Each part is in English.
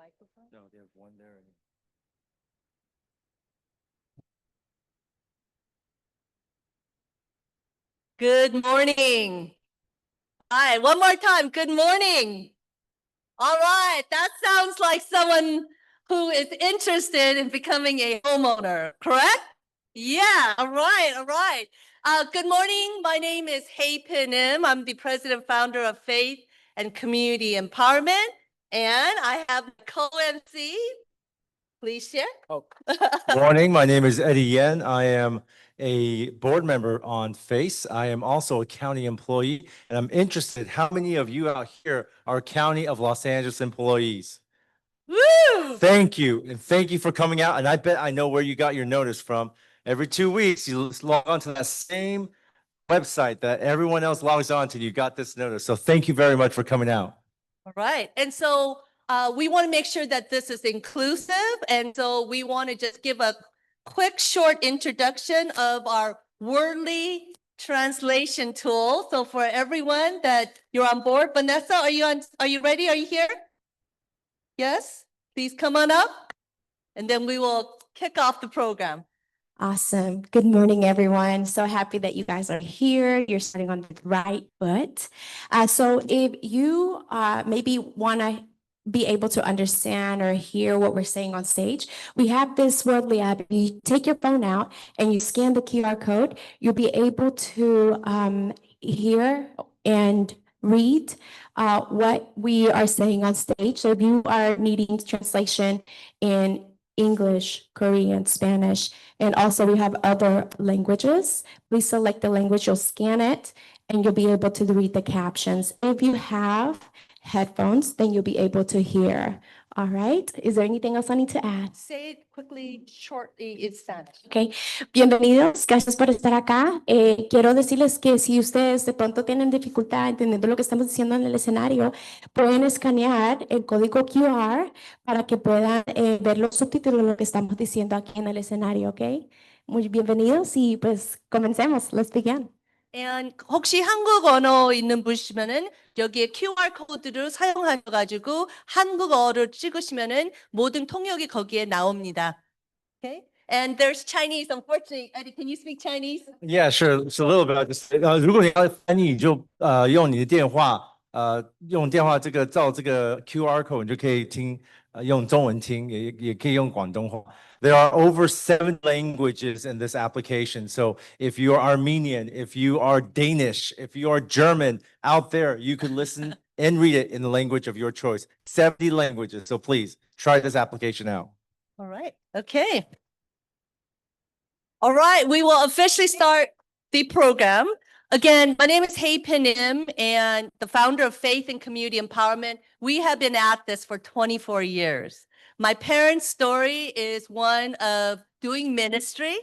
microphone? No, they have one there. Good morning. All right, one more time. Good morning. All right, that sounds like someone who is interested in becoming a homeowner, correct? Yeah, all right, all right. Good morning. My name is Pin Im. I'm the president founder of Faith and Community Empowerment. And I have the co-MC. Please share. Oh. Morning, my name is Eddie Yen. I am a board member on FACE. I am also a county employee, and I'm interested, how many of you out here are County of Los Angeles employees? Woo! Thank you, and thank you for coming out, and I bet I know where you got your notice from. Every 2 weeks, you log on to that same website that everyone else logs on to, you got this notice. So thank you very much for coming out. All right. And so we want to make sure that this is inclusive. And so we want to just give a quick, short introduction of our Wordly translation tool. So for everyone that you're on board, Vanessa, are you ready? Are you here? Yes? Please come on up. And then we will kick off the program. Awesome. Good morning, everyone. So happy that you guys are here. You're starting on the right foot. So if you maybe want to be able to understand or hear what we're saying on stage, we have this Wordly app. If you take your phone out and you scan the QR code, you'll be able to hear and read what we are saying on stage. So if you are needing translation in English, Korean, Spanish, and also we have other languages. Please select the language, you'll scan it, and you'll be able to read the captions. If you have headphones, then you'll be able to hear. All right. Is there anything else I need to add? Say it quickly, shortly, in Spanish. Ok, bienvenidos, gracias por estar acá. Quiero decirles que si ustedes de pronto tienen dificultad entendiendo lo que estamos diciendo en el escenario, pueden escanear el código QR para que puedan ver los subtítulos de lo que estamos diciendo aquí en el escenario, ¿ok? Muy bienvenidos y pues comencemos. Let's begin. And 혹시 한국 언어 있는 분이시면은 여기에 QR 코드를 사용하셔가지고 한국어를 찍으시면은 모든 통역이 거기에 나옵니다. Okay. And there's Chinese. Unfortunately, Eddie, can you speak Chinese? Yeah, sure. It's a little bit. Just 如果你要翻译，你就用你的电话，用电话这个照这个 QR code，你就可以听，用中文听，也可以用广东话。There are over 7 languages in this application. So if you are Armenian, if you are Danish, if you are German out there, you can listen and read it in the language of your choice. 70 languages. So please try this application out. All right. Okay. All right. We will officially start the program. Again, my name is Pin Im and the founder of Faith and Community Empowerment. We have been at this for 24 years. My parents' story is one of doing ministry,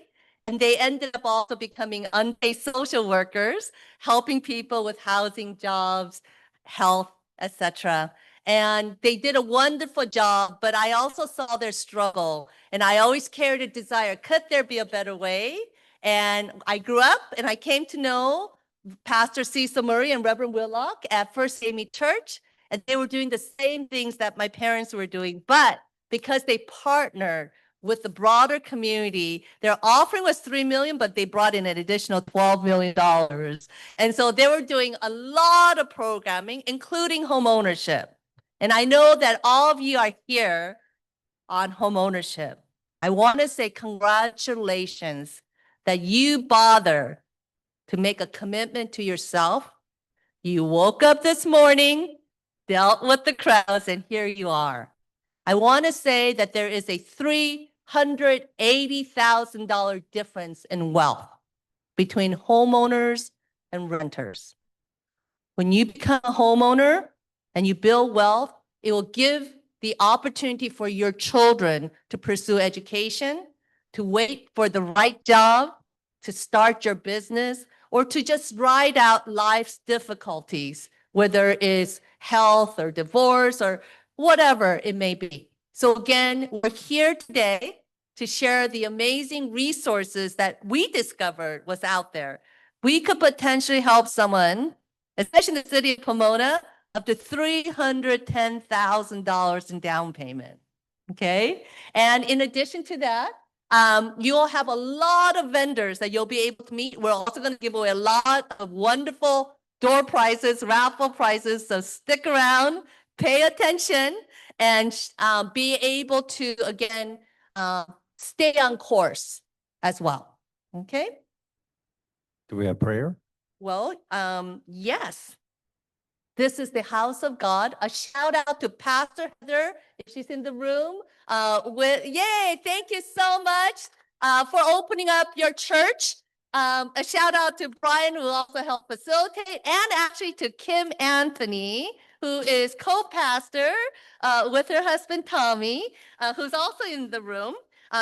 and they ended up also becoming unpaid social workers, helping people with housing, jobs, health, etc. And they did a wonderful job, but I also saw their struggle, and I always carried a desire, could there be a better way? And I grew up and I came to know Pastor Cecil Murray and Reverend Willock at First Amy Church, and they were doing the same things that my parents were doing, but because they partnered with the broader community, their offering was $3 million, but they brought in an additional $12 million. And so they were doing a lot of programming, including home ownership. And I know that all of you are here on home ownership. I want to say congratulations that you bother to make a commitment to yourself. You woke up this morning, dealt with the crowds, and here you are. I want to say that there is a $380,000 difference in wealth between homeowners and renters. When you become a homeowner and you build wealth, it will give the opportunity for your children to pursue education, to wait for the right job, to start your business, or to just ride out life's difficulties, whether it's health or divorce or whatever it may be. So again, we're here today to share the amazing resources that we discovered was out there. We could potentially help someone, especially in the city of Pomona, up to $310,000 in down payment. Okay. And in addition to that, you'll have a lot of vendors that you'll be able to meet. We're also going to give away a lot of wonderful door prizes, raffle prizes. So stick around, pay attention, and be able to, again, stay on course as well. Okay. Do we have prayer? Well, yes. This is the house of God. A shout out to Pastor Heather, if she's in the room. Yay, thank you so much for opening up your church. A shout out to Brian, who also helped facilitate, and actually to Kim Anthony, who is co-pastor with her husband, Tommy, who's also in the room.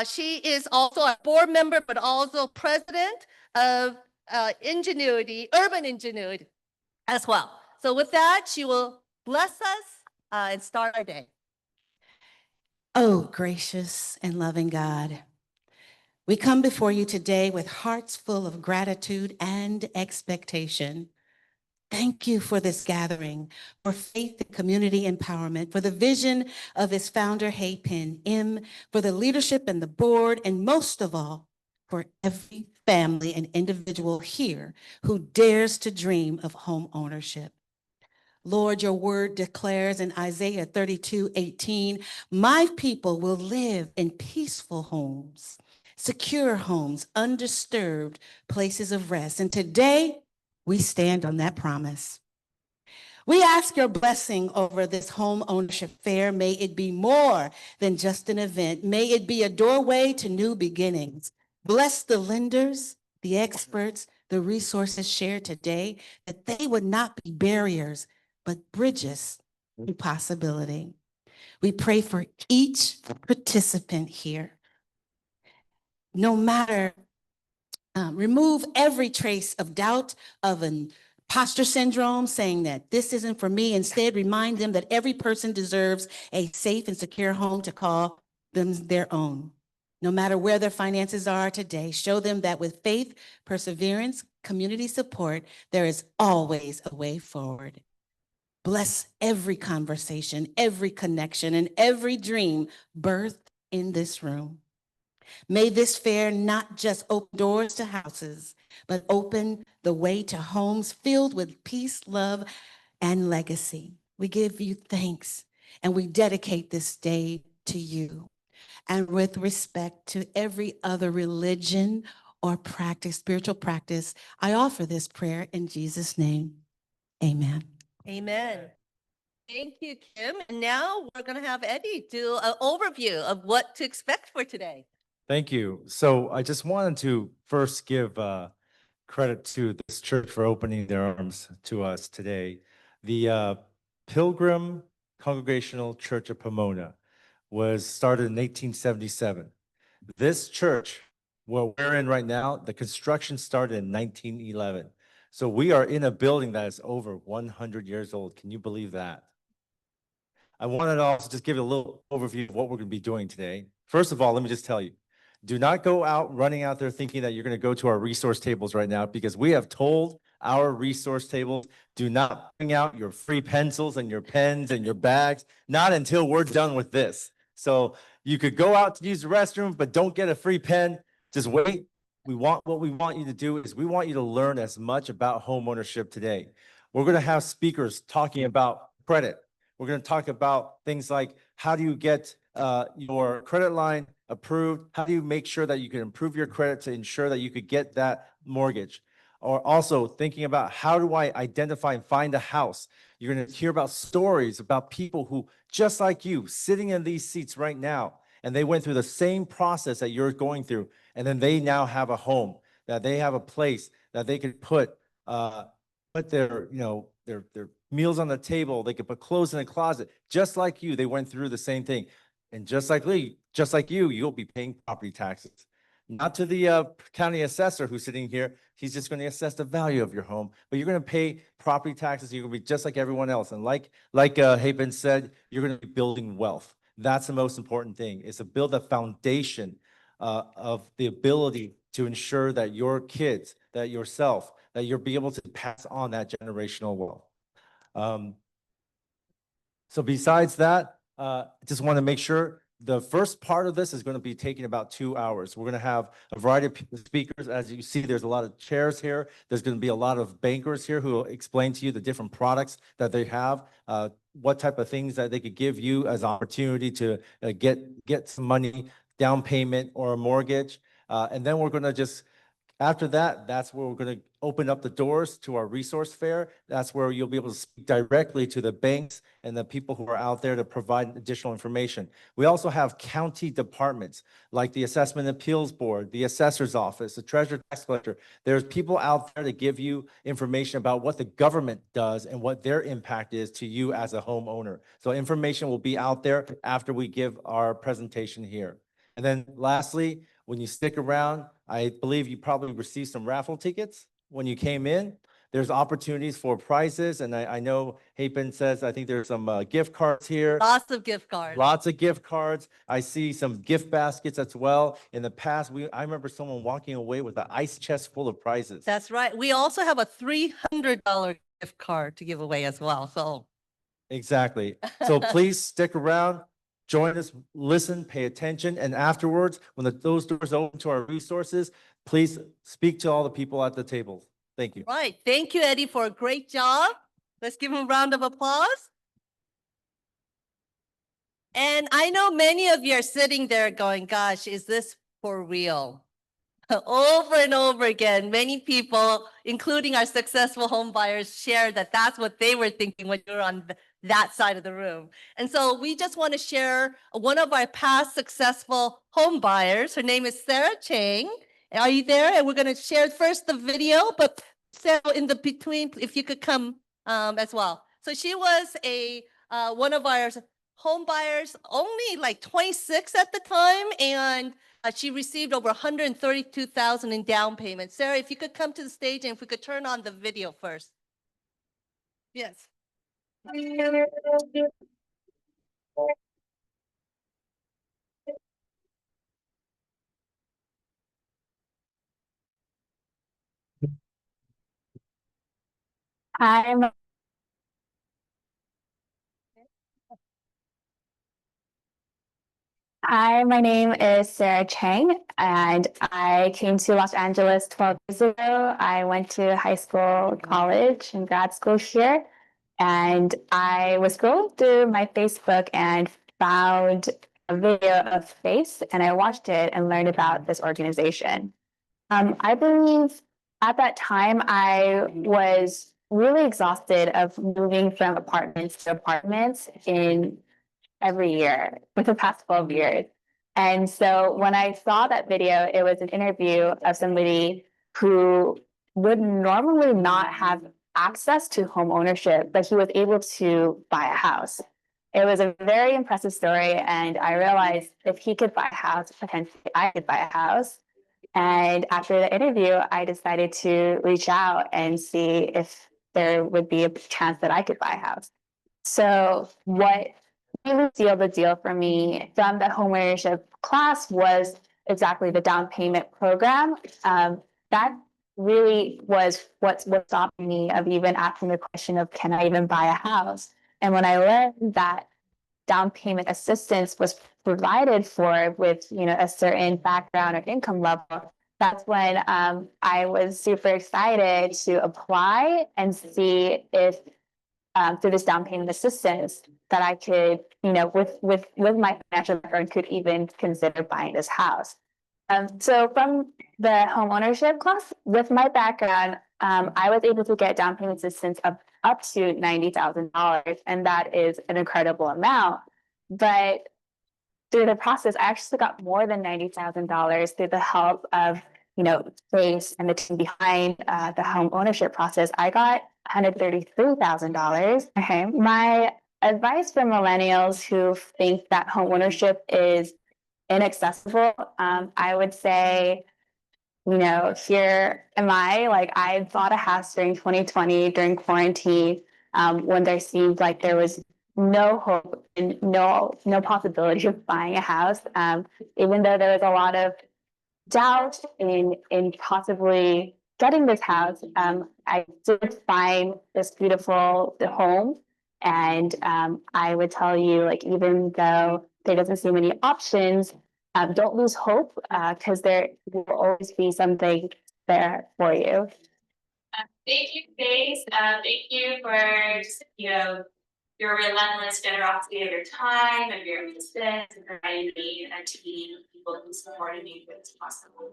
She is also a board member, but also president of Urban Ingenuity as well. So with that, she will bless us and start our day. Oh, gracious and loving God, we come before you today with hearts full of gratitude and expectation. Thank you for this gathering, for faith and community empowerment, for the vision of its founder, Hay Pen M, for the leadership and the board, and most of all, for every family and individual here who dares to dream of home ownership. Lord, your word declares in Isaiah 32:18, my people will live in peaceful homes, secure homes, undisturbed places of rest. And today, we stand on that promise. We ask your blessing over this home ownership fair. May it be more than just an event. May it be a doorway to new beginnings. Bless the lenders, the experts, the resources shared today, that they would not be barriers, but bridges to possibility. We pray for each participant here. No matter, remove every trace of doubt, of imposter syndrome, saying that this isn't for me. Instead, remind them that every person deserves a safe and secure home to call them their own. No matter where their finances are today, show them that with faith, perseverance, community support, there is always a way forward. Bless every conversation, every connection, and every dream birthed in this room. May this fair not just open doors to houses, but open the way to homes filled with peace, love, and legacy. We give you thanks, and we dedicate this day to you. And with respect to every other religion or practice, spiritual practice, I offer this prayer in Jesus' name. Amen. Amen. Thank you, Kim. And now we're going to have Eddie do an overview of what to expect for today. Thank you. So I just wanted to first give credit to this church for opening their arms to us today. The Pilgrim Congregational Church of Pomona was started in 1877. This church, where we're in right now, the construction started in 1911. So we are in a building that is over 100 years old. Can you believe that? I wanted to also just give you a little overview of what we're going to be doing today. First of all, let me just tell you, do not go out running out there thinking that you're going to go to our resource tables right now, because we have told our resource tables, do not bring out your free pencils and your pens and your bags, not until we're done with this. So you could go out to use the restroom, but don't get a free pen. Just wait. What we want you to do is we want you to learn as much about home ownership today. We're going to have speakers talking about credit. We're going to talk about things like how do you get your credit line approved? How do you make sure that you can improve your credit to ensure that you could get that mortgage? Or also thinking about how do I identify and find a house? You're going to hear about stories about people who, just like you, sitting in these seats right now, and they went through the same process that you're going through, and then they now have a home, that they have a place that they could put their, their meals on the table. They could put clothes in a closet. Just like you, they went through the same thing. And just like you, you'll be paying property taxes. Not to the county assessor who's sitting here. He's just going to assess the value of your home, but you're going to pay property taxes. You're going to be just like everyone else. And like Haben said, you're going to be building wealth. That's the most important thing, is to build a foundation of the ability to ensure that your kids, that yourself, that you'll be able to pass on that generational wealth. So besides that, just want to make sure the first part of this is going to be taking about 2 hours. We're going to have a variety of speakers. As you see, there's a lot of chairs here. There's going to be a lot of bankers here who will explain to you the different products that they have, what type of things that they could give you as opportunity to get some money, down payment or a mortgage. And then we're going to just after that, that's where we're going to open up the doors to our resource fair. That's where you'll be able to speak directly to the banks and the people who are out there to provide additional information. We also have county departments like the Assessment Appeals Board, the Assessor's Office, the Treasurer Tax Collector. There's people out there to give you information about what the government does and what their impact is to you as a homeowner. So information will be out there after we give our presentation here. And then lastly, when you stick around, I believe you probably received some raffle tickets when you came in. There's opportunities for prizes. And I know Hapen says, I think there's some gift cards here. Lots of gift cards. Lots of gift cards. I see some gift baskets as well. In the past, I remember someone walking away with an ice chest full of prizes. That's right. We also have a $300 gift card to give away as well. So Exactly. So please stick around. Join us, listen, pay attention, and afterwards, when those doors open to our resources, please speak to all the people at the table. Thank you. right. Thank you, Eddie, for a great job. Let's give him a round of applause. And I know many of you are sitting there going, gosh, is this for real? Over and over again, many people, including our successful home buyers, share that that's what they were thinking when you're on that side of the room. And so we just want to share one of our past successful home buyers. Her name is Sarah Chang. Are you there? And we're going to share first the video, but Sarah, in the between, if you could come as well. So she was one of our home buyers, only like 26 at the time, and she received over 132,000 in down payment. Sarah, if you could come to the stage and if we could turn on the video first. Yes. Hi, my name is Sarah Chang, and I came to Los Angeles 12 years ago. I went to high school, college, and grad school here. And I was scrolling through my Facebook and found a video of Face, and I watched it and learned about this organization. I believe at that time I was really exhausted of moving from apartments to apartments in every year for the past 12 years. And so when I saw that video, it was an interview of somebody who would normally not have access to home ownership, but he was able to buy a house. It was a very impressive story. And I realized if he could buy a house, potentially I could buy a house. And after the interview, I decided to reach out and see if there would be a chance that I could buy a house. So what really sealed the deal for me from the homeownership class was exactly the down payment program. That really was what stopped me of even asking the question of, can I even buy a house? And when I learned that down payment assistance was provided for with, a certain background or income level, that's when I was super excited to apply and see if through this down payment assistance that I could, with my financial background, could even consider buying this house. So from the home ownership class, with my background, I was able to get down payment assistance of up to $90,000, and that is an incredible amount. But through the process, I actually got more than $90,000 through the help of, Face and the team behind the home ownership process. I got $133,000. Okay. My advice for millennials who think that home ownership is inaccessible, I would say, here am I bought a house during 2020 during quarantine, when there seemed like there was no hope and no possibility of buying a house. Even though there was a lot of doubt in possibly getting this house, I did find this beautiful home, And I would tell you, like, even though there doesn't seem many options, don't lose hope because there will always be something there for you. Thank you, Faith. Thank you for just, your relentless generosity of your time and your assistance and providing me a team of people who supported me with this possible.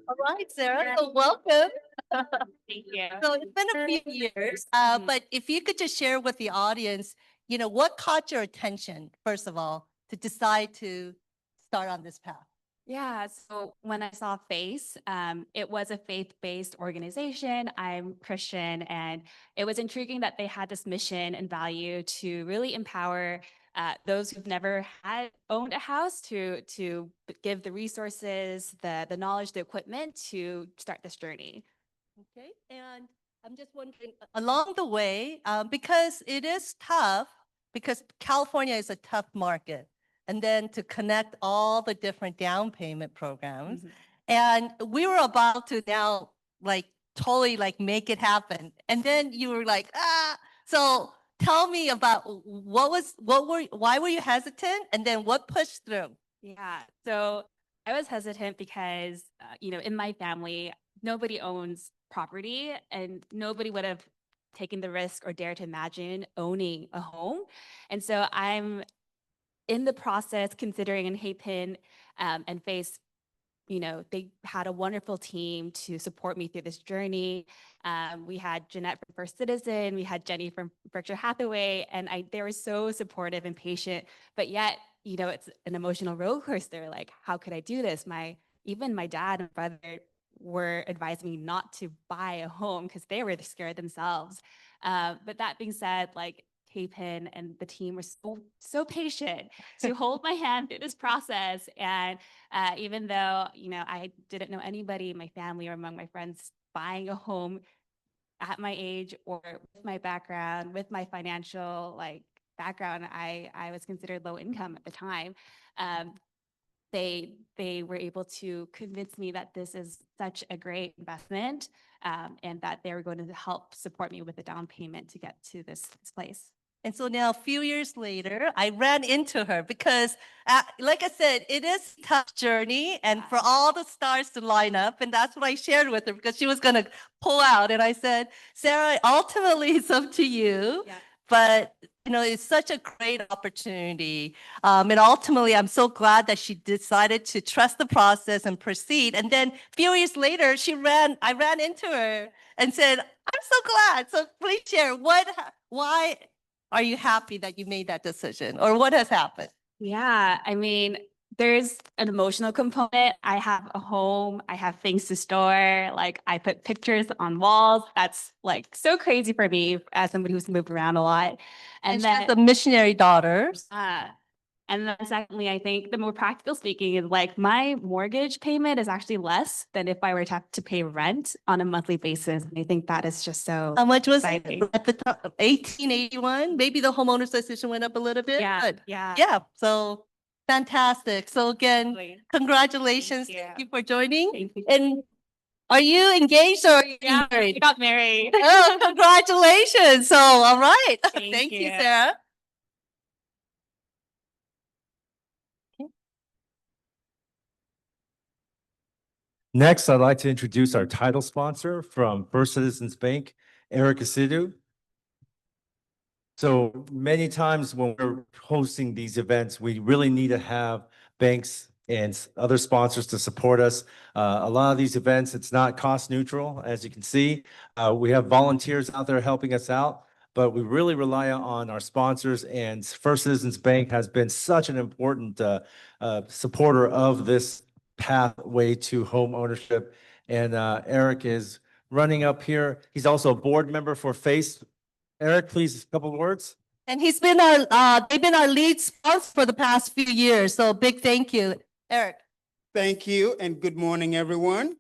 All right, Sarah, so welcome. Thank you. So it's been a few years, but if you could just share with the audience, what caught your attention, first of all, to decide to start on this path? Yeah, so when I saw FACE, it was a faith-based organization. I'm Christian, and it was intriguing that they had this mission and value to really empower those who've never owned a house to give the resources, the knowledge, the equipment to start this journey. Okay, and I'm just wondering, along the way, because it is tough, because California is a tough market, and then to connect all the different down payment programs. And we were about to now totally make it happen. And then you were like, so tell me about why were you hesitant? And then what pushed through? Yeah, so I was hesitant because, in my family, nobody owns property and nobody would have taken the risk or dared to imagine owning a home. And so I'm in the process considering in Haypin and FACE, they had a wonderful team to support me through this journey. We had Jeanette from First Citizen, we had Jenny from Berkshire Hathaway, and they were so supportive and patient, but yet, it's an emotional roller coaster. Like, how could I do this? Even my dad and brother were advising me not to buy a home because they were scared themselves. But that being said, Haypin and the team were so patient to hold my hand through this process. And even though, I didn't know anybody in my family or among my friends buying a home at my age or with my background, with my financial background, I was considered low income at the time. They were able to convince me that this is such a great investment and that they were going to help support me with the down payment to get to this place. And so now a few years later, I ran into her because, like I said, it is a tough journey and for all the stars to line up. And that's what I shared with her because she was going to pull out. And I said, Sarah, ultimately it's up to you. Yeah. But, it's such a great opportunity. And ultimately, I'm so glad that she decided to trust the process and proceed. And then a few years later, I ran into her and said, I'm so glad. So please share why are you happy that you made that decision or what has happened? Yeah, I mean, there's an emotional component. I have a home, I have things to store, I put pictures on walls. That's so crazy for me as somebody who's moved around a lot. And she has the missionary daughters. And then secondly, I think the more practical speaking is my mortgage payment is actually less than if I were to have to pay rent on a monthly basis. And I think that is just so How much was it exciting. at the top? 1881? Maybe the homeowners association went up a little bit. Yeah, But yeah. yeah, so fantastic. So again, congratulations. Thank you. Thank you for joining. Thank you. And are you engaged or are you Yeah, we married? got married. Oh, congratulations. So, all right. Thank you, you. Sarah. Next, I'd like to introduce our title sponsor from First Citizens Bank, Eric Asidu. So many times when we're hosting these events, we really need to have banks and other sponsors to support us. A lot of these events, it's not cost neutral, as you can see. We have volunteers out there helping us out, but we really rely on our sponsors, and First Citizens Bank has been such an important supporter of this pathway to home ownership. And Eric is running up here. He's also a board member for FACE. Eric, please, a couple of words. And they've been our lead sponsor for the past few years. So big thank you, Eric. Thank you and good morning, everyone.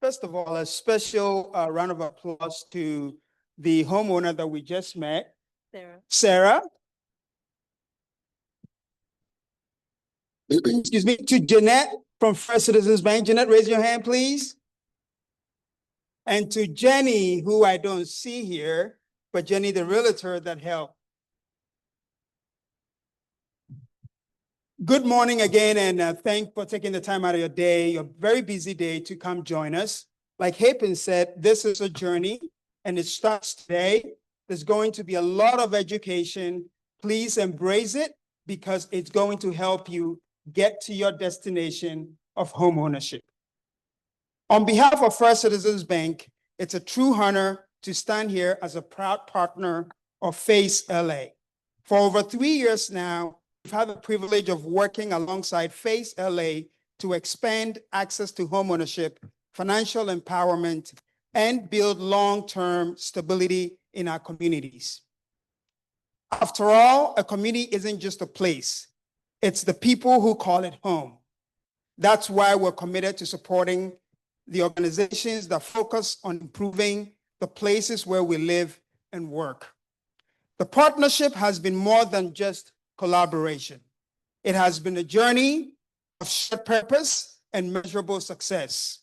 First of all, a special round of applause to the homeowner that we just met, Sarah. Excuse me, to Jeanette from First Citizens Bank. Jeanette, raise your hand, please. And to Jenny, who I don't see here, but Jenny, the realtor that helped. Good morning again, and thanks for taking the time out of your day, your very busy day, to come join us. Like Hapen said, this is a journey, and it starts today. There's going to be a lot of education. Please embrace it, because it's going to help you get to your destination of homeownership. On behalf of First Citizens Bank, it's a true honor to stand here as a proud partner of Face LA. For over 3 years now, we've had the privilege of working alongside Face LA to expand access to homeownership, financial empowerment, and build long-term stability in our communities. After all, a community isn't just a place. It's the people who call it home. That's why we're committed to supporting the organizations that focus on improving the places where we live and work. The partnership has been more than just collaboration. It has been a journey of shared purpose and measurable success.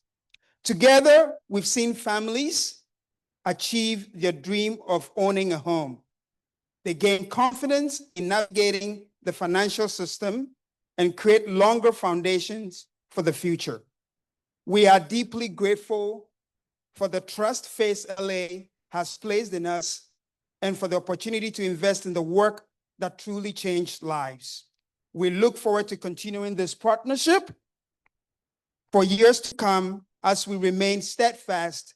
Together, we've seen families achieve their dream of owning a home. They gain confidence in navigating the financial system and create longer foundations for the future. We are deeply grateful for the trust Face LA has placed in us and for the opportunity to invest in the work that truly changed lives. We look forward to continuing this partnership for years to come as we remain steadfast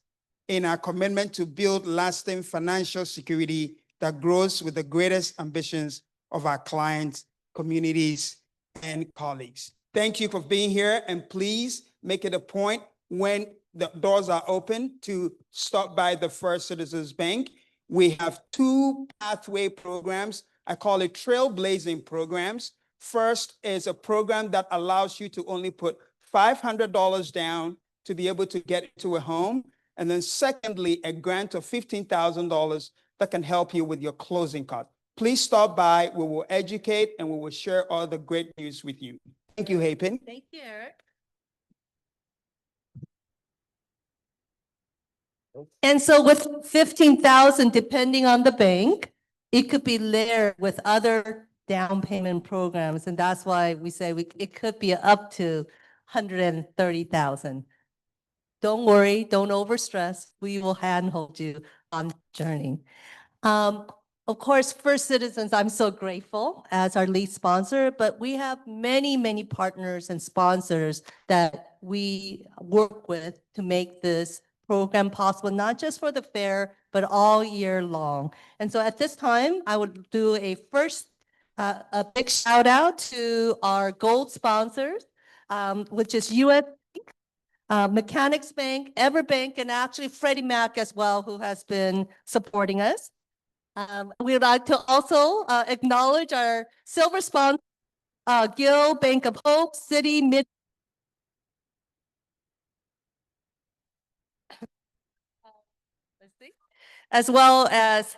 in our commitment to build lasting financial security that grows with the greatest ambitions of our clients, communities, and colleagues. Thank you for being here, and please make it a point when the doors are open to stop by the First Citizens Bank. We have 2 pathway programs. I call it trailblazing programs. First is a program that allows you to only put $500 down to be able to get into a home. And then secondly, a grant of $15,000 that can help you with your closing costs. Please stop by. We will educate and we will share all the great news with you. Thank you, Hapen. Thank you, Eric. And so with 15,000, depending on the bank, it could be layered with other down payment programs. And that's why we say it could be up to 130,000. Don't worry, don't overstress. We will handhold you on the journey. Of course, First Citizens, I'm so grateful as our lead sponsor, but we have many, many partners and sponsors that we work with to make this program possible, not just for the fair, but all year long. And so at this time, I would do a big shout out to our gold sponsors, which is US Mechanics Bank, Everbank, and actually Freddie Mac as well, who has been supporting us. We would like to also acknowledge our silver sponsor, Gill, Bank of Hope, City, Mid. As well as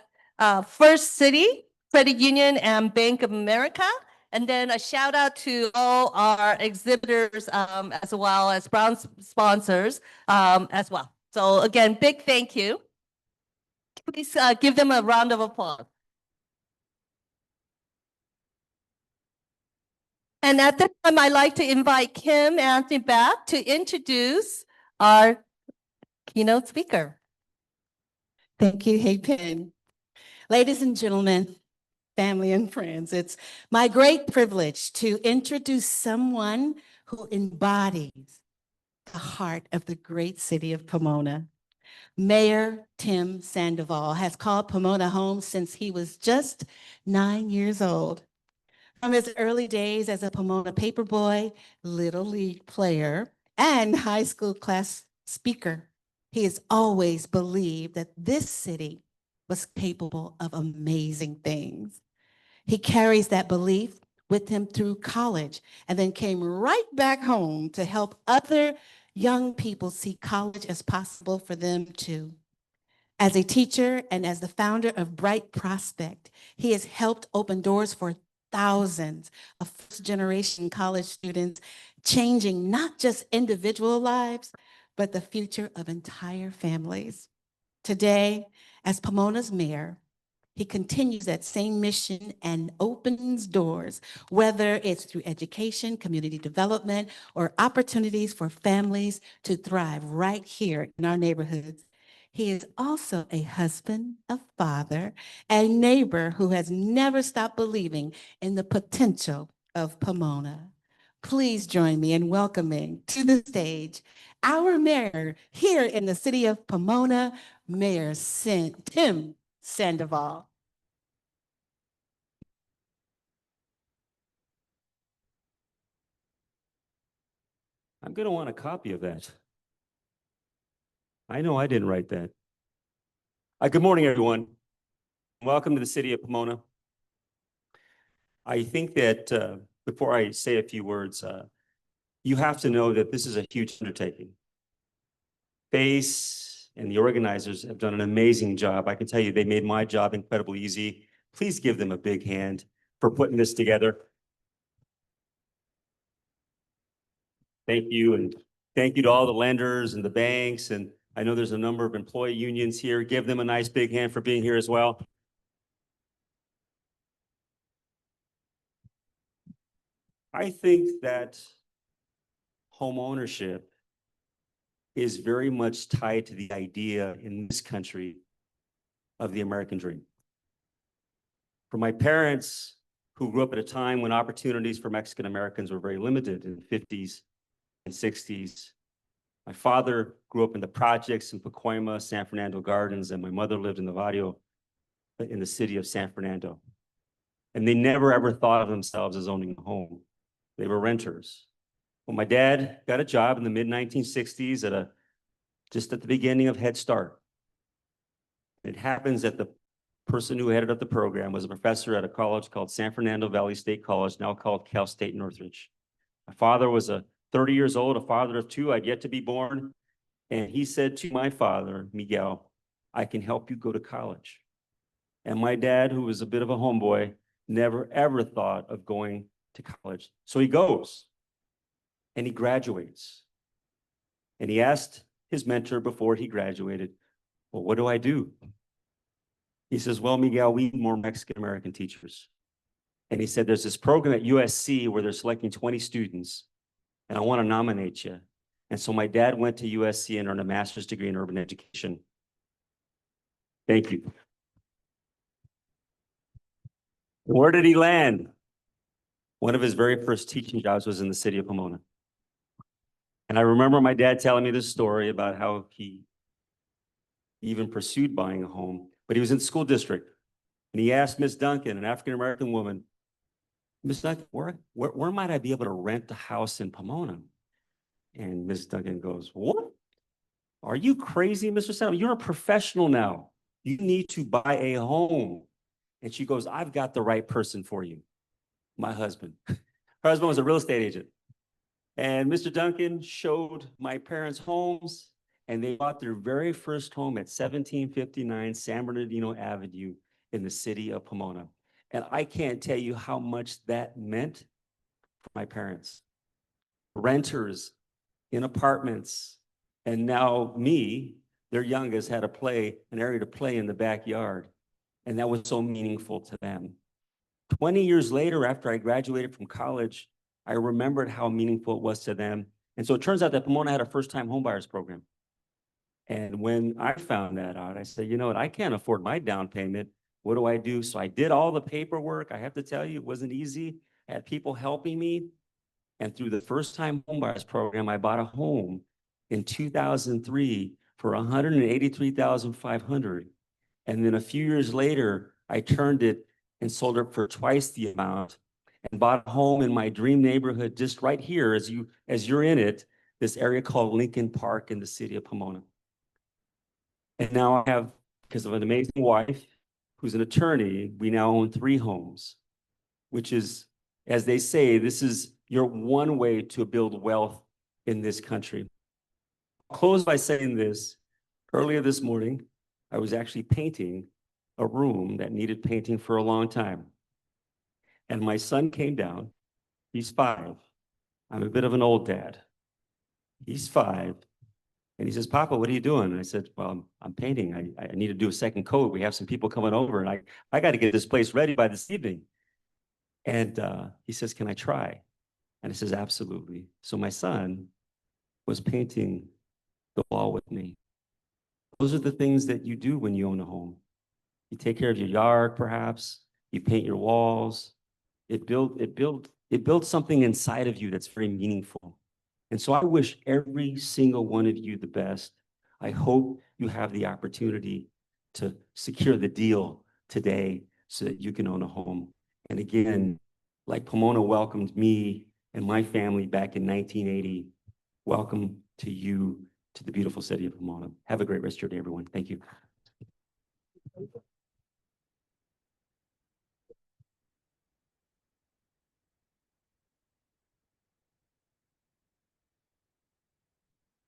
First City, Credit Union, and Bank of America. And then a shout out to all our exhibitors as well as Brown sponsors as well. So again, big thank you. Please give them a round of applause. And at this time, I'd like to invite Kim Anthony back to introduce our keynote speaker. Thank you, Hapen. Ladies and gentlemen, family and friends, it's my great privilege to introduce someone who embodies the heart of the great city of Pomona. Mayor Tim Sandoval has called Pomona home since he was just 9 years old. From his early days as a Pomona paperboy, little league player, and high school class speaker, he has always believed that this city was capable of amazing things. He carries that belief with him through college and then came right back home to help other young people see college as possible for them too. As a teacher and as the founder of Bright Prospect, he has helped open doors for thousands of first-generation college students, changing not just individual lives, but the future of entire families. Today, as Pomona's mayor, he continues that same mission and opens doors, whether it's through education, community development, or opportunities for families to thrive right here in our neighborhoods. He is also a husband, a father, a neighbor who has never stopped believing in the potential of Pomona. Please join me in welcoming to the stage our mayor here in the city of Pomona, Mayor Tim Sandoval. I'm going to want a copy of that. I know I didn't write that. Good morning, everyone. Welcome to the city of Pomona. I think that before I say a few words, you have to know that this is a huge undertaking. FACE and the organizers have done an amazing job. I can tell you they made my job incredibly easy. Please give them a big hand for putting this together. Thank you, and thank you to all the lenders and the banks, and I know there's a number of employee unions here. Give them a nice big hand for being here as well. I think that home ownership is very much tied to the idea in this country of the American dream. For my parents, who grew up at a time when opportunities for Mexican Americans were very limited in the 50s and 60s, my father grew up in the projects in Pacoima, San Fernando Gardens, and my mother lived in the barrio in the city of San Fernando. And they never ever thought of themselves as owning a home. They were renters. Well, my dad got a job in the mid-1960s just at the beginning of Head Start. It happens that the person who headed up the program was a professor at a college called San Fernando Valley State College, now called Cal State Northridge. My father was 30 years old, a father of two, I'd yet to be born. And he said to my father, Miguel, I can help you go to college. And my dad, who was a bit of a homeboy, never ever thought of going to college. So he goes and he graduates. And he asked his mentor before he graduated, well, what do I do? He says, well, Miguel, we need more Mexican American teachers. And he said, there's this program at USC where they're selecting 20 students, and I want to nominate you. And so my dad went to USC and earned a master's degree in urban education. Thank you. Where did he land? One of his very first teaching jobs was in the city of Pomona. And I remember my dad telling me this story about how he even pursued buying a home, but he was in the school district. And he asked Miss Duncan, an African-American woman, Miss Duncan, where might I be able to rent a house in Pomona? And Miss Duncan goes, what? Are you crazy, Mr. Sandoval? You're a professional now. You need to buy a home. And she goes, I've got the right person for you. My husband. Her husband was a real estate agent. And Mr. Duncan showed my parents homes, and they bought their very first home at 1759 San Bernardino Avenue in the city of Pomona. And I can't tell you how much that meant for my parents. Renters in apartments, and now me, their youngest, had an area to play in the backyard. And that was so meaningful to them. 20 years later, after I graduated from college, I remembered how meaningful it was to them. And so it turns out that Pomona had a first-time homebuyers program. And when I found that out, I said, you know what, I can't afford my down payment. What do I do? So I did all the paperwork. I have to tell you, it wasn't easy. I had people helping me. And through the first-time homebuyers program, I bought a home in 2003 for $183,500. And then a few years later, I turned it and sold it for twice the amount and bought a home in my dream neighborhood just right here as you're in it, this area called Lincoln Park in the city of Pomona. And now I have, because of an amazing wife who's an attorney, we now own 3 homes, which is, as they say, this is your one way to build wealth in this country. I'll close by saying this. Earlier this morning, I was actually painting a room that needed painting for a long time. And my son came down. He's 5. I'm a bit of an old dad. He's 5. And he says, Papa, what are you doing? And I said, well, I'm painting. I need to do a second coat. We have some people coming over and I got to get this place ready by this evening. And he says, can I try? And I says, absolutely. So my son was painting the wall with me. Those are the things that you do when you own a home. You take care of your yard, perhaps. You paint your walls. It builds something inside of you that's very meaningful. And so I wish every single one of you the best. I hope you have the opportunity to secure the deal today so that you can own a home. And again, like Pomona welcomed me and my family back in 1980, welcome to you to the beautiful city of Pomona. Have a great rest of your day, everyone. Thank you.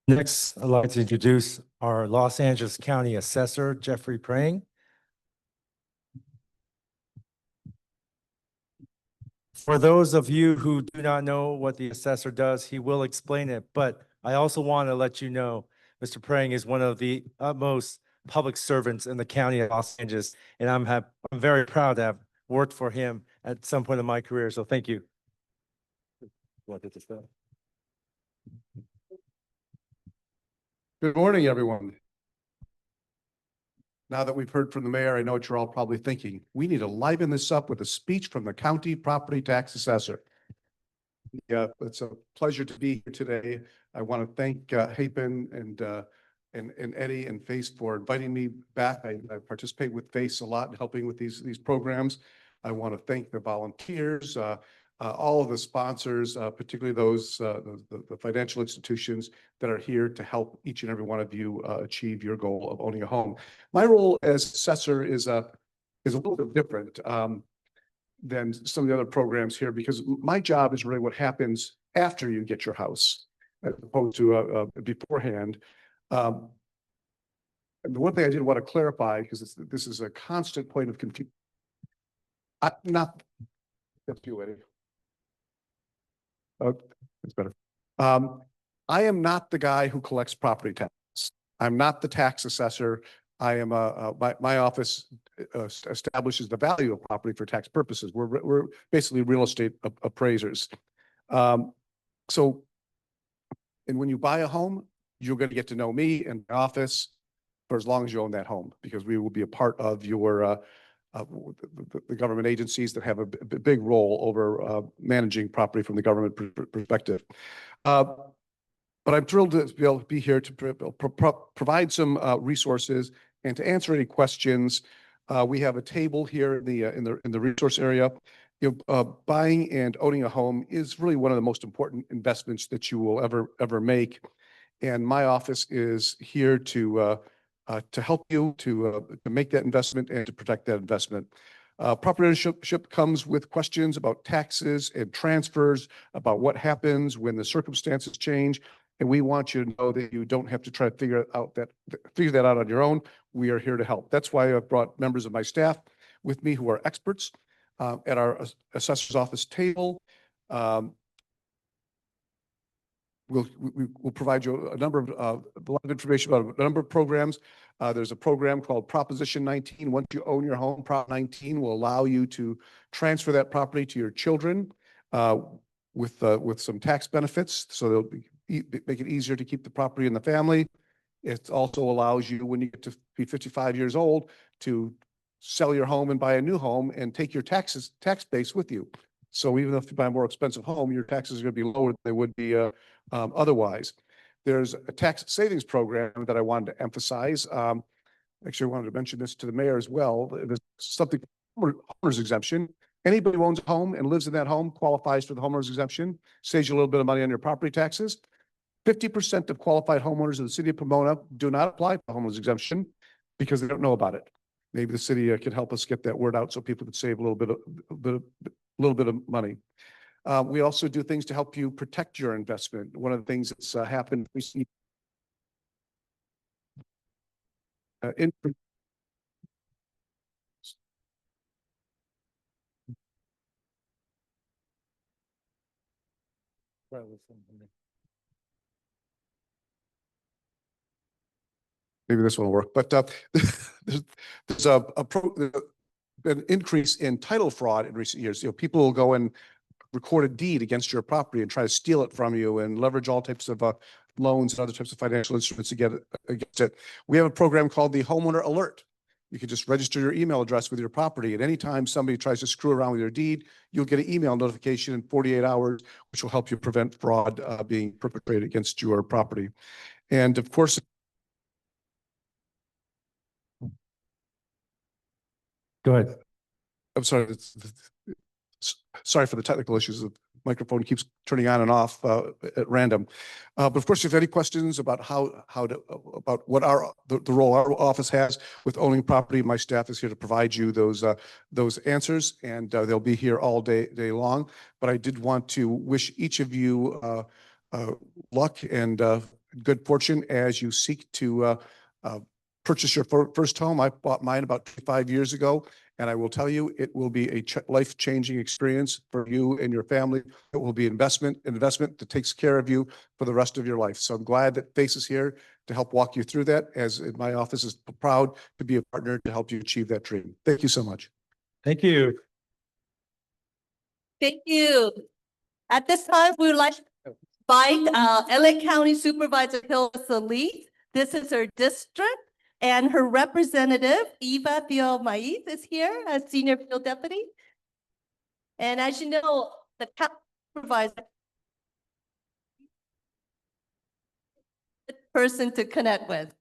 Next, I'd like to introduce our Los Angeles County Assessor, Jeffrey Prang. For those of you who do not know what the assessor does, he will explain it, but I also want to let you know, Mr. Prang is one of the utmost public servants in the county of Los Angeles, and I'm very proud to have worked for him at some point in my career, so thank you. Good morning, everyone. Now that we've heard from the mayor, I know what you're all probably thinking. We need to liven this up with a speech from the county property tax assessor. Yeah, it's a pleasure to be here today. I want to thank Hapen and Eddie and FACE for inviting me back. I participate with FACE a lot in helping with these programs. I want to thank the volunteers, all of the sponsors, particularly those the financial institutions that are here to help each and every one of you achieve your goal of owning a home. My role as assessor is a little bit different than some of the other programs here, because my job is really what happens after you get your house, as opposed to beforehand. And the one thing I did want to clarify, because this is a constant point of confusion. Not that's you, Eddie. Oh, it's better. I am not the guy who collects property tax. I'm not the tax assessor. I am my office establishes the value of property for tax purposes. We're basically real estate appraisers. So, and when you buy a home, you're going to get to know me and my office for as long as you own that home, because we will be a part of your the government agencies that have a big role over managing property from the government perspective. But I'm thrilled to be able to be here to provide some resources and to answer any questions. We have a table here in the resource area. Buying and owning a home is really one of the most important investments that you will ever make, and my office is here to help you to make that investment and to protect that investment. Property ownership comes with questions about taxes and transfers, about what happens when the circumstances change. And we want you to know that you don't have to try to figure that out on your own. We are here to help. That's why I've brought members of my staff with me who are experts at our assessor's office table. We'll provide you a lot of information about a number of programs. There's a program called Proposition 19. Once you own your home, Prop 19 will allow you to transfer that property to your children with some tax benefits. So they'll make it easier to keep the property in the family. It also allows you, when you get to be 55 years old, to sell your home and buy a new home and take your tax base with you. So even if you buy a more expensive home, your taxes are going to be lower than they would be otherwise. There's a tax savings program that I wanted to emphasize. Actually, I wanted to mention this to the mayor as well. There's something homeowner's exemption. Anybody who owns a home and lives in that home qualifies for the homeowner's exemption. Saves you a little bit of money on your property taxes. 50% of qualified homeowners in the city of Pomona do not apply for homeowner's exemption because they don't know about it. Maybe the city could help us get that word out so people could save a little bit of money. We also do things to help you protect your investment. One of the things that's happened recently maybe this one will work, but there's an increase in title fraud in recent years. People will go and record a deed against your property and try to steal it from you and leverage all types of loans and other types of financial instruments to get against it. We have a program called the Homeowner Alert. You can just register your email address with your property, and anytime somebody tries to screw around with your deed, you'll get an email notification in 48 hours, which will help you prevent fraud being perpetrated against your property. And of course, Go ahead. I'm sorry. Sorry for the technical issues. The microphone keeps turning on and off at random. But of course, if you have any questions about about what the role our office has with owning property, my staff is here to provide you those answers, and they'll be here all day long. But I did want to wish each of you luck and good fortune as you seek to purchase your first home. I bought mine about 5 years ago. And I will tell you, it will be a life-changing experience for you and your family. It will be investment that takes care of you for the rest of your life. So I'm glad that FACE is here to help walk you through that, as my office is proud to be a partner to help you achieve that dream. Thank you so much. Thank you. Thank you. At this time, we would like to invite LA County Supervisor Hilda Solis. This is her district. And her representative, Eva Theo Maiz, is here as Senior Field Deputy. And as you know, the county supervisor is the person to connect with.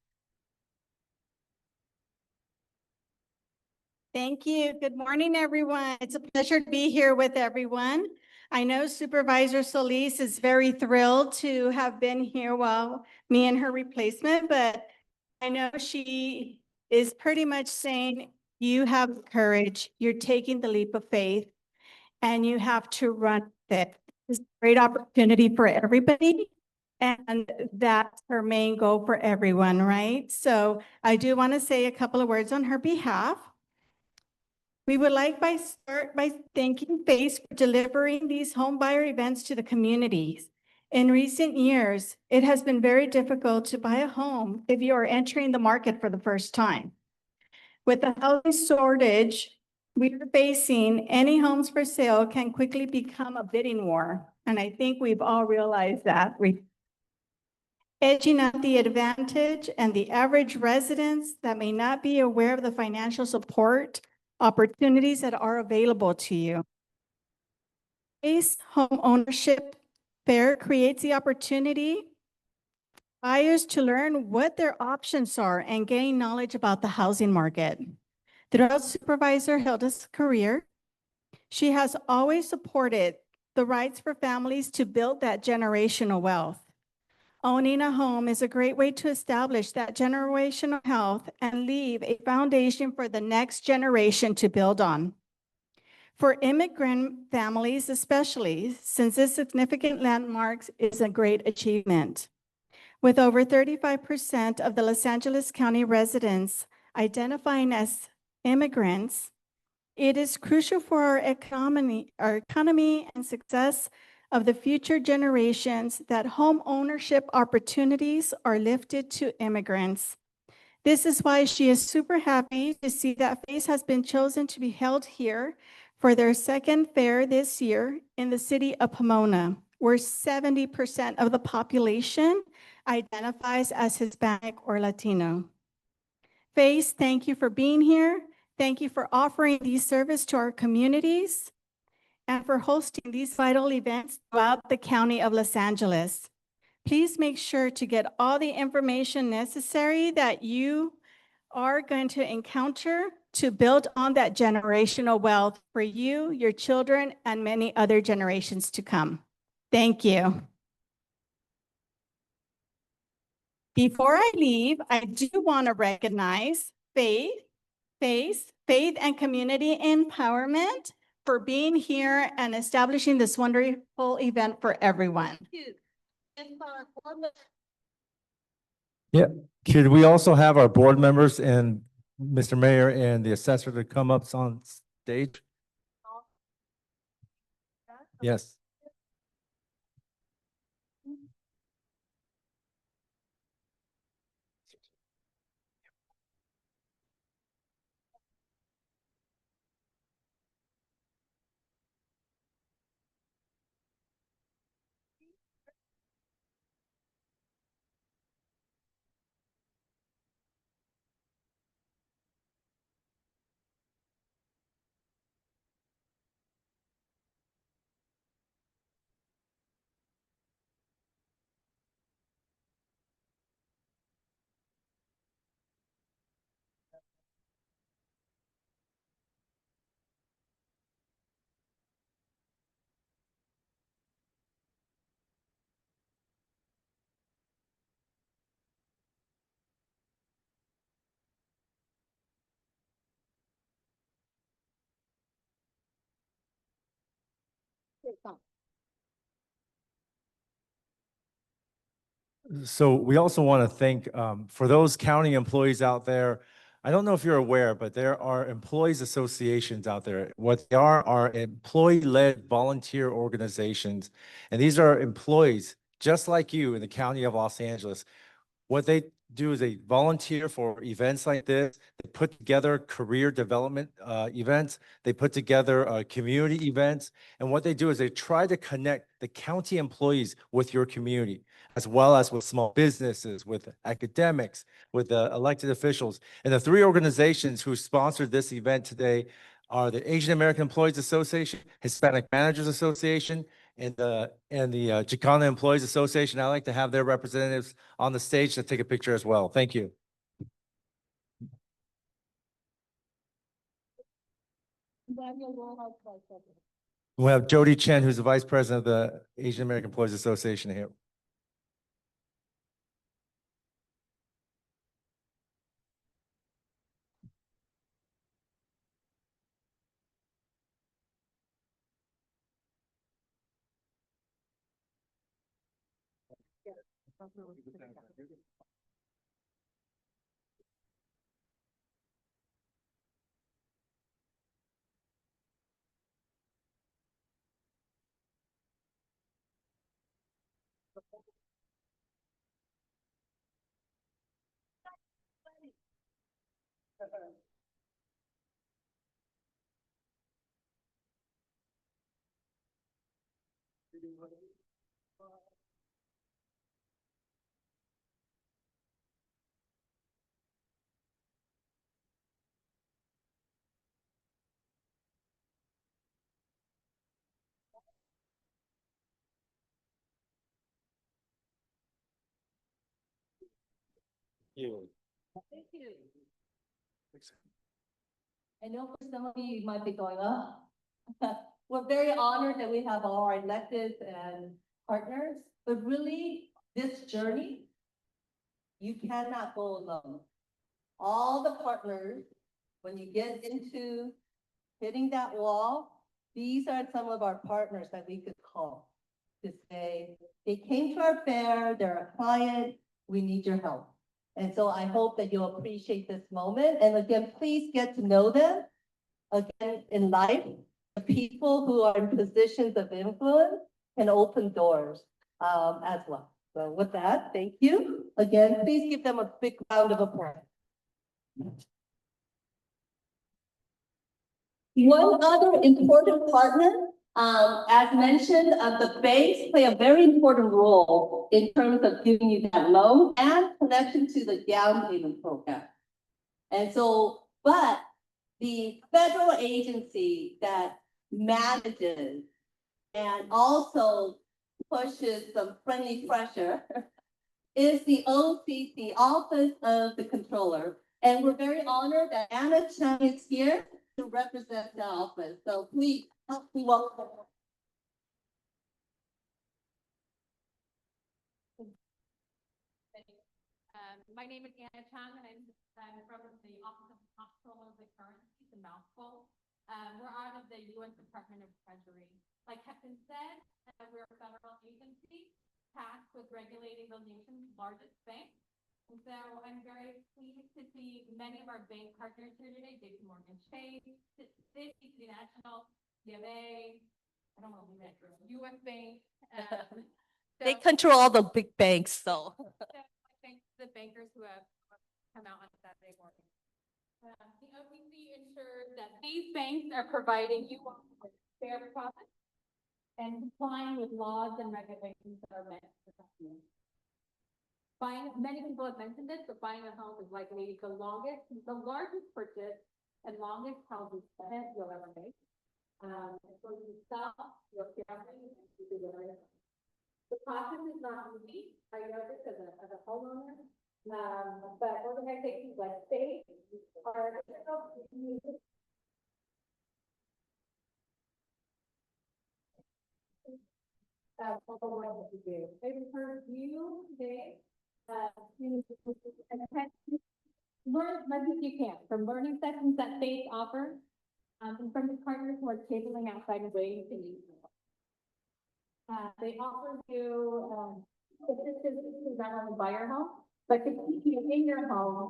Thank you. Good morning, everyone. It's a pleasure to be here with everyone. I know Supervisor Solis is very thrilled to have been here while me and her replacement, but I know she is pretty much saying, you have courage, you're taking the leap of faith, and you have to run with it. It's a great opportunity for everybody, and that's her main goal for everyone, right? So I do want to say a couple of words on her behalf. We would like to start by thanking FACE for delivering these home buyer events to the communities. In recent years, it has been very difficult to buy a home if you are entering the market for the first time. With the housing shortage we are facing, any homes for sale can quickly become a bidding war. And I think we've all realized that. Edging out the advantage and the average residents that may not be aware of the financial support opportunities that are available to you. FACE home ownership fair creates the opportunity buyers to learn what their options are and gain knowledge about the housing market. Throughout Supervisor Hilda's career, she has always supported the rights for families to build that generational wealth. Owning a home is a great way to establish that generational health and leave a foundation for the next generation to build on. For immigrant families especially, since this significant landmark is a great achievement. With over 35% of the Los Angeles County residents identifying as immigrants, it is crucial for our economy and success of the future generations that home ownership opportunities are lifted to immigrants. This is why she is super happy to see that FACE has been chosen to be held here for their second fair this year in the city of Pomona, where 70% of the population identifies as Hispanic or Latino. FACE, thank you for being here. Thank you for offering these services to our communities and for hosting these vital events throughout the County of Los Angeles. Please make sure to get all the information necessary that you are going to encounter to build on that generational wealth for you, your children, and many other generations to come. Thank you. Before I leave, I do want to recognize Faith and Community Empowerment for being here and establishing this wonderful event for everyone. Yeah. Should we also have our board members and Mr. Mayor and the assessor to come up on stage? Yes. So we also want to thank, for those county employees out there, I don't know if you're aware, but there are employees associations out there. What they are employee-led volunteer organizations. And these are employees just like you in the county of Los Angeles. What they do is they volunteer for events like this. They put together career development events. They put together community events. And what they do is they try to connect the county employees with your community, as well as with small businesses, with academics, with elected officials. And the three organizations who sponsored this event today are the Asian American Employees Association, Hispanic Managers Association, and the Chicano Employees Association. I'd like to have their representatives on the stage to take a picture as well. Thank you. We have Jody Chen, who's the Vice President of the Asian American Employees Association here. Thank you. I know for some of you, you might be going, oh. We're very honored that we have all our electeds and partners, but really, this journey, you cannot go alone. All the partners, when you get into hitting that wall, these are some of our partners that we could call to say, they came to our fair, they're a client, we need your help. And so I hope that you'll appreciate this moment. And again, please get to know them. Again, in life, the people who are in positions of influence can open doors as well. So with that, thank you. Again, please give them a big round of applause. One other important partner, as mentioned, the banks play a very important role in terms of giving you that loan and connection to the down payment program. And so, but the federal agency that manages and also pushes some friendly pressure is the OCC, Office of the Controller. And we're very honored that Anna Chung is here to represent the office. So please help me welcome her. My name is Anna Chung, and I'm from the Office of the Comptroller of the Currency, the mouthful. We're out of the U.S. Department of Treasury. Like Captain said, we're a federal agency tasked with regulating the nation's largest bank. And so I'm very pleased to see many of our bank partners here today: JP Morgan Chase, Citi National, CMA, I don't want to leave that, U.S. Bank. They control all the big banks, so. Thanks to the bankers who have come out on Saturday morning. The OCC ensures that these banks are providing you all with fair profit and complying with laws and regulations that are meant for customers. Many people have mentioned this, but buying a home is likely the largest purchase and longest housing payment you'll ever make. So you sell your family and you do it. The process is not easy. I know this as a homeowner, but organizations like state are Maybe for you today, learn as much as you can from learning sessions that faith offers, and from the partners who are tabling outside and waiting to meet you. They offer you, assistance to not only buy your home, but to keep you in your home.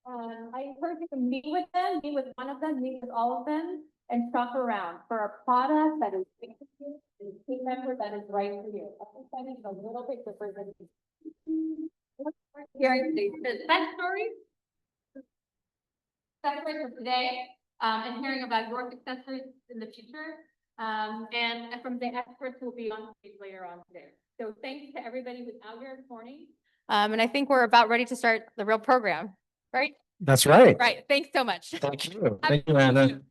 I encourage you to meet with them, meet with one of them, meet with all of them, and shop around for a product that is fit for you, and a team member that is right for you. Understanding is a little bit different than hearing the success stories. Success stories for today, and hearing about your success stories in the future. And from the experts who will be on stage later on today. So thanks to everybody who's out here this morning. And I think we're about ready to start the real program, right? That's right. Right, thanks so much. Thank you. Thank you, Anna.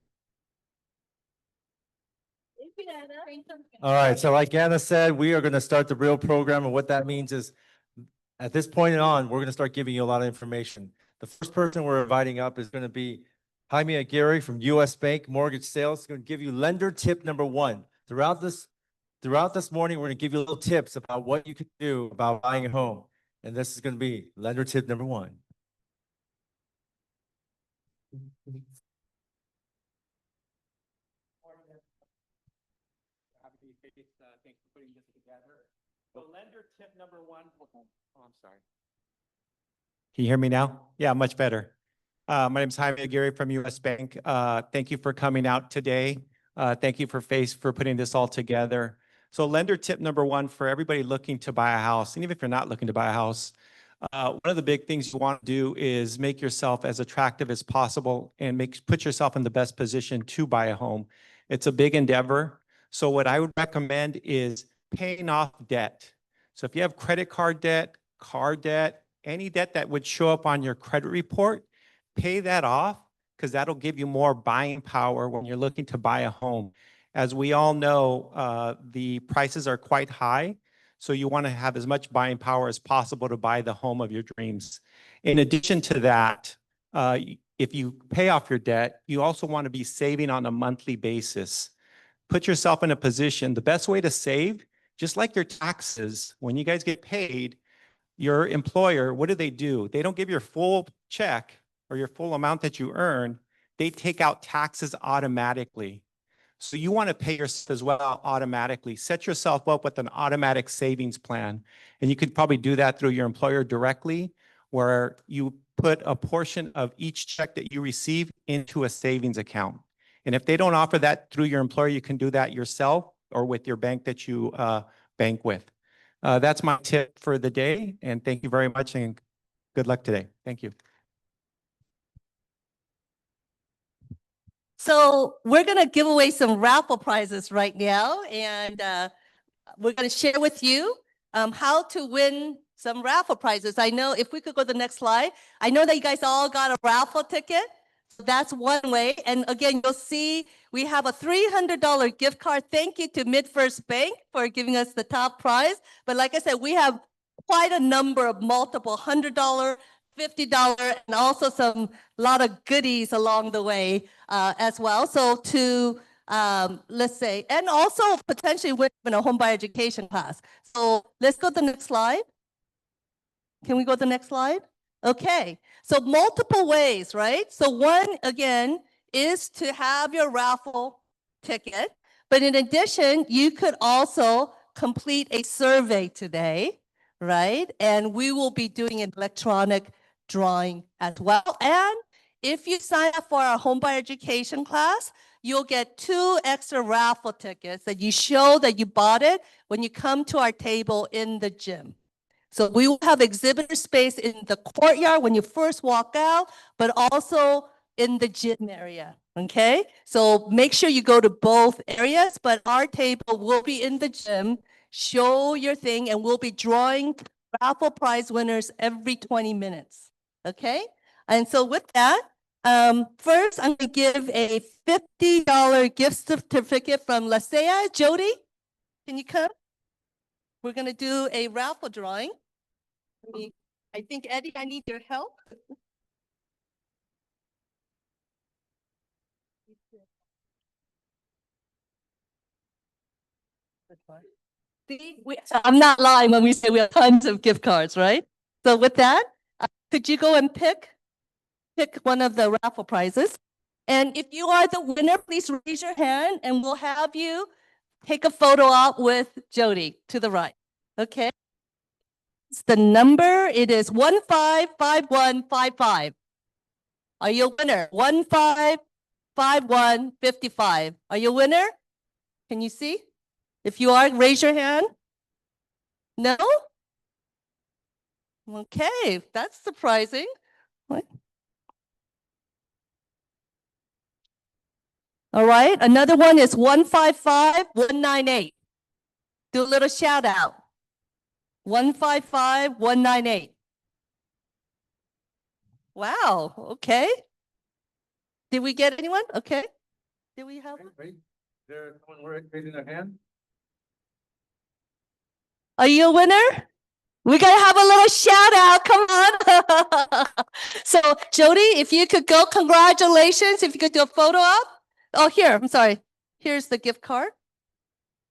All right, so like Anna said, we are going to start the real program, and what that means is at this point on, we're going to start giving you a lot of information. The first person we're inviting up is going to be Jaime Aguirre from US Bank Mortgage Sales. He's going to give you lender tip number 1. Throughout this morning, we're going to give you little tips about what you can do about buying a home. And this is going to be lender tip number 1. Thanks for putting this together. So lender tip number 1. Oh, I'm sorry. Can you hear me now? Yeah, much better. My name is Jaime Aguirre from US Bank. Thank you for coming out today. Thank you for putting this all together. So lender tip number 1 for everybody looking to buy a house, and even if you're not looking to buy a house, one of the big things you want to do is make yourself as attractive as possible and put yourself in the best position to buy a home. It's a big endeavor. So what I would recommend is paying off debt. So if you have credit card debt, car debt, any debt that would show up on your credit report, pay that off because that'll give you more buying power when you're looking to buy a home. As we all know, the prices are quite high. So you want to have as much buying power as possible to buy the home of your dreams. In addition to that, if you pay off your debt, you also want to be saving on a monthly basis. Put yourself in a position, the best way to save, just like your taxes, when you guys get paid, your employer, what do? They don't give your full check or your full amount that you earn. They take out taxes automatically. So you want to pay yourself as well automatically. Set yourself up with an automatic savings plan. And you could probably do that through your employer directly, where you put a portion of each check that you receive into a savings account. And if they don't offer that through your employer, you can do that yourself or with your bank that you bank with. That's my tip for the day. And thank you very much and good luck today. Thank you. So we're going to give away some raffle prizes right now. And we're going to share with you how to win some raffle prizes. I know if we could go to the next slide, I know that you guys all got a raffle ticket. So that's one way. And again, you'll see we have a $300 gift card. Thank you to MidFirst Bank for giving us the top prize. But like I said, we have quite a number of multiple $100, $50, and also some lot of goodies along the way as well. So to let's say, and also potentially win a home buyer education class. So let's go to the next slide. Can we go to the next slide? Okay, so multiple ways, right? So one, again, is to have your raffle ticket. But in addition, you could also complete a survey today, right? And we will be doing an electronic drawing as well. And if you sign up for our home buyer education class, you'll get 2 extra raffle tickets that you show that you bought it when you come to our table in the gym. So we will have exhibitor space in the courtyard when you first walk out, but also in the gym area, okay? So make sure you go to both areas, but our table will be in the gym. Show your thing, and we'll be drawing raffle prize winners every 20 minutes, okay? And so with that, first I'm going to give a $50 gift certificate from Lasea. Jody, can you come? We're going to do a raffle drawing. I think, Eddie, I need your help. See, I'm not lying when we say we have tons of gift cards, right? So with that, could you go and pick one of the raffle prizes? And if you are the winner, please raise your hand and we'll have you take a photo op with Jody to the right. Okay. It's the number. It is 155155. Are you a winner? 155155. Are you a winner? Can you see? If you are, raise your hand. No? Okay, that's surprising. What? All right, another one is 155198. Do a little shout out. 155198. Wow, okay. Did we get anyone? Okay. Did we have? Wait, there someone raising their hand? Are you a winner? We gotta have a little shout out. Come on. So Jody, if you could go, congratulations. If you could do a photo op. Oh, here, I'm sorry. Here's the gift card.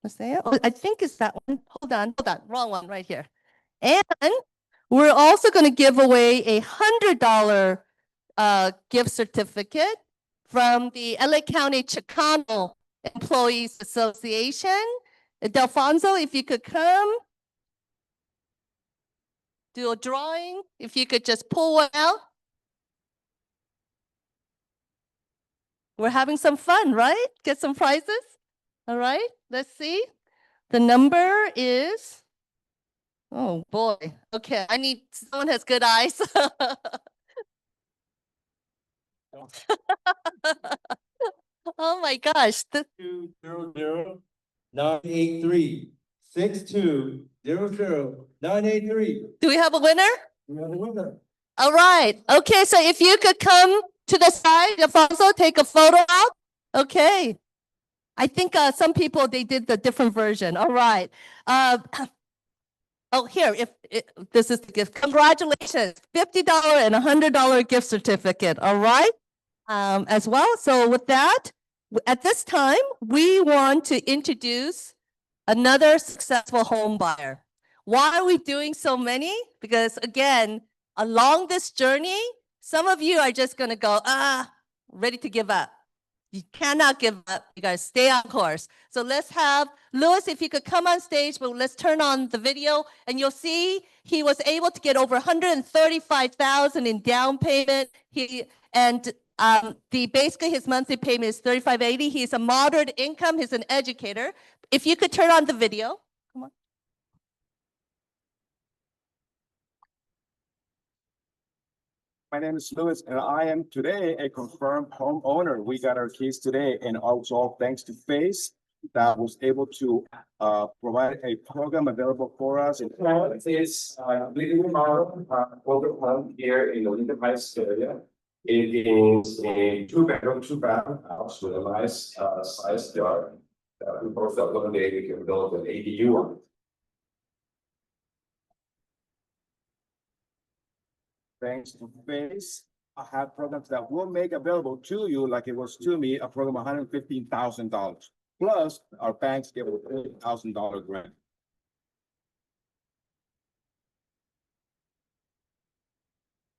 Let's say it. Oh, I think it's that one. Hold on, wrong one right here. And we're also going to give away $100 gift certificate from the LA County Chicano Employees Association. Delfonso, if you could come. Do a drawing, if you could just pull one out. We're having some fun, right? Get some prizes. All right, let's see. The number is, oh boy. Okay, I need, someone has good eyes. Oh my gosh. 200-983. 6200-983. Do we have a winner? We have a winner. All right. Okay, so if you could come to the side, Alfonso, take a photo out. Okay. I think some people, they did the different version. All right. Oh, here, if this is the gift. Congratulations. $50 and $100 gift certificate. All right. As well. So with that, at this time, we want to introduce another successful home buyer. Why are we doing so many? Because again, along this journey, some of you are just going to go, ready to give up. You cannot give up. You guys stay on course. So let's have Louis, if you could come on stage, but let's turn on the video and you'll see he was able to get over 135,000 in down payment. Basically his monthly payment is $35.80. He's a moderate income. He's an educator. If you could turn on the video. Come on. My name is Louis, and I am today a confirmed homeowner. We got our keys today, and also all thanks to FACE that was able to provide a program available for us. It's living our older home here in the Lincoln Heights area. It is a 2-bedroom, 2-bath house with a nice sized yard that we both thought one day we can build an ADU on. Thanks to FACE, I have programs that will make available to you, like it was to me, a program $115,000. Plus, our banks give a $30,000 grant.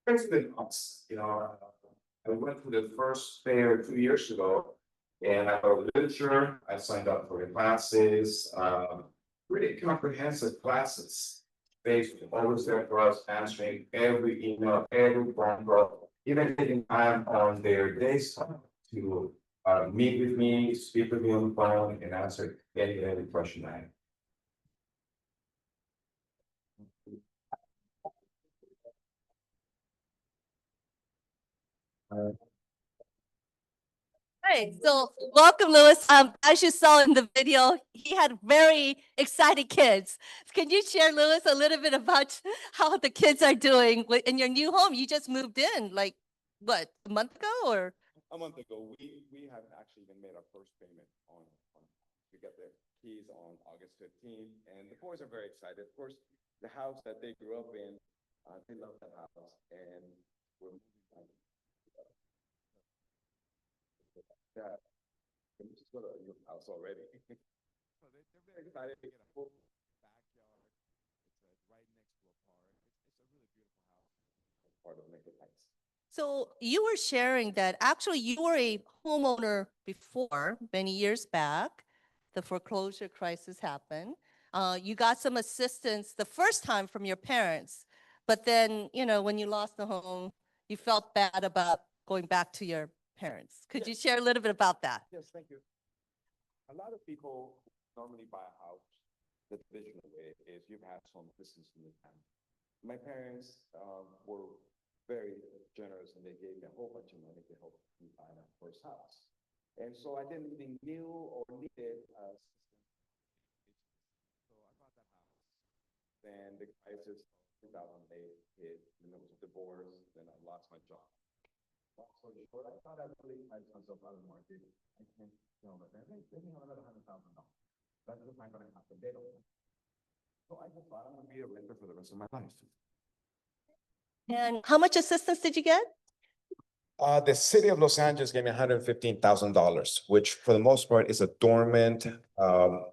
It's been months, I went to the first fair 2 years ago, and I got literature. I signed up for the classes, really comprehensive classes. FACE was always there for us, answering every email, every phone call, even taking time on their days to meet with me, speak with me on the phone, and answer any question I have. Hey, so welcome, Louis. As you saw in the video, he had very excited kids. Can you share, Louis, a little bit about how the kids are doing in your new home? You just moved in, like, what, a month ago or? A month ago, we have actually even made our first payment on we got the keys on August 15th, and the boys are very excited. Of course, the house that they grew up in, they love that house, and we're moving on. Yeah, we just go to your house already. So they're very excited to get a full backyard. It's right next to a park. It's a really beautiful house. It's part of Lincoln Heights. So you were sharing that actually you were a homeowner before, many years back. The foreclosure crisis happened. You got some assistance the first time from your parents, but then, when you lost the home, you felt bad about going back to your parents. Could you share a little bit about that? Yes, thank you. A lot of people normally buy a house, the traditional way is you've had some assistance in the family. My parents were very generous and they gave me a whole bunch of money to help me buy my first house. And so I didn't really knew or needed assistance. So I bought that house. Then the crisis of 2008 hit, and there was a divorce, then I lost my job. Long story short, I thought I really priced myself out of the market. I can't tell my parents, hey, let me have another $100,000. That's just not gonna happen. They don't. So I just thought I'm gonna be a renter for the rest of my life. And how much assistance did you get? The city of Los Angeles gave me $115,000, which for the most part is a dormant loan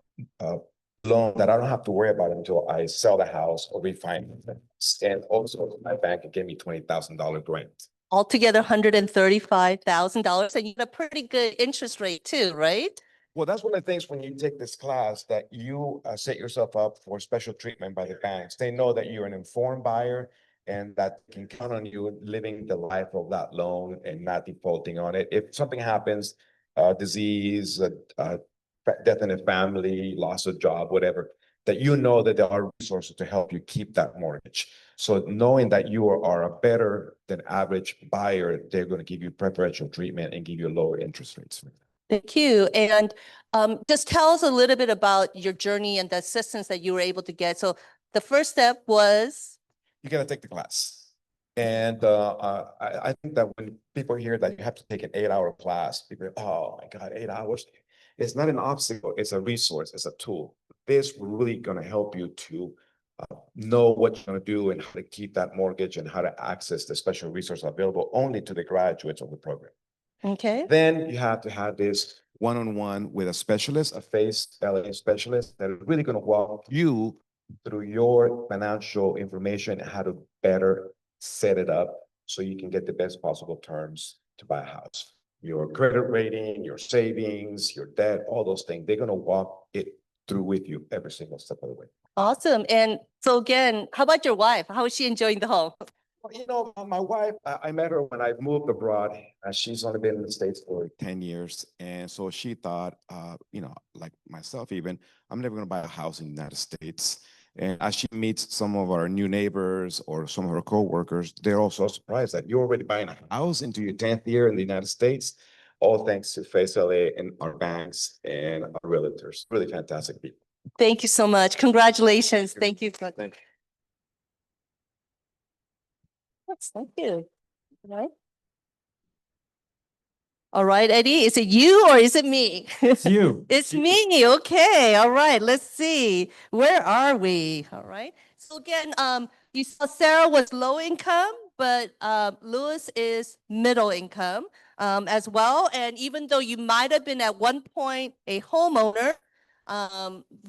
that I don't have to worry about until I sell the house or refinance it. And also my bank gave me $20,000 grant. Altogether, $135,000, and you get a pretty good interest rate too, right? Well, that's one of the things when you take this class that you set yourself up for special treatment by the banks. They know that you're an informed buyer and that they can count on you living the life of that loan and not defaulting on it. If something happens, disease, death in a family, loss of job, whatever, that you know that there are resources to help you keep that mortgage. So knowing that you are a better than average buyer, they're going to give you preferential treatment and give you lower interest rates. Thank you. And just tell us a little bit about your journey and the assistance that you were able to get. So the first step was? You got to take the class. And I think that when people hear that you have to take an 8-hour class, people go, oh my God, 8 hours. It's not an obstacle. It's a resource. It's a tool. This really going to help you to know what you're going to do and how to keep that mortgage and how to access the special resource available only to the graduates of the program. Okay. Then you have to have this one-on-one with a specialist, a face LA specialist that is really going to walk you through your financial information and how to better set it up so you can get the best possible terms to buy a house. Your credit rating, your savings, your debt, all those things, they're going to walk it through with you every single step of the way. Awesome. And so again, how about your wife? How is she enjoying the home? Well, my wife, I met her when I moved abroad. She's only been in the States for 10 years. And so she thought, like myself even, I'm never going to buy a house in the United States. And as she meets some of our new neighbors or some of her coworkers, they're also surprised that you're already buying a house into your 10th year in the United States, all thanks to Face LA and our banks and our realtors. Really fantastic people. Thank you so much. Congratulations. Thank you. Thank you. Yes, thank you. All right, Eddie, is it you or is it me? It's you. It's me. Okay. All right. Let's see. Where are we? All right. So again, you saw Sarah was low income, but Louis is middle income as well. And even though you might have been at one point a homeowner,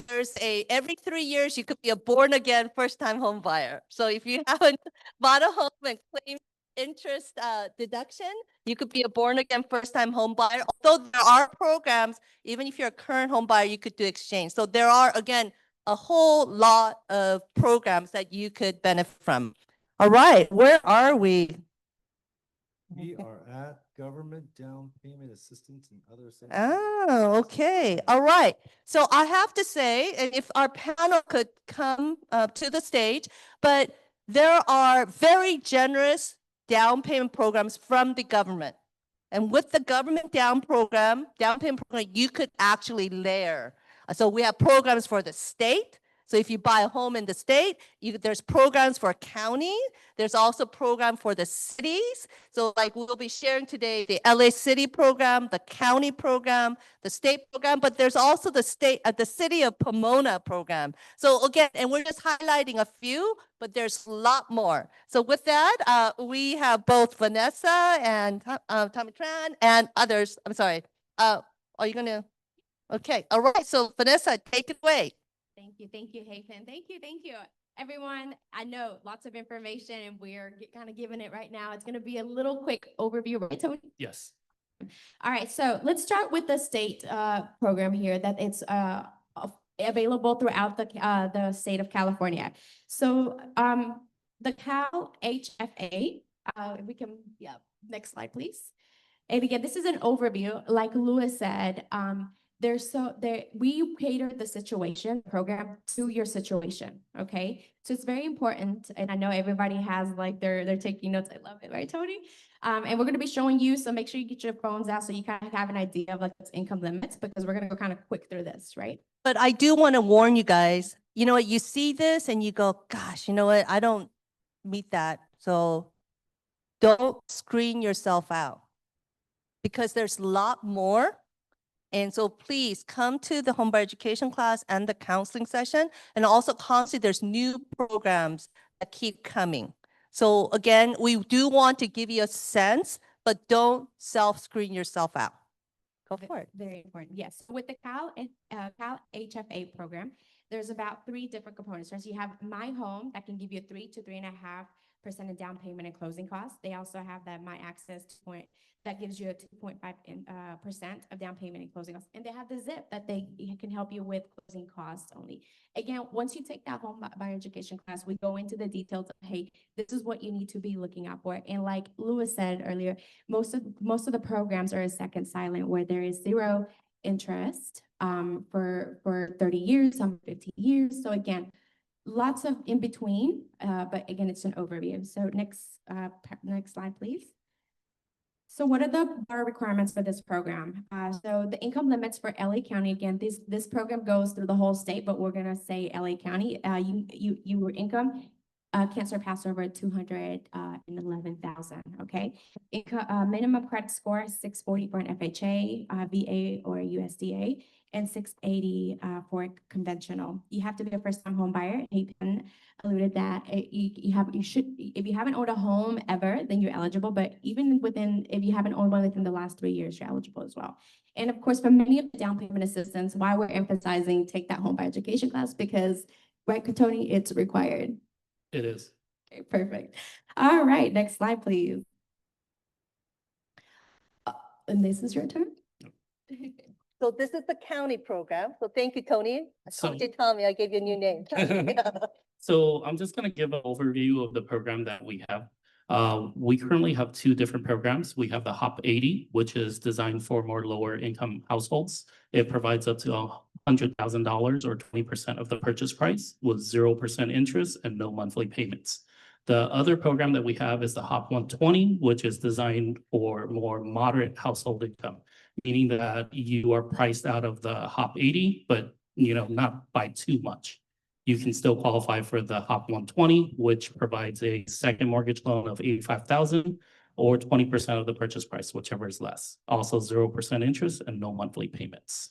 there's every 3 years you could be a born again first time home buyer. So if you haven't bought a home and claimed interest deduction, you could be a born again first time home buyer. Although there are programs, even if you're a current home buyer, you could do exchange. So there are, again, a whole lot of programs that you could benefit from. All right, where are we? We are at government down payment assistance and other. Oh, okay. All right. So I have to say, and if our panel could come to the stage, but there are very generous down payment programs from the government. And with the government down payment program, you could actually layer. So we have programs for the state. So if you buy a home in the state, there's programs for county. There's also program for the cities. So like we'll be sharing today, the LA City program, the county program, the state program, but there's also the city of Pomona program. So again, and we're just highlighting a few, but there's a lot more. So with that, we have both Vanessa and Tommy Tran and others. I'm sorry. Are you gonna? Okay. All right. So Vanessa, take it away. Thank you, Hayden. Thank you. everyone, I know lots of information and we're kind of giving it right now. It's going to be a little quick overview, right, Tony? Yes. All right, so let's start with the state program here that it's available throughout the state of California. So the Cal HFA, if we can, yeah, next slide, please. And again, this is an overview. Like Louis said, we cater the situation program to your situation. Okay, so it's very important, and I know everybody has like they're taking notes. I love it, right, Tony? And we're going to be showing you, so make sure you get your phones out so you kind of have an idea of like what's income limits, because we're going to go kind of quick through this, right? But I do want to warn you guys, you know what, you see this and you go, gosh, you know what, I don't meet that. So don't screen yourself out because there's a lot more. And so please come to the homebuyer education class and the counseling session. And also constantly there's new programs that keep coming. So again, we do want to give you a sense, but don't self-screen yourself out. Go for it. Very important. Yes. With the Cal HFA program, there's about 3 different components. First, you have My Home that can give you 3 to 3.5% of down payment and closing costs. They also have that My Access that gives you a 2.5% of down payment and closing costs. And they have the Zip that they can help you with closing costs only. Again, once you take that home buyer education class, we go into the details of, hey, this is what you need to be looking out for. And like Louis said earlier, most of the programs are a second silent where there is 0 interest for 30 years, some 15 years. So again, lots of in between, but again, it's an overview. So next slide, please. So what are the bar requirements for this program? So the income limits for LA County, again, this program goes through the whole state, but we're gonna say LA County. Your income can't surpass over 211,000. Okay, minimum credit score is 640 for an FHA, VA or USDA, and 680 for conventional. You have to be a first-time home buyer. Hayden alluded that you should, if you haven't owned a home ever, then you're eligible. But even if you haven't owned one within the last 3 years, you're eligible as well. And of course, for many of the down payment assistance, why we're emphasizing take that home buyer education class, because right, Tony, it's required. It is. Okay, perfect. All right, next slide, please. And this is your turn. So this is the county program. So thank you, Tony. So- You tell me, I gave you a new name. So I'm just going to give an overview of the program that we have. We currently have 2 different programs. We have the HOP 80, which is designed for more lower income households. It provides up to $100,000 or 20% of the purchase price with 0% interest and no monthly payments. The other program that we have is the HOP 120, which is designed for more moderate household income, meaning that you are priced out of the HOP 80, but not by too much. You can still qualify for the HOP 120, which provides a second mortgage loan of $85,000 or 20% of the purchase price, whichever is less. Also 0% interest and no monthly payments.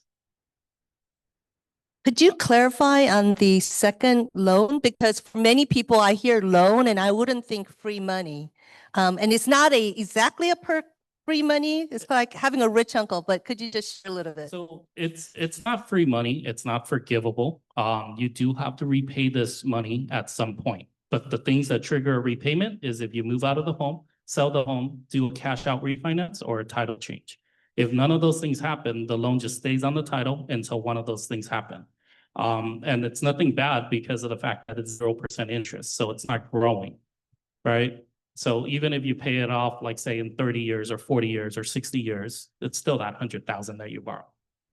Could you clarify on the second loan? Because for many people, I hear loan and I wouldn't think free money. And it's not exactly a free money. It's like having a rich uncle, but could you just share a little bit? So it's not free money. It's not forgivable. You do have to repay this money at some point. But the things that trigger a repayment is if you move out of the home, sell the home, do a cash out refinance or a title change. If none of those things happen, the loan just stays on the title until one of those things happen. And it's nothing bad because of the fact that it's 0% interest. So it's not growing, right? So even if you pay it off, like say in 30 years or 40 years or 60 years, it's still that 100,000 that you borrow.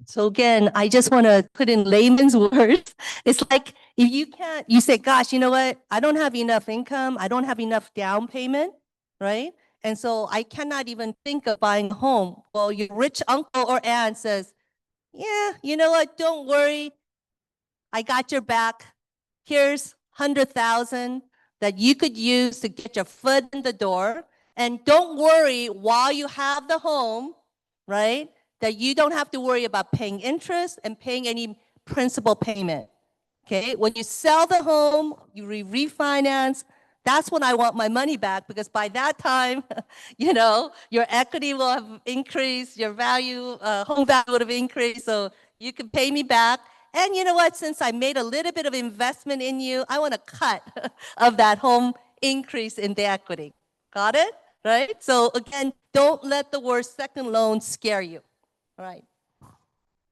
So again, I just want to put in layman's words. It's like if you say, gosh, you know what? I don't have enough income. I don't have enough down payment, right? And so I cannot even think of buying a home. Well, your rich uncle or aunt says, yeah, you know what? Don't worry. I got your back. Here's 100,000 that you could use to get your foot in the door. And don't worry while you have the home, right? That you don't have to worry about paying interest and paying any principal payment. Okay, when you sell the home, you refinance, that's when I want my money back, because by that time, your equity will have increased, your value, home value would have increased, so you can pay me back. And you know what? Since I made a little bit of investment in you, I want a cut of that home increase in the equity. Got it? Right? So again, don't let the word second loan scare you. All right.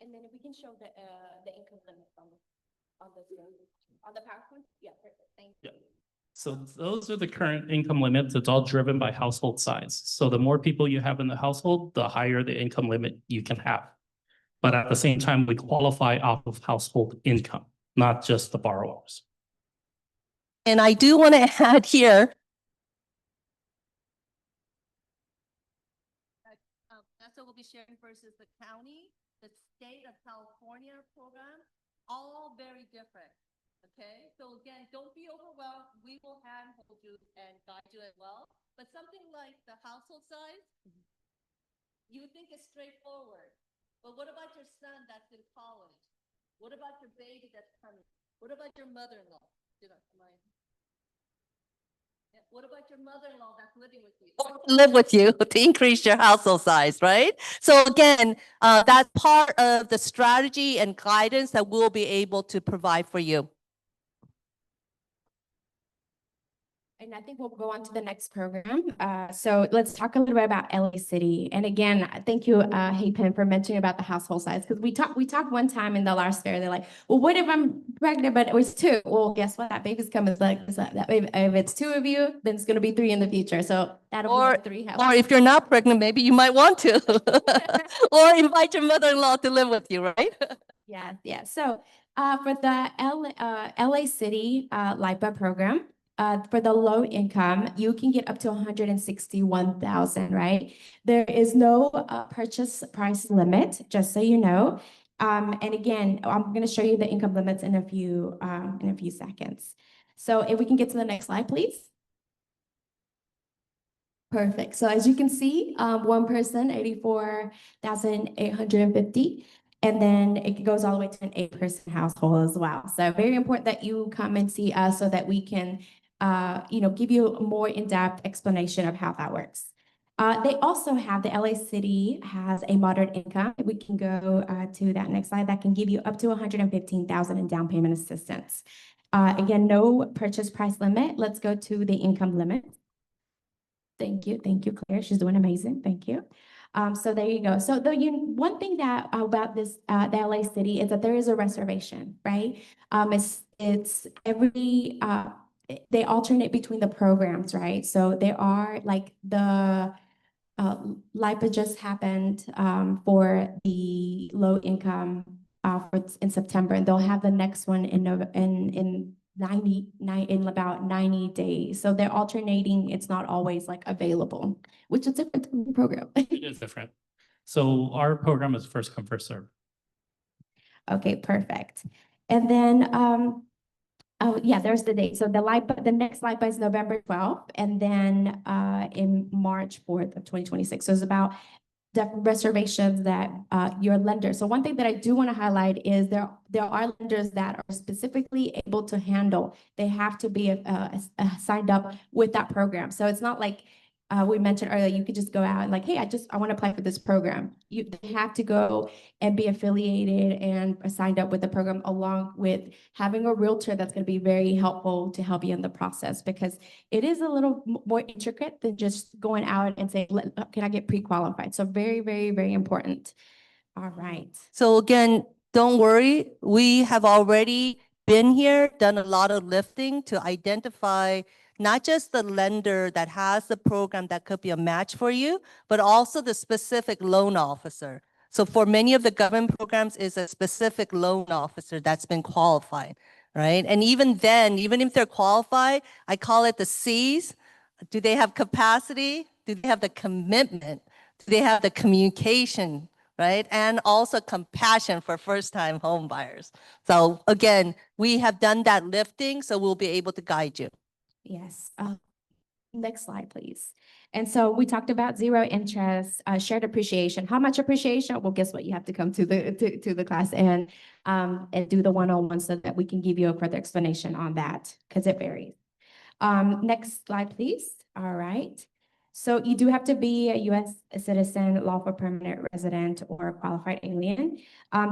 And then if we can show the income limit on the PowerPoint. Yeah, perfect. Thank you. So those are the current income limits. It's all driven by household size. So the more people you have in the household, the higher the income limit you can have. But at the same time, we qualify off of household income, not just the borrowers. And I do want to add here. That's what we'll be sharing versus the county, the state of California program, all very different. Okay, so again, don't be overwhelmed. We will handhold you and guide you as well. But something like the household size, you think it's straightforward. But what about your son that's in college? What about your baby that's coming? What about your mother-in-law? What about your mother-in-law that's living with you? Live with you to increase your household size, right? So again, that's part of the strategy and guidance that we'll be able to provide for you. And I think we'll go on to the next program. So let's talk a little bit about LA City. And again, thank you, Hey Pen, for mentioning about the household size. Because we talked one time in the last fair, they're like, well, what if I'm pregnant, but it was 2? Well, guess what? That baby's coming. That baby, if it's 2 of you, then it's going to be 3 in the future. So that'll be 3 households. Or if you're not pregnant, maybe you might want to. Or invite your mother-in-law to live with you, right? Yeah, yeah. So for the LA City LIPA program, for the low income, you can get up to 161,000, right? There is no purchase price limit, just so you know. And again, I'm going to show you the income limits in a few seconds. So if we can get to the next slide, please. Perfect. So as you can see, one person, 84,850. And then it goes all the way to an 8-person household as well. So very important that you come and see us so that we can give you a more in-depth explanation of how that works. They also have, the LA City has a moderate income. We can go to that next slide. That can give you up to 115,000 in down payment assistance. Again, no purchase price limit. Let's go to the income limit. Thank you, Claire. She's doing amazing. Thank you. So there you go. So one thing that about this the LA City is that there is a reservation, right? It's every they alternate between the programs, right? So there are like the LIPA just happened for the low income in September, and they'll have the next one in about 90 days. So they're alternating. It's not always like available, which is different from the program. It is different. So our program is first come, first serve. Okay, perfect. And then yeah, there's the date. So the next LIPA is November 12th, and then in March 4th of 2026. So it's about the reservations that your lender. So one thing that I do want to highlight is there are lenders that are specifically able to handle. They have to be signed up with that program. So it's not like we mentioned earlier, you could just go out and like, hey, I want to apply for this program. They have to go and be affiliated and signed up with the program, along with having a realtor that's going to be very helpful to help you in the process, because it is a little more intricate than just going out and saying, can I get pre-qualified? So very, very, very important. All right. So again, don't worry. We have already been here, done a lot of lifting to identify not just the lender that has the program that could be a match for you, but also the specific loan officer. So for many of the government programs is a specific loan officer that's been qualified, right? And even then, even if they're qualified, I call it the C's. Do they have capacity? Do they have the commitment? Do they have the communication, right? And also compassion for first-time home buyers. So again, we have done that lifting, so we'll be able to guide you. Yes. Next slide, please. And so we talked about zero interest, shared appreciation. How much appreciation? Well, guess what? You have to come to the class and do the one-on-one so that we can give you a further explanation on that, because it varies. Next slide, please. All right. So you do have to be a U.S. citizen, lawful permanent resident, or a qualified alien.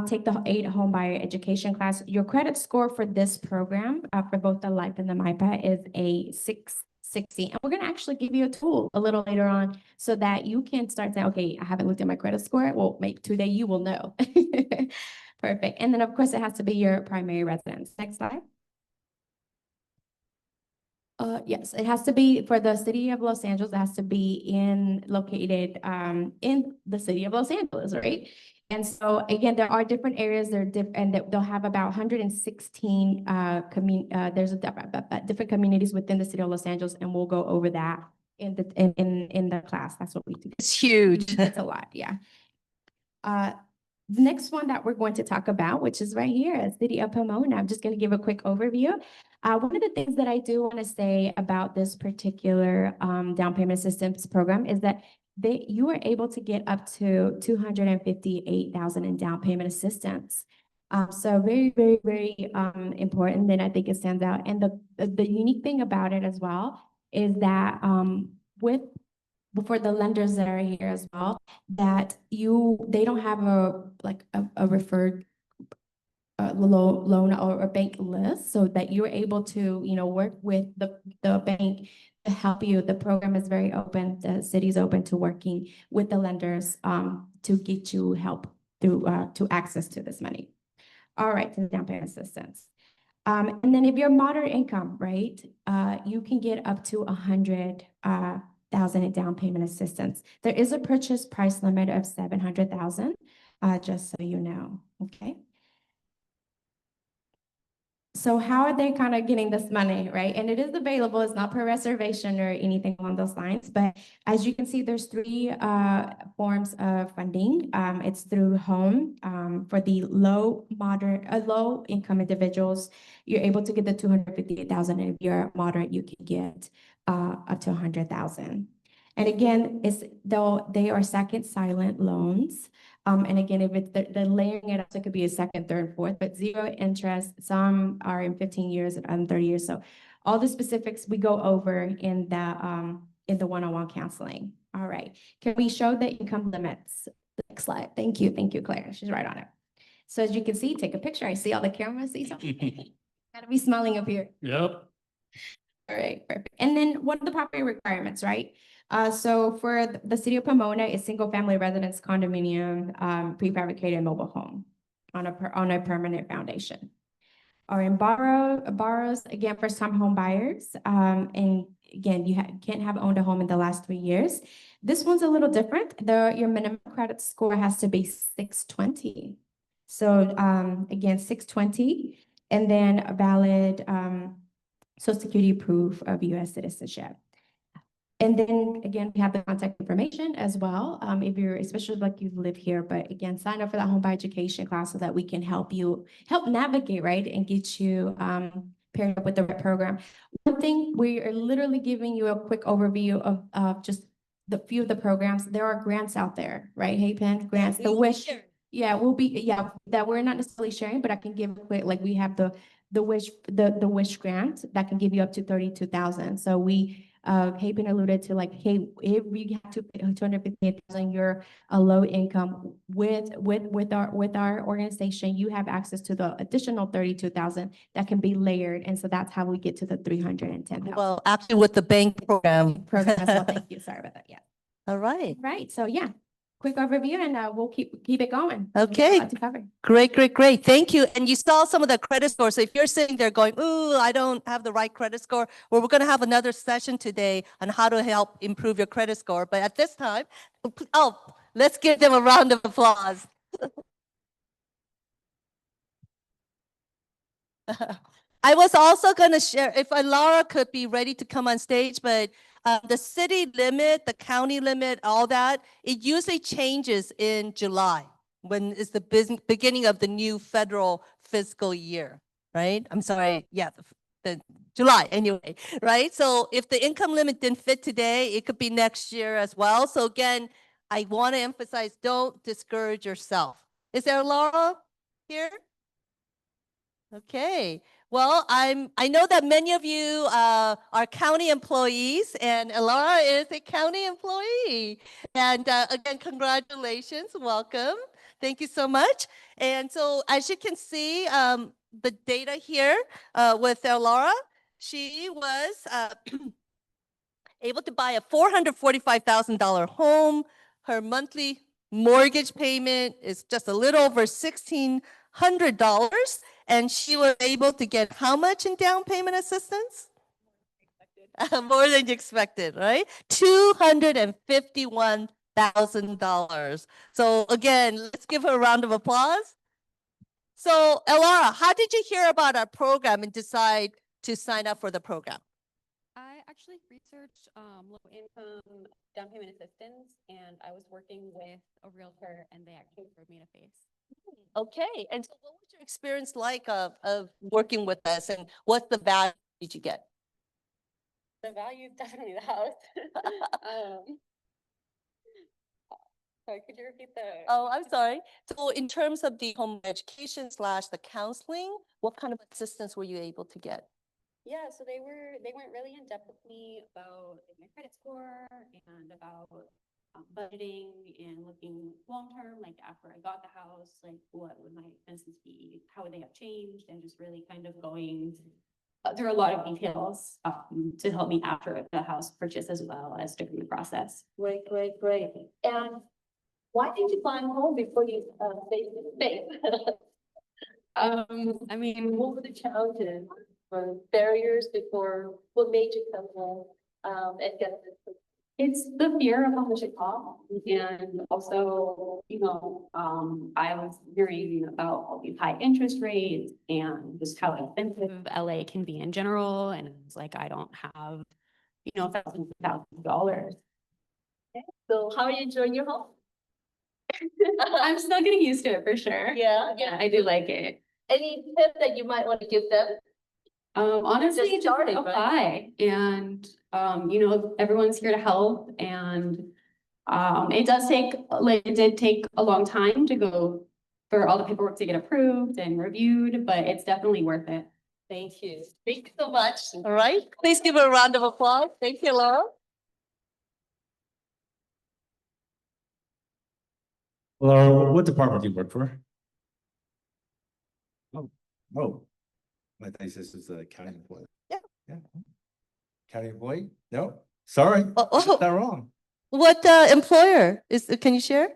Take the 8 home buyer education class. Your credit score for this program, for both the LIFE and the MIPA, is a 660. And we're going to actually give you a tool a little later on so that you can start saying, okay, I haven't looked at my credit score. Well, today you will know. Perfect. And then, of course, it has to be your primary residence. Next slide. Yes, it has to be for the city of Los Angeles. It has to be located in the city of Los Angeles, right? And so again, there are different areas. And they'll have about 116 there's different communities within the city of Los Angeles, and we'll go over that in the class. That's what we do. It's huge. It's a lot, yeah. The next one that we're going to talk about, which is right here, City of Pomona. I'm just going to give a quick overview. One of the things that I do want to say about this particular down payment assistance program is that you are able to get up to $258,000 in down payment assistance. So very, very, very important. Then I think it stands out. And the unique thing about it as well is that for the lenders that are here as well, that they don't have a referred loan or a bank list, so that you're able to, work with the bank to help you. The program is very open. The city's open to working with the lenders to get you help through to access to this money. All right, to the down payment assistance. And then if you're moderate income, right, you can get up to $100,000 in down payment assistance. There is a purchase price limit of $700,000, just so you know, okay? So how are they kind of getting this money, right? And it is available. It's not per reservation or anything along those lines. But as you can see, there's 3 forms of funding. It's through home for the low income individuals. You're able to get the $258,000. And if you're moderate, you can get up to $100,000. And again, they are second silent loans. And again, if it's the layering it up, so it could be a second, third, fourth, but 0 interest. Some are in 15 years and 30 years. So all the specifics we go over in the one-on-one counseling. All right. Can we show the income limits? Next slide. Thank you. Thank you, Claire. She's right on it. So as you can see, take a picture. I see all the cameras. See something? Gotta be smiling up here. Yep. All right, perfect. And then what are the property requirements, right? So for the city of Pomona, it's single family residence condominium, prefabricated mobile home on a permanent foundation. Or in borrows, again, first time home buyers. And again, you can't have owned a home in the last 3 years. This one's a little different. Your minimum credit score has to be 620. So again, 620, and then a valid Social Security proof of U.S. citizenship. And then again, we have the contact information as well. If you're, especially like you live here, but again, sign up for that home buyer education class so that we can help navigate, right? And get you paired up with the right program. One thing, we are literally giving you a quick overview of just the few of the programs. There are grants out there, right? Hey, Penn, grants, the WISH. Yeah, that we're not necessarily sharing, but I can give a quick, like we have the WISH grant that can give you up to $32,000. So we, Hapen alluded to like, hey, if we have to pay $258,000, you're a low income with our organization, you have access to the additional $32,000 that can be layered. And so that's how we get to the $310,000. Well, actually with the bank program. As well. Thank you. Sorry about that. Yeah. All right. Right. So yeah. Quick overview, and we'll keep it going. Okay. Great. Thank you. And you saw some of the credit scores. So if you're sitting there going, ooh, I don't have the right credit score, well, we're going to have another session today on how to help improve your credit score. But at this time, let's give them a round of applause. I was also going to share, if Laura could be ready to come on stage, but the city limit, the county limit, all that, it usually changes in July when it's the beginning of the new federal fiscal year, right? I'm sorry, yeah, the July anyway, right? So if the income limit didn't fit today, it could be next year as well. So again, I want to emphasize, don't discourage yourself. Is there Laura here? Okay. Well, I know that many of you are county employees, and Elara is a county employee. And again, congratulations, welcome. Thank you so much. And so as you can see, the data here with Elara, she was able to buy a $445,000 home. Her monthly mortgage payment is just a little over $1,600. And she was able to get how much in down payment assistance? More than you expected, right? $251,000. So again, let's give her a round of applause. So Elara, how did you hear about our program and decide to sign up for the program? I actually researched low income down payment assistance, and I was working with a realtor, and they actually referred me to FACE. Okay, and so what was your experience like of working with us, and what's the value did you get? The value is definitely the house. Sorry, could you repeat the? Oh, I'm sorry. So in terms of the home education / the counseling, what kind of assistance were you able to get? Yeah, so they went really in depth with me about like, my credit score and about budgeting and looking long term, like after I got the house, like what would my expenses be, how would they have changed, and just really kind of going through a lot of details to help me after the house purchase as well as during the process. Great. And why did you find home before you face to face? I mean, What were the challenges or barriers before? What made you come home and get this? it's the fear of ownership cost, and also, I was hearing about all these high interest rates and just how expensive LA can be in general, and it's like I don't have, thousands of dollars. So how are you enjoying your home? I'm still getting used to it for sure. Yeah. I do like it. Any tip that you might want to give them? Honestly, just started, right? apply, and everyone's here to help, and it did take a long time to go for all the paperwork to get approved and reviewed, but it's definitely worth it. Thank you. Thank you so much. All right. Please give her a round of applause. Thank you, Laura. Laura, what department do you work for? Oh, I think this is the county employee. Yeah. County employee? No, sorry, Oh. got that wrong. What employer can you share?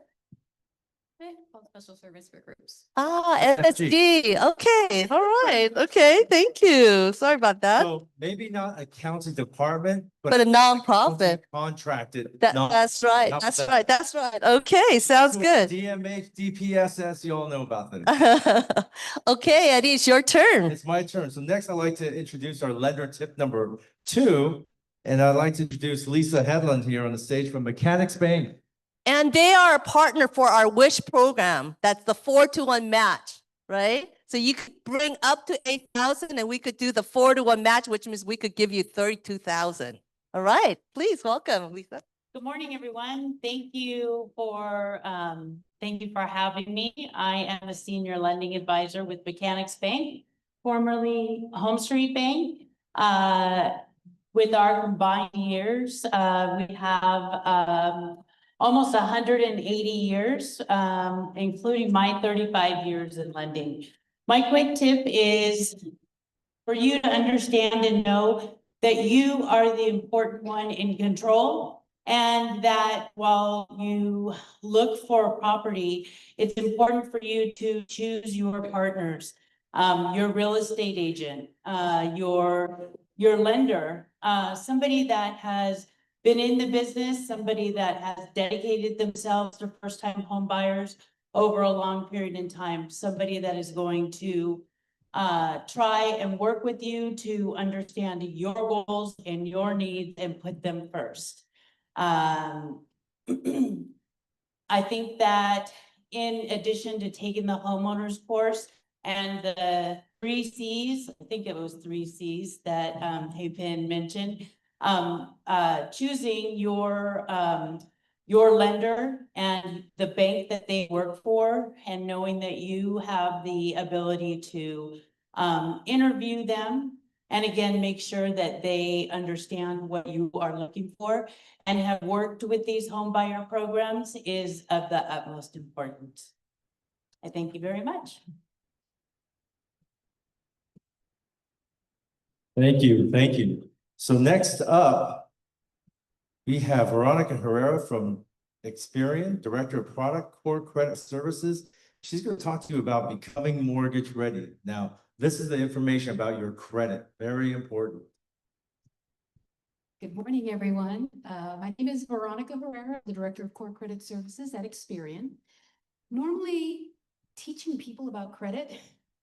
Called special service for groups. FSG. Okay. All right. Okay. Thank you. Sorry about that. So maybe not a county department, But a nonprofit. Contracted. That's right. That's right. Okay. Sounds good. DMH, DPSS, you all know about that. Okay, Eddie, it's your turn. It's my turn. So next I'd like to introduce our lender tip number 2. And I'd like to introduce Lisa Headland here on the stage from Mechanics Bank. And they are a partner for our WISH program. That's the 4-to-1 match, right? So you could bring up to 8,000 and we could do the 4-to-1 match, which means we could give you 32,000. All right, please welcome, Lisa. Good morning, everyone. Thank you for having me. I am a senior lending advisor with Mechanics Bank, formerly Home Street Bank. With our combined years, we have almost 180 years, including my 35 years in lending. My quick tip is for you to understand and know that you are the important one in control, and that while you look for a property, it's important for you to choose your partners, your real estate agent, your lender, somebody that has been in the business, somebody that has dedicated themselves to first-time home buyers over a long period in time, somebody that is going to try and work with you to understand your goals and your needs and put them first. I think that in addition to taking the homeowners course and the 3 C's, I think it was 3 C's that Hey-Pin mentioned, choosing your lender and the bank that they work for, and knowing that you have the ability to interview them. And again, make sure that they understand what you are looking for and have worked with these home buyer programs is of the utmost importance. I thank you very much. Thank you, thank you. So next up, we have Veronica Herrera from Experian, Director of Product Core Credit Services. She's going to talk to you about becoming mortgage ready. Now, this is the information about your credit, very important. Good morning, everyone. My name is Veronica Herrera, the Director of Core Credit Services at Experian. Normally, teaching people about credit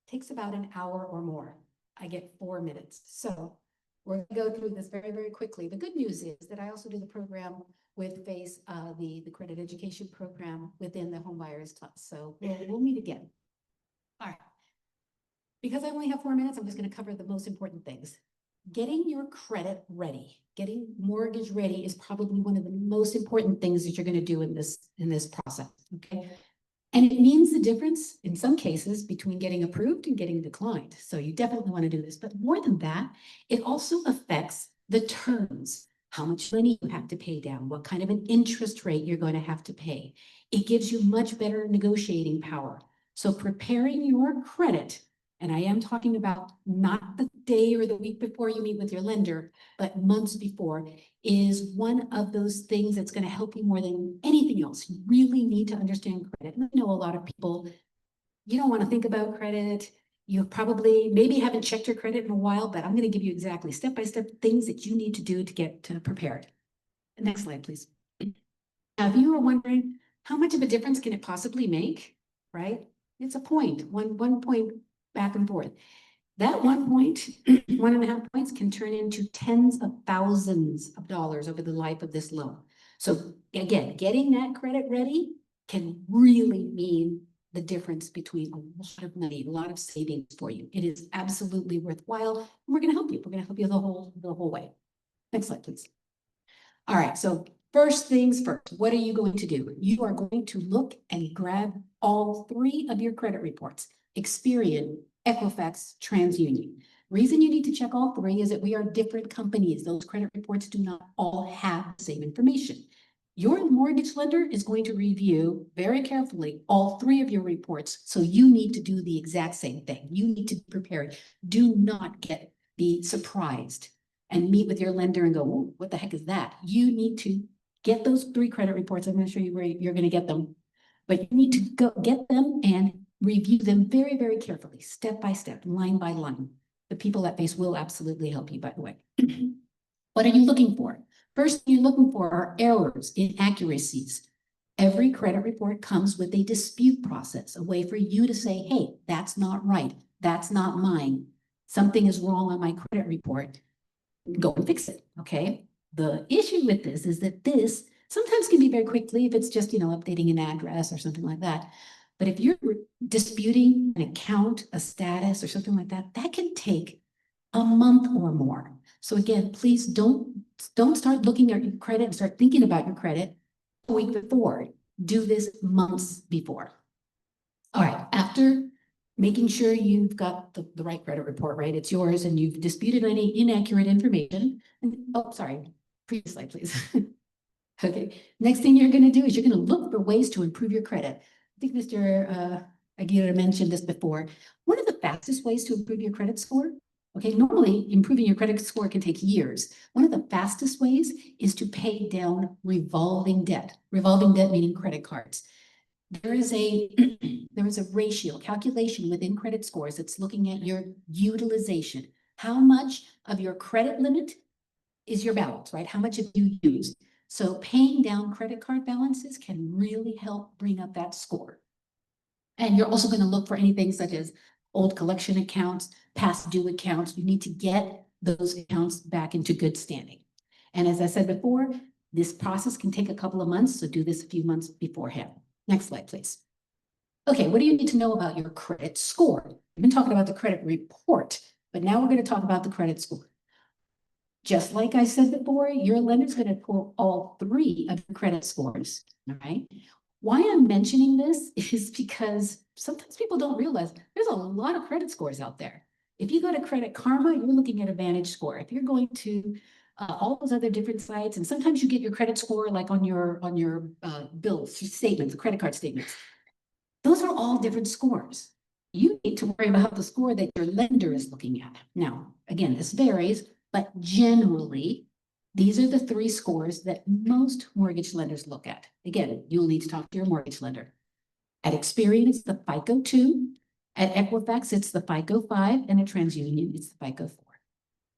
takes about an hour or more. I get 4 minutes. So we're going to go through this very, very quickly. The good news is that I also do the program with FACE, the credit education program within the home buyers class. So we'll meet again. All right. Because I only have 4 minutes, I'm just going to cover the most important things. Getting your credit ready, getting mortgage ready is probably one of the most important things that you're going to do in this process. Okay. And it means the difference in some cases between getting approved and getting declined. So you definitely want to do this. But more than that, it also affects the terms, how much money you have to pay down, what kind of an interest rate you're going to have to pay. It gives you much better negotiating power. So preparing your credit, and I am talking about not the day or the week before you meet with your lender, but months before, is one of those things that's going to help you more than anything else. You really need to understand credit. And I know a lot of people, you don't want to think about credit. You probably maybe haven't checked your credit in a while, but I'm going to give you exactly step-by-step things that you need to do to get prepared. Next slide, please. Now, if you are wondering how much of a difference can it possibly make, right? It's a point, one point back and forth. That 1 point, 1.5 points can turn into tens of thousands of dollars over the life of this loan. So again, getting that credit ready can really mean the difference between a lot of money, a lot of savings for you. It is absolutely worthwhile. And we're going to help you. We're going to help you the whole way. Next slide, please. All right. So first things first, what are you going to do? You are going to look and grab all 3 of your credit reports: Experian, Equifax, TransUnion. Reason you need to check all 3 is that we are different companies. Those credit reports do not all have the same information. Your mortgage lender is going to review very carefully all 3 of your reports. So you need to do the exact same thing. You need to be prepared. Do not be surprised and meet with your lender and go, "Oh, what the heck is that?" You need to get those 3 credit reports. I'm going to show you where you're going to get them, but you need to go get them and review them very, very carefully, step by step, line by line. The people at FACE will absolutely help you, by the way. What are you looking for? First thing you're looking for are errors, inaccuracies. Every credit report comes with a dispute process, a way for you to say, "Hey, that's not right. That's not mine. Something is wrong on my credit report. Go and fix it." Okay. The issue with this is that this sometimes can be very quickly if it's just, updating an address or something like that. But if you're disputing an account, a status, or something like that, that can take a month or more. So again, please don't start looking at your credit and start thinking about your credit a week before. Do this months before. All right, after making sure you've got the right credit report, right? It's yours, and you've disputed any inaccurate information. Oh, sorry, previous slide, please. Okay, next thing you're going to do is you're going to look for ways to improve your credit. I think Mr. Aguirre mentioned this before. One of the fastest ways to improve your credit score, okay, normally improving your credit score can take years. One of the fastest ways is to pay down revolving debt. Revolving debt meaning credit cards. There is a ratio calculation within credit scores that's looking at your utilization. How much of your credit limit is your balance, right? How much have you used? So paying down credit card balances can really help bring up that score. And you're also going to look for anything such as old collection accounts, past due accounts. You need to get those accounts back into good standing. And as I said before, this process can take a couple of months, so do this a few months beforehand. Next slide, please. Okay, what do you need to know about your credit score? We've been talking about the credit report, but now we're going to talk about the credit score. Just like I said before, your lender's going to pull all 3 of your credit scores, all right? Why I'm mentioning this is because sometimes people don't realize there's a lot of credit scores out there. If you go to Credit Karma, you're looking at a Vantage score. If you're going to all those other different sites, and sometimes you get your credit score like on your bills, statements, credit card statements. Those are all different scores. You need to worry about the score that your lender is looking at. Now, again, this varies, but generally, these are the three scores that most mortgage lenders look at. Again, you'll need to talk to your mortgage lender. At Experian, it's the FICO 2. At Equifax, it's the FICO 5. And at TransUnion, it's the FICO 4.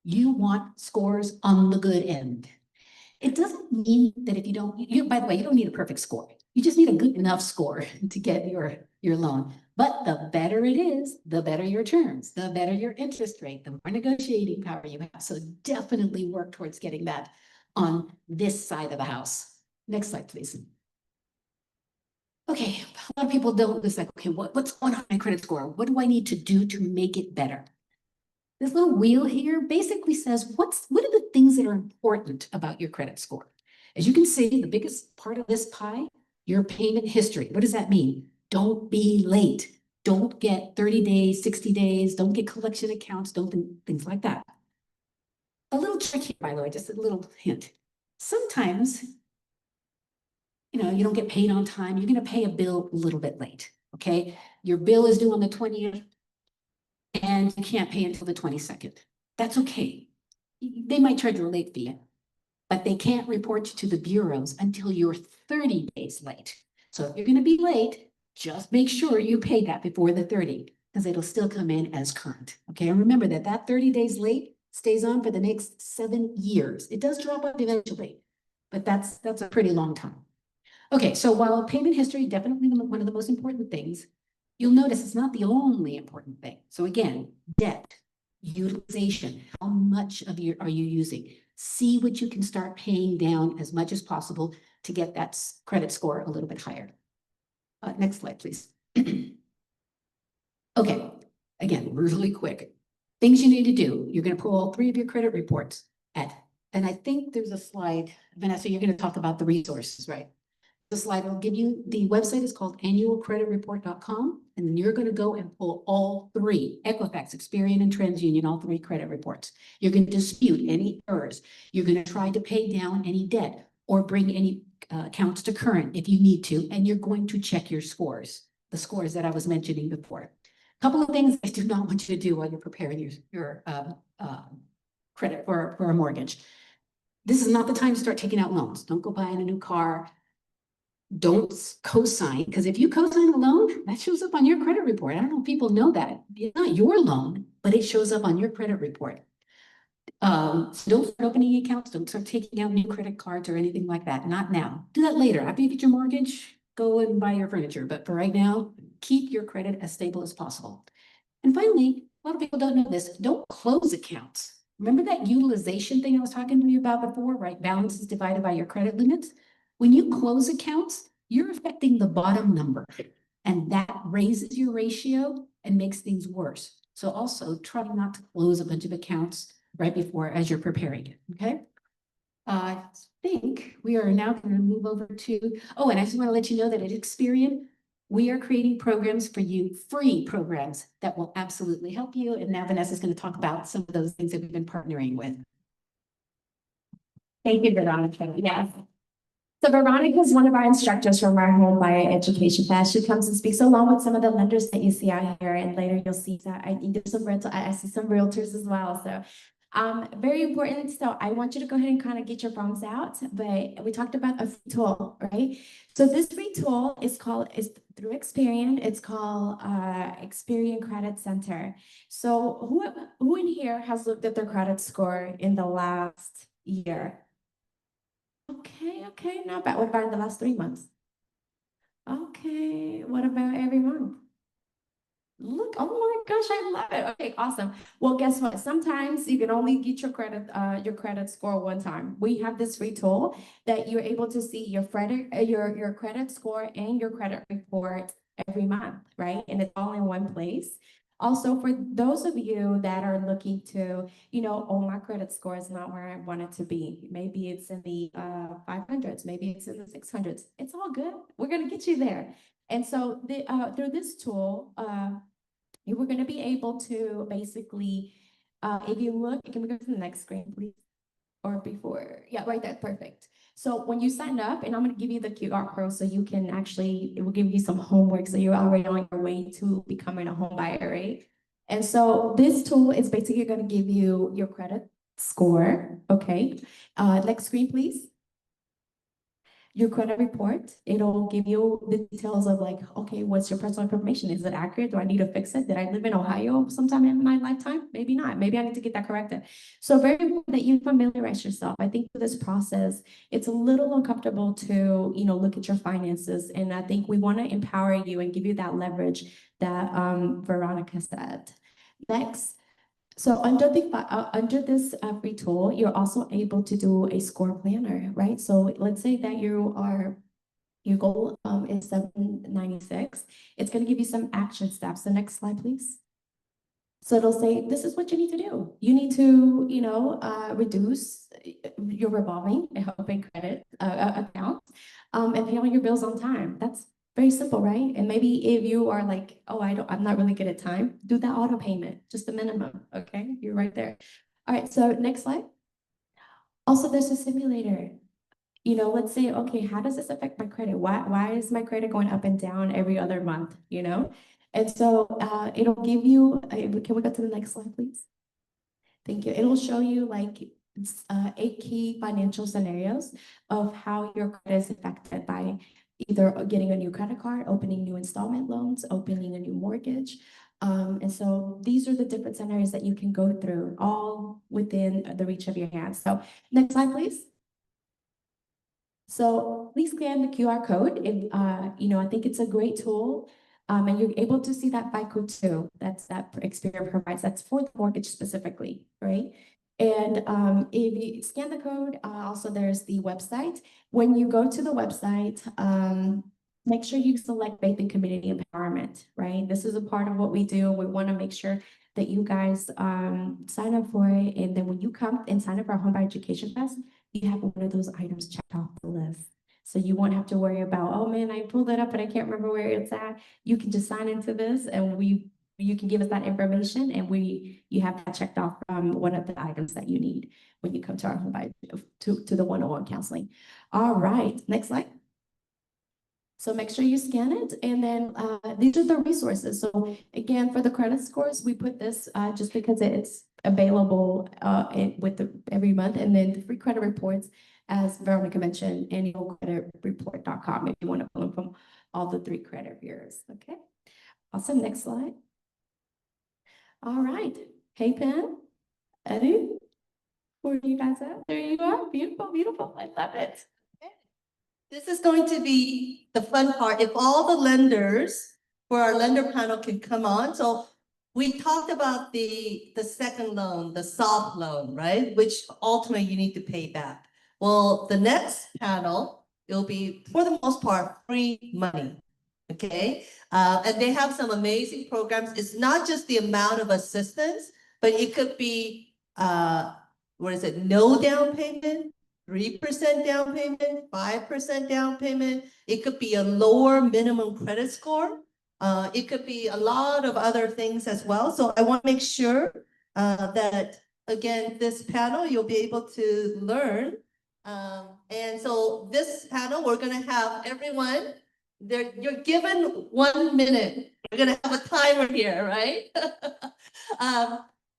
You want scores on the good end. It doesn't mean that if you don't, by the way, you don't need a perfect score. You just need a good enough score to get your loan. But the better it is, the better your terms, the better your interest rate, the more negotiating power you have. So definitely work towards getting that on this side of the house. Next slide, please. Okay, a lot of people don't, it's like, okay, what's going on in my credit score? What do I need to do to make it better? This little wheel here basically says, what are the things that are important about your credit score? As you can see, the biggest part of this pie, your payment history. What does that mean? Don't be late. Don't get 30 days, 60 days. Don't get collection accounts. Don't things like that. A little trick here, by the way, just a little hint. Sometimes, you don't get paid on time. You're going to pay a bill a little bit late, okay? Your bill is due on the 20th. And you can't pay until the 22nd. That's okay. They might charge you a late fee, but they can't report you to the bureaus until you're 30 days late. So if you're going to be late, just make sure you pay that before the 30, because it'll still come in as current. Okay, and remember that 30 days late stays on for the next 7 years. It does drop up eventually, but that's a pretty long time. Okay, so while payment history definitely one of the most important things, you'll notice it's not the only important thing. So again, debt, utilization, how much of are you using? See what you can start paying down as much as possible to get that credit score a little bit higher. Next slide, please. Okay, again, really quick. Things you need to do. You're going to pull all 3 of your credit reports and I think there's a slide, Vanessa, you're going to talk about the resources, right? The slide will give you, the website is called annualcreditreport.com, and then you're going to go and pull all 3, Equifax, Experian, and TransUnion, all 3 credit reports. You're going to dispute any errors. You're going to try to pay down any debt or bring any accounts to current if you need to, and you're going to check your scores, the scores that I was mentioning before. A couple of things I do not want you to do while you're preparing your credit for a mortgage. This is not the time to start taking out loans. Don't go buying a new car. Don't co-sign, because if you co-sign a loan, that shows up on your credit report. I don't know if people know that. It's not your loan, but it shows up on your credit report. So don't start opening accounts. Don't start taking out new credit cards or anything like that. Not now. Do that later. After you get your mortgage, go and buy your furniture. But for right now, keep your credit as stable as possible. And finally, a lot of people don't know this. Don't close accounts. Remember that utilization thing I was talking to you about before, right? Balance is divided by your credit limits. When you close accounts, you're affecting the bottom number, and that raises your ratio and makes things worse. So also try not to close a bunch of accounts right before as you're preparing it, okay? I think we are now going to move over to, and I just want to let you know that at Experian, we are creating programs for you, free programs that will absolutely help you. And now Vanessa is going to talk about some of those things that we've been partnering with. Thank you, Veronica. Yes. So Veronica is one of our instructors from our home buyer education class. She comes and speaks along with some of the lenders that you see out here, and later you'll see that I think there's some I see some realtors as well. So very important. So I want you to go ahead and kind of get your phones out, but we talked about a free tool, right? So this free tool is through Experian. It's called Experian Credit Center. So who in here has looked at their credit score in the last year? Okay, not bad. What about in the last 3 months? Okay, what about every month? Look, oh my gosh, I love it. Okay, awesome. Well, guess what? Sometimes you can only get your credit score one time. We have this free tool that you're able to see your credit score and your credit report every month, right? And it's all in one place. Also, for those of you that are looking to, my credit score is not where I want it to be. Maybe it's in the 500s, maybe it's in the 600s. It's all good. We're going to get you there. And so through this tool, You were gonna be able to basically, if you look, can we go to the next screen, please? Or before, yeah, right there, perfect. So when you sign up, and I'm gonna give you the QR code so you can actually, it will give you some homework, so you're already on your way to becoming a home buyer, right? And so this tool is basically gonna give you your credit score, okay? Next screen, please. Your credit report, it'll give you the details of like, okay, what's your personal information? Is it accurate? Do I need to fix it? Did I live in Ohio sometime in my lifetime? Maybe not. Maybe I need to get that corrected. So very important that you familiarize yourself. I think for this process, it's a little uncomfortable to, look at your finances. And I think we want to empower you and give you that leverage that Veronica said. Next. So under this free tool, you're also able to do a score planner, right? So let's say that your goal is 796. It's going to give you some action steps. The next slide, please. So it'll say, this is what you need to do. You need to, reduce your revolving open credit account and pay all your bills on time. That's very simple, right? And maybe if you are like, oh, I'm not really good at time, do that auto payment, just the minimum, okay? You're right there. All right, so next slide. Also, there's a simulator. Let's say, okay, how does this affect my credit? Why is my credit going up and down every other month, And so it'll give you, can we go to the next slide, please? Thank you. It'll show you like 8 key financial scenarios of how your credit is affected by either getting a new credit card, opening new installment loans, opening a new mortgage. And so these are the different scenarios that you can go through all within the reach of your hand. So next slide, please. So please scan the QR code. I think it's a great tool. And you're able to see that FICO too. That Experian provides. That's for the mortgage specifically, right? And if you scan the code, also there's the website. When you go to the website, make sure you select Faith and Community Empowerment, right? This is a part of what we do. We want to make sure that you guys sign up for it. And then when you come and sign up for our Home Buyer Education Fest, you have one of those items checked off the list. So you won't have to worry about, oh man, I pulled it up, but I can't remember where it's at. You can just sign into this and you can give us that information and you have that checked off from one of the items that you need when you come to our home buyer to the one-on-one counseling. All right, next slide. So make sure you scan it. And then these are the resources. So again, for the credit scores, we put this just because it's available every month. And then the free credit reports, as Veronica mentioned, annualcreditreport.com if you want to pull them from all the 3 credit bureaus. Okay. Awesome. Next slide. All right. Hey, Pen, Eddie, where are you guys at? There you are. Beautiful, beautiful. I love it. This is going to be the fun part. If all the lenders for our lender panel can come on. So we talked about the second loan, the soft loan, right? Which ultimately you need to pay back. Well, the next panel, it'll be for the most part free money. Okay. And they have some amazing programs. It's not just the amount of assistance, but it could be no down payment, 3% down payment, 5% down payment. It could be a lower minimum credit score. It could be a lot of other things as well. So I want to make sure that, again, this panel, you'll be able to learn. And so this panel, we're going to have everyone, you're given 1 minute. We're going to have a timer here, right?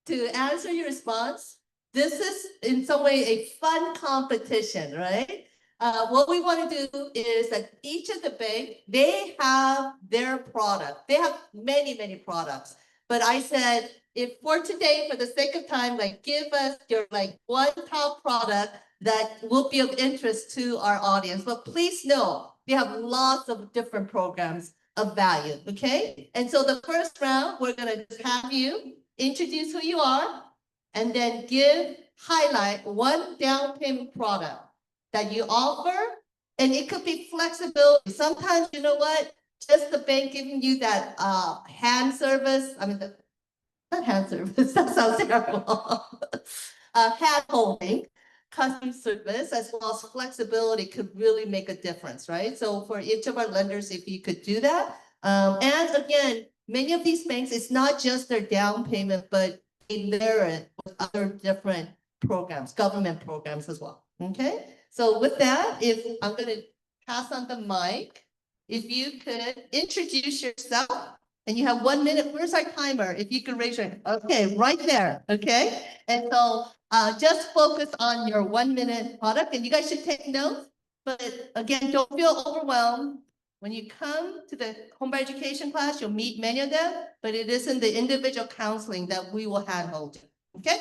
To answer your response. This is in some way a fun competition, right? What we want to do is that each of the bank, they have their product. They have many, many products. But I said, if for today, for the sake of time, give us your one top product that will be of interest to our audience. But please know, we have lots of different programs of value, okay? And so the first round, we're gonna just have you introduce who you are, and then highlight one down payment product that you offer. And it could be flexibility. Sometimes, you know what? Just the bank giving you that hand service. I mean, not hand service, that sounds terrible. Hand holding, customer service, as well as flexibility could really make a difference, right? So for each of our lenders, if you could do that. And again, Many of these banks, it's not just their down payment, but they layer it with other different programs, government programs as well. Okay, so with that, if I'm gonna pass on the mic, if you could introduce yourself, and you have 1 minute. Where's our timer? If you could raise your hand. Okay, right there. Okay, and so just focus on your 1 minute product, and you guys should take notes. But again, don't feel overwhelmed. When you come to the homebuyer education class, you'll meet many of them, but it isn't the individual counseling that we will handhold you. Okay?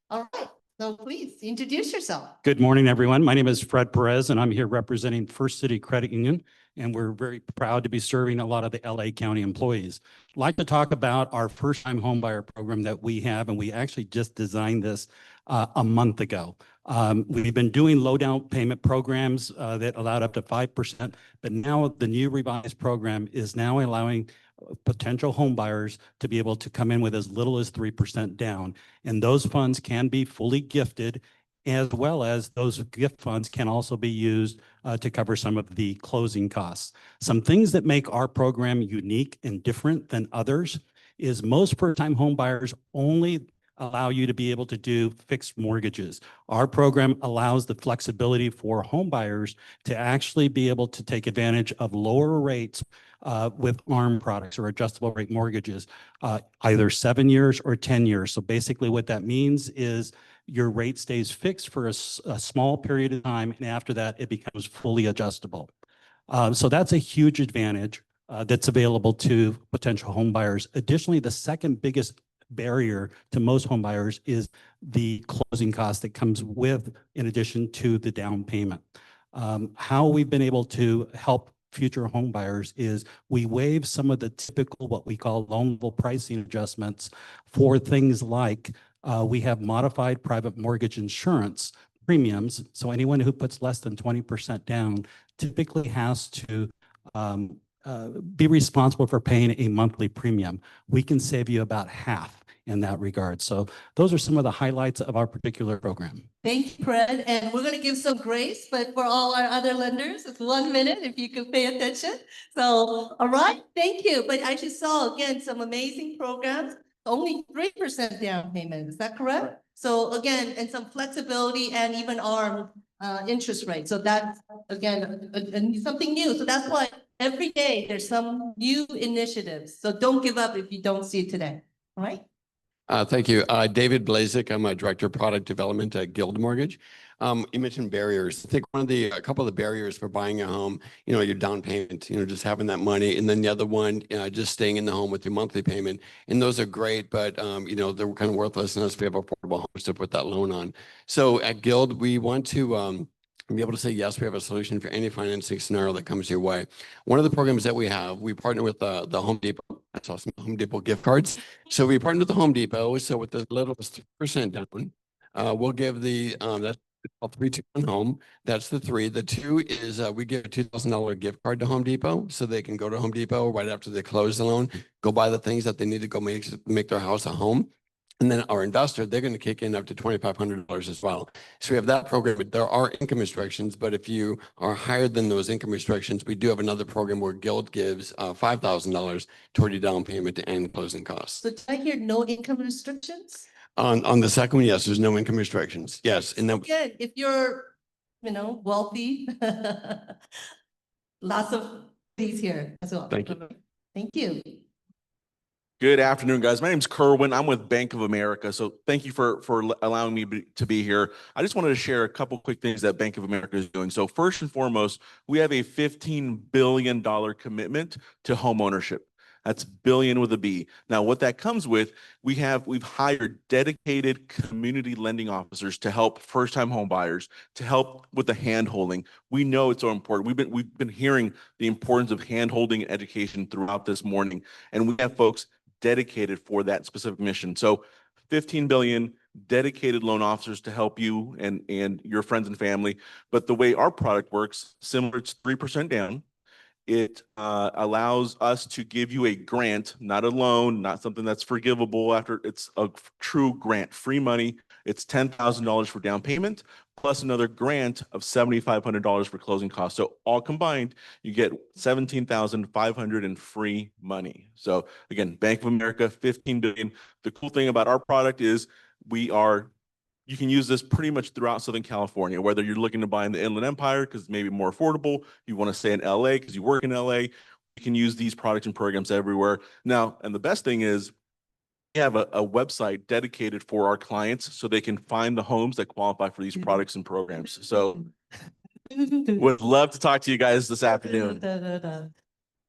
All right. So please introduce yourself. Good morning, everyone. My name is Fred Perez, and I'm here representing First City Credit Union, and we're very proud to be serving a lot of the LA County employees. I'd like to talk about our first-time homebuyer program that we have, and we actually just designed this a month ago. We've been doing low down payment programs that allowed up to 5%, but now the new revised program is now allowing potential home buyers to be able to come in with as little as 3% down. And those funds can be fully gifted, as well as those gift funds can also be used to cover some of the closing costs. Some things that make our program unique and different than others is most first-time home buyers only allow you to be able to do fixed mortgages. Our program allows the flexibility for home buyers to actually be able to take advantage of lower rates with ARM products or adjustable rate mortgages, either 7 years or 10 years. So basically what that means is your rate stays fixed for a small period of time, and after that, it becomes fully adjustable. So that's a huge advantage that's available to potential home buyers. Additionally, the second biggest barrier to most home buyers is the closing cost that comes with, in addition to the down payment. How we've been able to help future home buyers is we waive some of the typical, what we call loan level pricing adjustments for things like we have modified private mortgage insurance premiums. So anyone who puts less than 20% down typically has to be responsible for paying a monthly premium. We can save you about half in that regard. So those are some of the highlights of our particular program. Thank you, Fred. And we're going to give some grace, but for all our other lenders, it's 1 minute if you can pay attention. So, all right, thank you. But I just saw, again, some amazing programs, only 3% down payment. Is that correct? Right. So again, and some flexibility and even ARM interest rate. So that's, again, something new. So that's why every day there's some new initiatives. So don't give up if you don't see it today. All right. Thank you. David Blazik. I'm a director of product development at Guild Mortgage. You mentioned barriers. I think a couple of the barriers for buying a home, your down payment, just having that money. And then the other one, just staying in the home with your monthly payment. And those are great, but, they're kind of worthless unless we have affordable homes to put that loan on. So at Guild, we want to be able to say, yes, we have a solution for any financing scenario that comes your way. One of the programs that we have, we partner with the Home Depot. That's awesome. Home Depot gift cards. So we partnered with the Home Depot. So with as little as 3% down, we'll give that's 3, 2, 1 home. That's the 3. The 2 is we give a $2,000 gift card to Home Depot, so they can go to Home Depot right after they close the loan, go buy the things that they need to go make their house a home. And then our investor, they're going to kick in up to $2,500 as well. So we have that program. There are income restrictions, but if you are higher than those income restrictions, we do have another program where Guild gives $5,000 toward your down payment and closing costs. So did I hear no income restrictions? On the second one, yes, there's no income restrictions. Yes. And then again, if you're, wealthy, lots of these here as well. Thank you. Thank you. Good afternoon, guys. My name's Kerwin. I'm with Bank of America. So thank you for allowing me to be here. I just wanted to share a couple quick things that Bank of America is doing. So first and foremost, we have a $15 billion commitment to homeownership. That's billion with a B. Now, what that comes with, we've hired dedicated community lending officers to help first-time home buyers, to help with the hand-holding. We know it's so important. We've been hearing the importance of hand-holding and education throughout this morning, and we have folks dedicated for that specific mission. So 15 billion dedicated loan officers to help you and your friends and family. But the way our product works, similar, it's 3% down. It allows us to give you a grant, not a loan, not something that's forgivable after. It's a true grant, free money. It's $10,000 for down payment, plus another grant of $7,500 for closing costs. So all combined, you get $17,500 in free money. So again, Bank of America, $15 billion. The cool thing about our product is you can use this pretty much throughout Southern California, whether you're looking to buy in the Inland Empire because it's maybe more affordable, you want to stay in LA because you work in LA, you can use these products and programs everywhere. Now, and the best thing is we have a website dedicated for our clients so they can find the homes that qualify for these products and programs. So would love to talk to you guys this afternoon.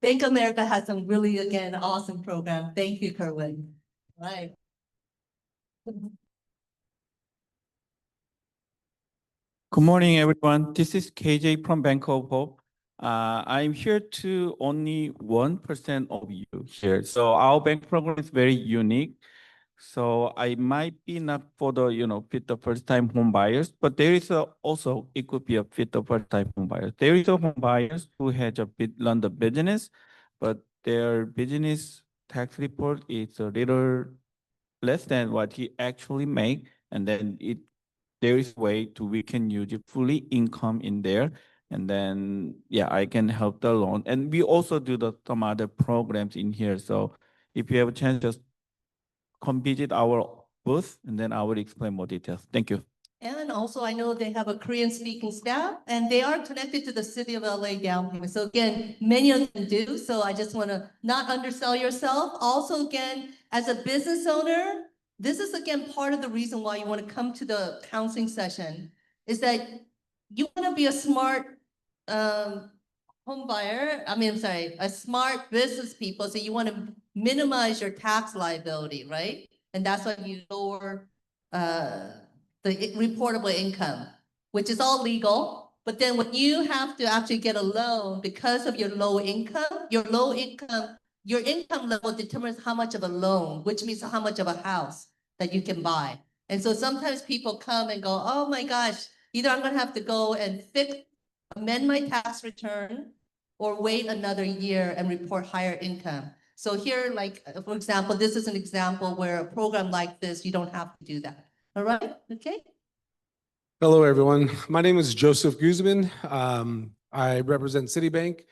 Bank of America has some really, again, awesome program. Thank you, Kerwin. Right. Good morning, everyone. This is KJ from Bank of Hope. I'm here to only 1% of you here. So our bank program is very unique. So I might be not for the, fit the first time home buyers, but there is also, it could be a fit the first time home buyers. There is a home buyers who has a bit run the business, but their business tax report is a little less than what he actually make. And then there is a way we can use it fully income in there. And then, yeah, I can help the loan. And we also do some other programs in here. So if you have a chance, just come visit our booth and then I will explain more details. Thank you. And also, I know they have a Korean-speaking staff, and they are connected to the city of LA down payment. So again, many of them do. So I just want to not undersell yourself. Also, again, as a business owner, this is again part of the reason why you want to come to the counseling session, is that you want to be a smart home buyer. A smart business people. So you want to minimize your tax liability, right? And that's why you lower the reportable income, which is all legal. But then when you have to actually get a loan because of your low income, your income level determines how much of a loan, which means how much of a house that you can buy. And so sometimes people come and go, oh my gosh, either I'm gonna have to go and amend my tax return or wait another year and report higher income. So here, like, for example, this is an example where a program like this, you don't have to do that. All right, okay. Hello, everyone. My name is Joseph Guzman. I represent Citibank.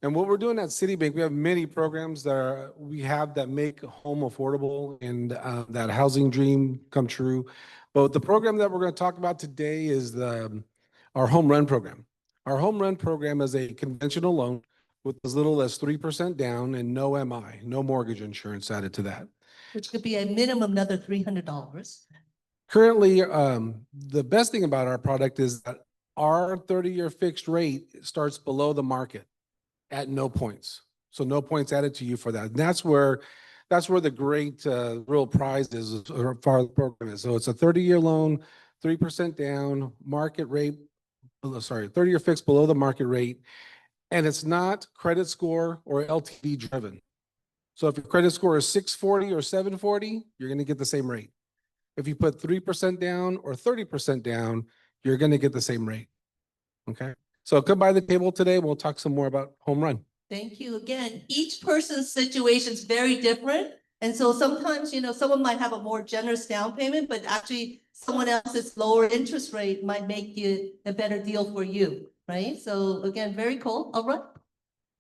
And what we're doing at Citibank, we have many programs that make home affordable and that housing dream come true. But the program that we're going to talk about today is our home run program. Our home run program is a conventional loan with as little as 3% down and no MI, no mortgage insurance added to that. Which could be a minimum another $300. Currently, the best thing about our product is that our 30-year fixed rate starts below the market at no points. So no points added to you for that. And that's where the great real prize is as far as the program is. So it's a 30-year loan, 3% down, market rate, 30-year fixed below the market rate. And it's not credit score or LTV driven. So if your credit score is 640 or 740, you're going to get the same rate. If you put 3% down or 30% down, you're going to get the same rate. Okay. So come by the table today. We'll talk some more about home run. Thank you. Again, each person's situation is very different. And so sometimes, someone might have a more generous down payment, but actually someone else's lower interest rate might make you a better deal for you, right? So again, very cool. All right.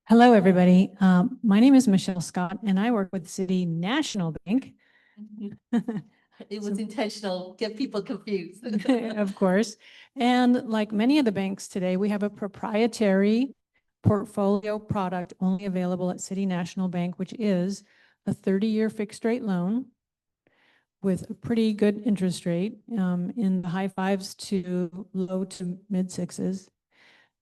Hello, everybody. My name is Michelle Scott, and I work with City National Bank. It was intentional, get people confused. Of course. And like many of the banks today, we have a proprietary portfolio product only available at City National Bank, which is a 30-year fixed rate loan with a pretty good interest rate in the high fives to low to mid sixes.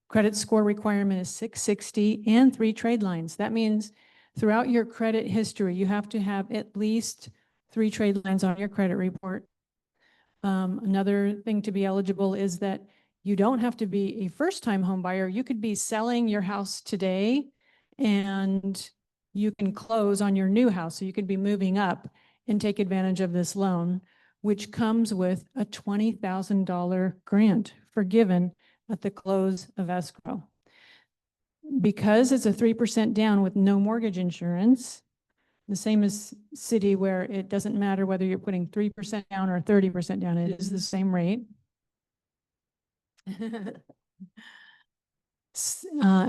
Credit score requirement is 660 and 3 trade lines. That means throughout your credit history, you have to have at least 3 trade lines on your credit report. Another thing to be eligible is that you don't have to be a first-time home buyer. You could be selling your house today and you can close on your new house. So you could be moving up and take advantage of this loan, which comes with a $20,000 grant forgiven at the close of escrow. Because it's a 3% down with no mortgage insurance, The same as city where it doesn't matter whether you're putting 3% down or 30% down, it is the same rate.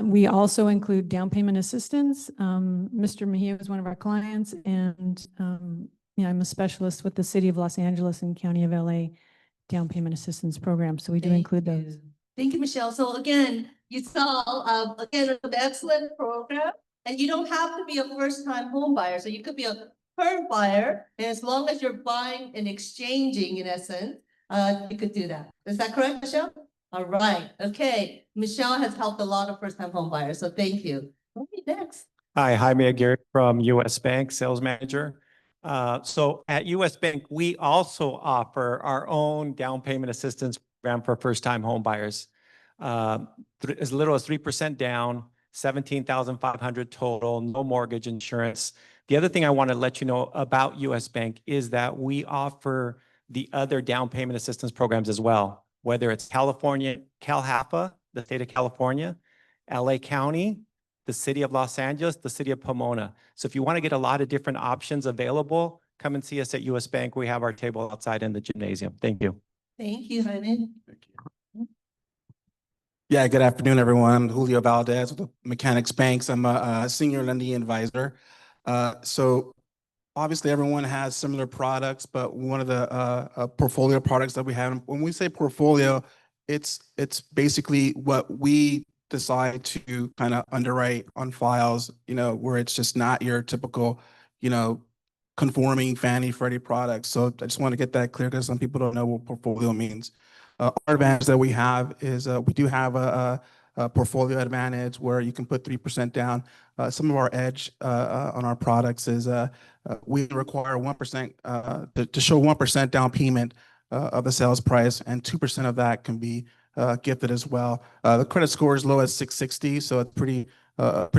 We also include down payment assistance. Mr. Mejia is one of our clients, and I'm a specialist with the City of Los Angeles and County of LA down payment assistance program. So we do include those. Thank you, Michelle. So again, you saw, again, an excellent program, and you don't have to be a first-time home buyer. So you could be a current buyer, and as long as you're buying and exchanging, in essence, you could do that. Is that correct, Michelle? All right. Okay. Michelle has helped a lot of first-time home buyers, so thank you. Okay, next. Hi, Jaime Aguirre from US Bank, sales manager. So at US Bank, we also offer our own down payment assistance program for first-time home buyers. As little as 3% down, 17,500 total, no mortgage insurance. The other thing I want to let you know about US Bank is that we offer the other down payment assistance programs as well, whether it's California, CalHAPA, the state of California, LA County, the city of Los Angeles, the city of Pomona. So if you want to get a lot of different options available, come and see us at US Bank. We have our table outside in the gymnasium. Thank you. Thank you, Jaime. Yeah, good afternoon, everyone. I'm Julio Valdez with Mechanics Banks. I'm a senior lending advisor. So obviously everyone has similar products, but one of the portfolio products that we have, when we say portfolio, it's basically what we decide to kind of underwrite on files, where it's just not your typical, conforming Fannie Freddie products. So I just want to get that clear because some people don't know what portfolio means. Our advantage that we have is we do have a portfolio advantage where you can put 3% down. Some of our edge on our products is we require 1% to show 1% down payment of the sales price, and 2% of that can be gifted as well. The credit score is low as 660, so it's pretty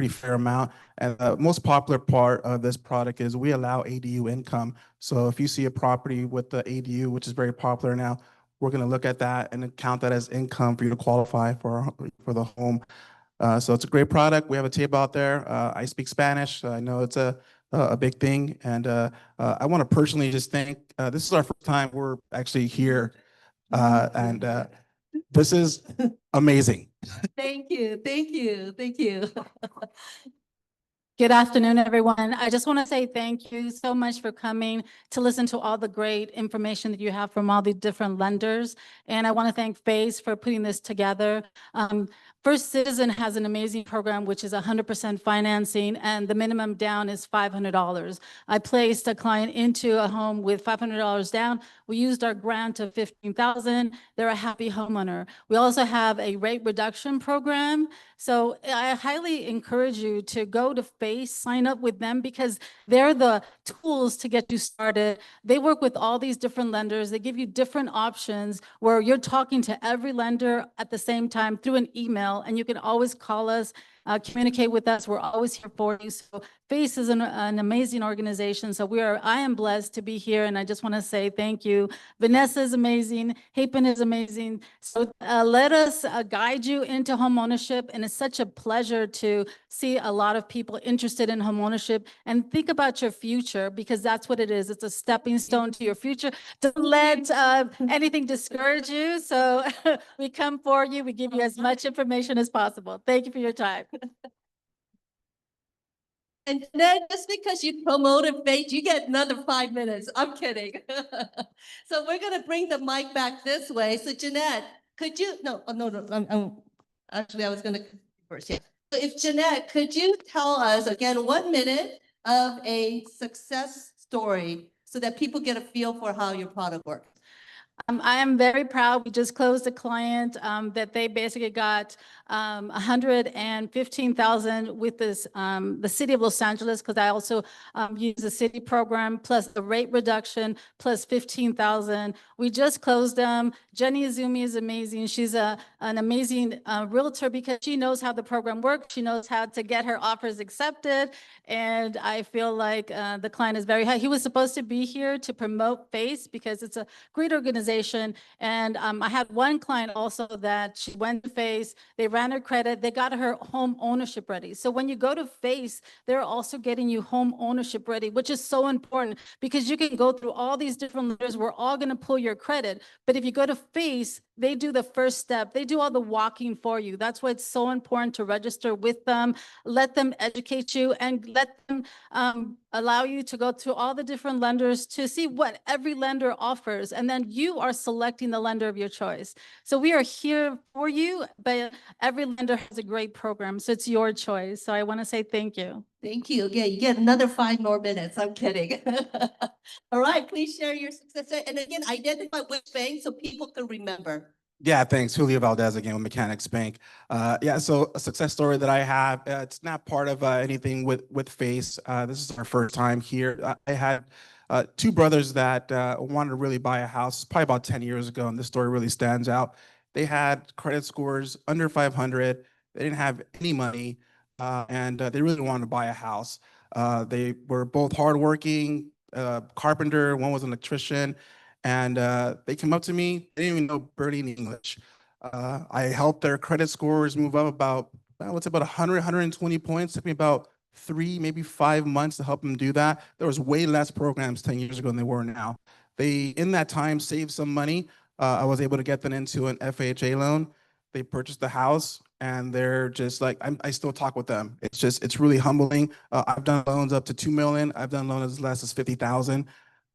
fair amount. And the most popular part of this product is we allow ADU income. So if you see a property with the ADU, which is very popular now, we're going to look at that and count that as income for you to qualify for the home. So it's a great product. We have a table out there. I speak Spanish. So I know it's a big thing. And I want to personally just thank, this is our first time we're actually here. And this is amazing. Thank you. Thank you. Thank you. Good afternoon, everyone. I just want to say thank you so much for coming to listen to all the great information that you have from all the different lenders. And I want to thank FACE for putting this together. First Citizen has an amazing program, which is 100% financing, and the minimum down is $500. I placed a client into a home with $500 down. We used our grant of $15,000. They're a happy homeowner. We also have a rate reduction program. So I highly encourage you to go to FACE, sign up with them, because they're the tools to get you started. They work with all these different lenders. They give you different options where you're talking to every lender at the same time through an email, and you can always call us, communicate with us. We're always here for you. So FACE is an amazing organization. So I am blessed to be here, and I just want to say thank you. Vanessa is amazing. Hapen is amazing. So let us guide you into homeownership, and it's such a pleasure to see a lot of people interested in homeownership. And think about your future, because that's what it is. It's a stepping stone to your future. Don't let anything discourage you. So we come for you. We give you as much information as possible. Thank you for your time. And then just because you promoted FACE, you get another 5 minutes. I'm kidding. So we're going to bring the mic back this way. So Jeanette, could you, no, actually I was going to first, yeah. So if Jeanette, could you tell us again 1 minute of a success story so that people get a feel for how your product works? I am very proud. We just closed a client that they basically got $115,000 with this the city of Los Angeles, because I also use the city program plus the rate reduction plus $15,000. We just closed them. Jenny Izumi is amazing. She's an amazing realtor because she knows how the program works. She knows how to get her offers accepted. And I feel like the client is very high. He was supposed to be here to promote FACE because it's a great organization. organization. And I had one client also that she went to FACE, they ran her credit, they got her home ownership ready. So when you go to FACE, they're also getting you home ownership ready, which is so important because you can go through all these different lenders. We're all going to pull your credit. But if you go to FACE, they do the first step. They do all the walking for you. That's why it's so important to register with them, let them educate you, and let them allow you to go to all the different lenders to see what every lender offers. And then you are selecting the lender of your choice. So we are here for you, but every lender has a great program. So it's your choice. So I want to say thank you. Thank you. Yeah, you get another 5 more minutes. I'm kidding. All right, please share your success story. And again, identify which bank so people can remember. Yeah, thanks. Julio Valdez again with Mechanics Bank. Yeah, so a success story that I have, it's not part of anything with FACE. This is our first time here. I had two brothers that wanted to really buy a house probably about 10 years ago, and this story really stands out. They had credit scores under 500. They didn't have any money, and they really wanted to buy a house. They were both hardworking, carpenter, one was an electrician, and they came up to me. They didn't even know Berlin English. I helped their credit scores move up about, what's about 100, 120 points. Took me about 3, maybe 5 months to help them do that. There was way less programs 10 years ago than there were now. They, in that time, saved some money. I was able to get them into an FHA loan. They purchased the house, and they're just like, I still talk with them. It's really humbling. I've done loans up to 2 million. I've done loans as less as 50,000.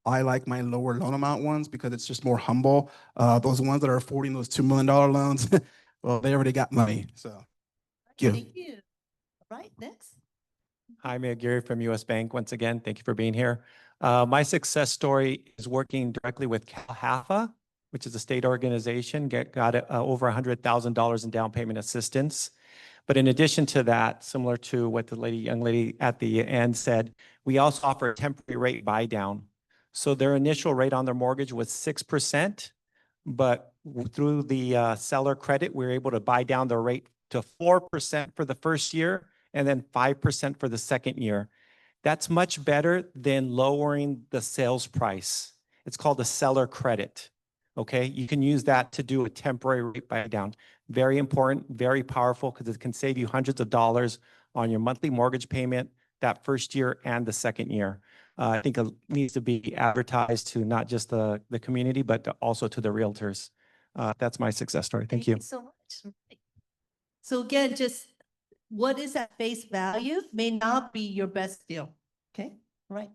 I like my lower loan amount ones because it's just more humble. Those ones that are affording those $2 million loans, well, they already got money. So thank you. Thank you. All right, next. Hi, Mayor Gary from US Bank. Once again, thank you for being here. My success story is working directly with CalHAFA, which is a state organization, got over $100,000 in down payment assistance. But in addition to that, similar to what the young lady at the end said, we also offer a temporary rate buy down. So their initial rate on their mortgage was 6%, but through the seller credit, we were able to buy down the rate to 4% for the first year and then 5% for the second year. That's much better than lowering the sales price. It's called a seller credit. Okay, you can use that to do a temporary rate buy down. Very important, very powerful because it can save you hundreds of dollars on your monthly mortgage payment that first year and the second year. I think it needs to be advertised to not just the community, but also to the realtors. That's my success story. Thank you. Thank you so much. So again, just what is at face value may not be your best deal. Okay, all right.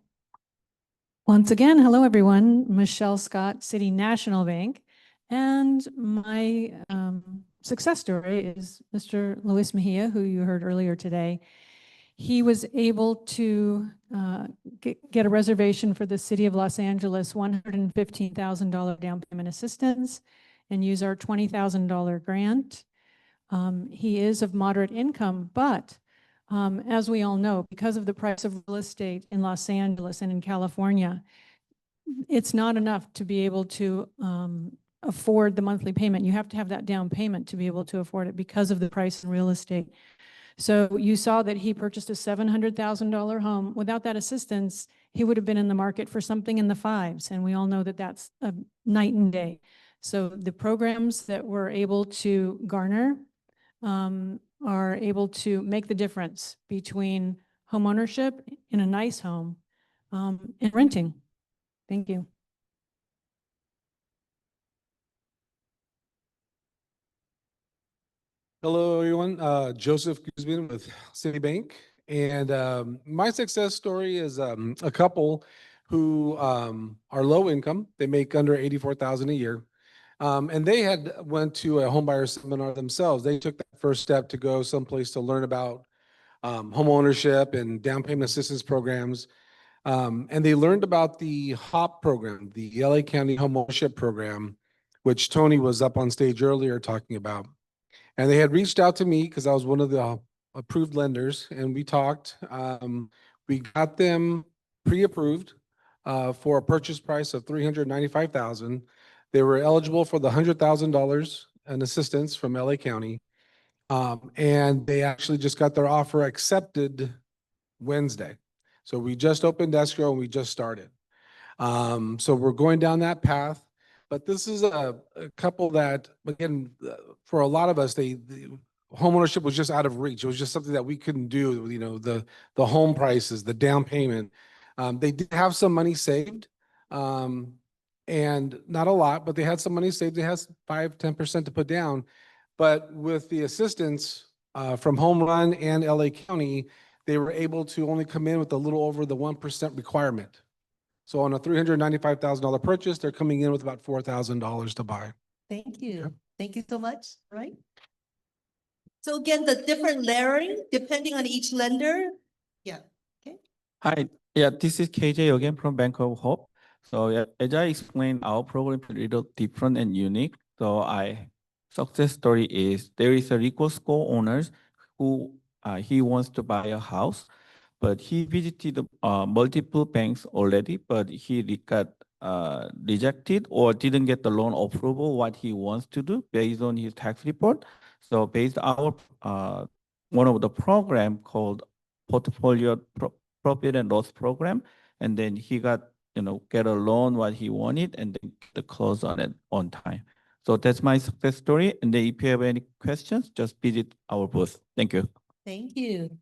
Once again, hello, everyone. Michelle Scott, City National Bank. And my success story is Mr. Luis Mejia, who you heard earlier today. He was able to get a reservation for the City of Los Angeles, $115,000 down payment assistance, and use our $20,000 grant. He is of moderate income, but as we all know, because of the price of real estate in Los Angeles and in California, it's not enough to be able to afford the monthly payment. You have to have that down payment to be able to afford it because of the price in real estate. So you saw that he purchased a $700,000 home. Without that assistance, he would have been in the market for something in the 5s. And we all know that that's a night and day. So the programs that we're able to garner are able to make the difference between homeownership in a nice home and renting. Thank you. Hello, everyone. Joseph Guzman with Citibank. And my success story is a couple who are low income. They make under $84,000 a year. And they had went to a homebuyer seminar themselves. They took that first step to go someplace to learn about home ownership and down payment assistance programs. And they learned about the HOP program, the LA County Home Ownership Program, which Tony was up on stage earlier talking about. And they had reached out to me because I was one of the approved lenders, and we talked. We got them pre-approved for a purchase price of $395,000. They were eligible for the $100,000 in assistance from LA County. And they actually just got their offer accepted Wednesday. So we just opened escrow and we just started. So we're going down that path. But this is a couple that, again, for a lot of us, homeownership was just out of reach. It was just something that we couldn't do, you know, the home prices, the down payment. They did have some money saved, and not a lot, but they had some money saved. They had 5–10% to put down. But with the assistance from Home Run and LA County, they were able to only come in with a little over the 1% requirement. So on a $395,000 purchase, they're coming in with about $4,000 to buy. Thank you. Thank you so much. All right. So again, the different layering, depending on each lender. Yeah. Okay. Hi, yeah, this is KJ again from Bank of Hope. So yeah, as I explained, our program is a little different and unique. So success story is there is a Rico school owners who he wants to buy a house, but he visited multiple banks already, but he got rejected or didn't get the loan approval what he wants to do based on his tax report. So based our one of the program called portfolio profit and loss program, and then he got get a loan what he wanted and then the close on it on time. So that's my success story. And then if you have any questions, just visit our booth. Thank you. Thank you.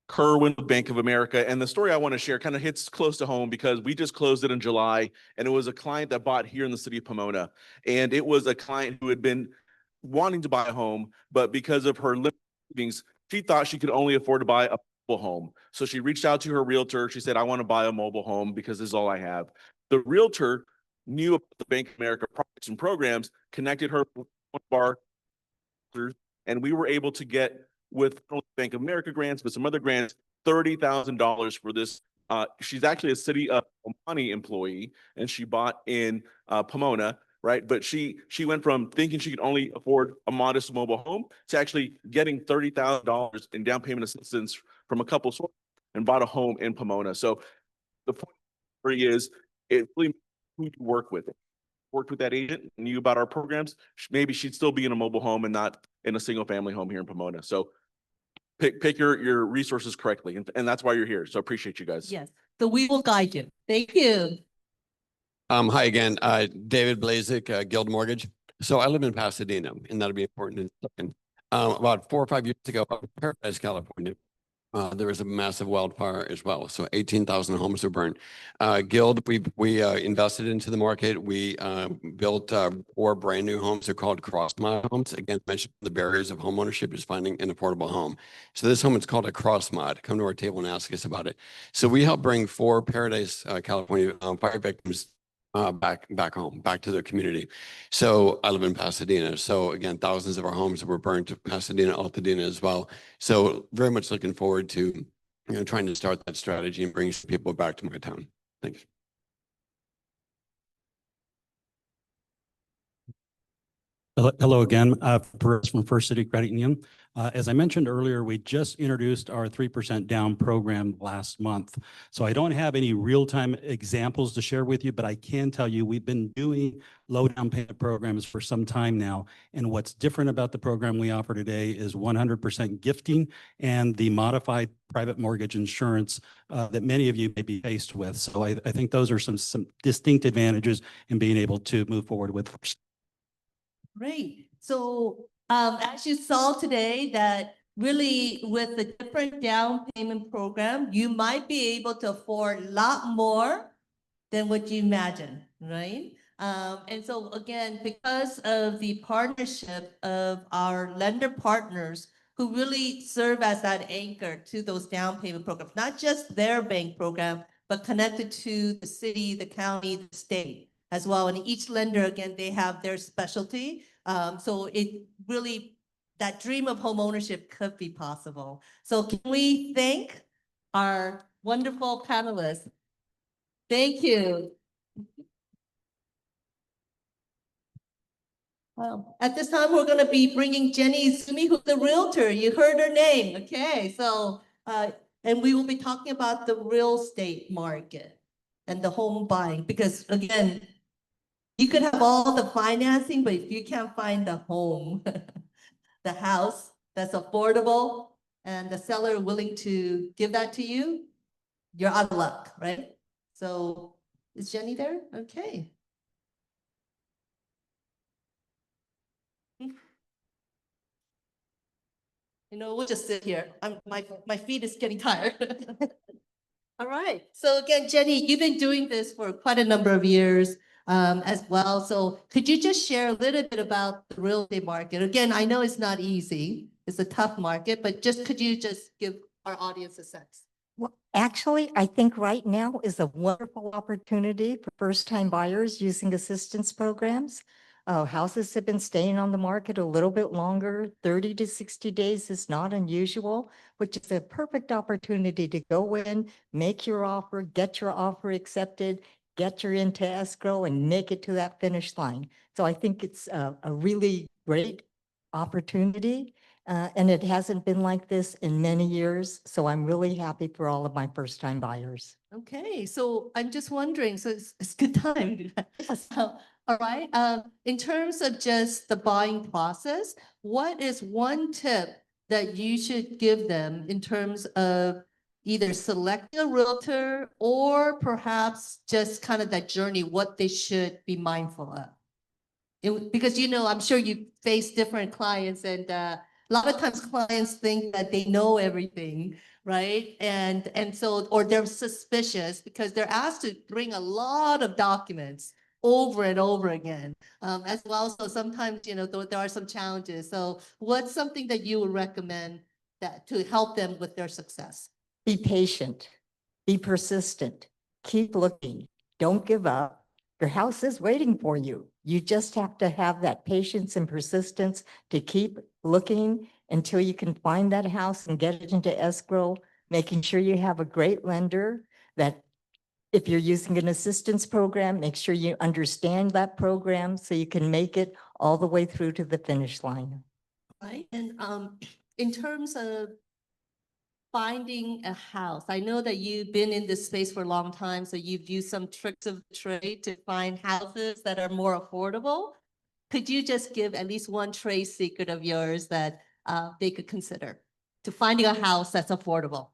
Kerwin with Bank of America. And the story I want to share kind of hits close to home because we just closed it in July, and it was a client that bought here in the city of Pomona. And it was a client who had been wanting to buy a home, but because of her limited savings, she thought she could only afford to buy a mobile home. So she reached out to her realtor. She said, I want to buy a mobile home because this is all I have. The realtor knew about the Bank of America products and programs, connected her with one of our, and we were able to get, with Bank of America grants, but some other grants, $30,000 for this. She's actually a city of Pomona employee, and she bought in Pomona, right? But she went from thinking she could only afford a modest mobile home to actually getting $30,000 in down payment assistance from a couple sources and bought a home in Pomona. So the point is, it really matters who you work with. Worked with that agent, knew about our programs, maybe she'd still be in a mobile home and not in a single family home here in Pomona. So pick your resources correctly. And that's why you're here. So appreciate you guys. Yes. So we will guide you. Thank you. Hi again, David Blazik, Guild Mortgage. So I live in Pasadena, and that'll be important in a second. About 4 or 5 years ago, in Paradise, California, there was a massive wildfire as well. So 18,000 homes were burned. Guild, we invested into the market. We built 4 brand new homes. They're called cross-mod homes. Again, mentioned the barriers of homeownership is finding an affordable home. So this home is called a cross-mod. Come to our table and ask us about it. So we helped bring 4 Paradise, California fire victims back home, back to their community. So I live in Pasadena. So again, thousands of our homes were burned to Pasadena, Altadena as well. So very much looking forward to trying to start that strategy and bring some people back to my town. Thanks. Hello again, Perez from First City Credit Union. As I mentioned earlier, we just introduced our 3% down program last month. So I don't have any real-time examples to share with you, but I can tell you we've been doing low down payment programs for some time now. And what's different about the program we offer today is 100% gifting and the modified private mortgage insurance that many of you may be faced with. So I think those are some distinct advantages in being able to move forward with. Great. So as you saw today, that really with the different down payment program, you might be able to afford a lot more than what you imagine, right? And so again, because of the partnership of our lender partners who really serve as that anchor to those down payment programs, not just their bank program, but connected to the city, the county, the state as well. And each lender, again, they have their specialty. So it really, that dream of home ownership could be possible. So can we thank our wonderful panelists? Thank you. At this time, we're going to be bringing Jenny Izumi, who's the realtor. You heard her name. Okay, so, and we will be talking about the real estate market and the home buying, because again, you could have all the financing, but if you can't find the home, the house that's affordable, and the seller willing to give that to you, you're out of luck, right? So is Jenny there? Okay. We'll just sit here. My feet is getting tired. All right. So again, Jenny, you've been doing this for quite a number of years as well. So could you just share a little bit about the real estate market? Again, I know it's not easy. It's a tough market, but could you just give our audience a sense? Well, actually, I think right now is a wonderful opportunity for first-time buyers using assistance programs. Houses have been staying on the market a little bit longer. 30 to 60 days is not unusual, which is a perfect opportunity to go in, make your offer, get your offer accepted, get your into escrow and make it to that finish line. So I think it's a really great opportunity. And it hasn't been like this in many years. So I'm really happy for all of my first-time buyers. Okay, so I'm just wondering, so it's good time. All right, in terms of just the buying process, what is one tip that you should give them in terms of either selecting a realtor or perhaps just kind of that journey, what they should be mindful of? Because I'm sure you face different clients, and a lot of times clients think that they know everything, right? And so, or they're suspicious because they're asked to bring a lot of documents over and over again, as well. So sometimes, there are some challenges. So what's something that you would recommend that to help them with their success? Be patient, be persistent, keep looking, don't give up. Your house is waiting for you. You just have to have that patience and persistence to keep looking until you can find that house and get it into escrow, making sure you have a great lender that if you're using an assistance program, make sure you understand that program so you can make it all the way through to the finish line. Right, and in terms of finding a house, I know that you've been in this space for a long time, so you've used some tricks of the trade to find houses that are more affordable. Could you just give at least one trade secret of yours that they could consider to finding a house that's affordable?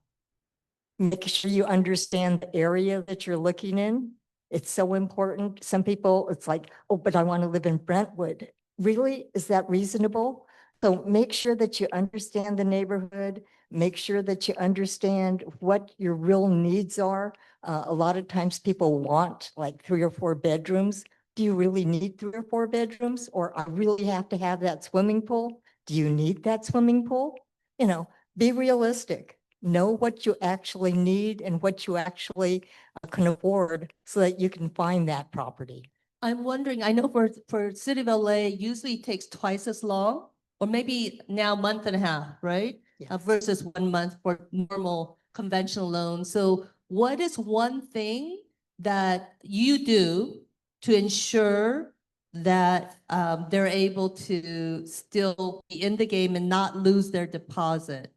Make sure you understand the area that you're looking in. It's so important. Some people, it's like, oh, but I want to live in Brentwood. Really? Is that reasonable? So make sure that you understand the neighborhood. Make sure that you understand what your real needs are. A lot of times people want like 3 or 4 bedrooms. Do you really need 3 or 4 bedrooms? Or I really have to have that swimming pool? Do you need that swimming pool? Be realistic. Know what you actually need and what you actually can afford so that you can find that property. I'm wondering, I know for City of LA, usually it takes twice as long, or maybe now month and a half, right? Versus 1 month for normal conventional loans. So what is one thing that you do to ensure that they're able to still be in the game and not lose their deposit?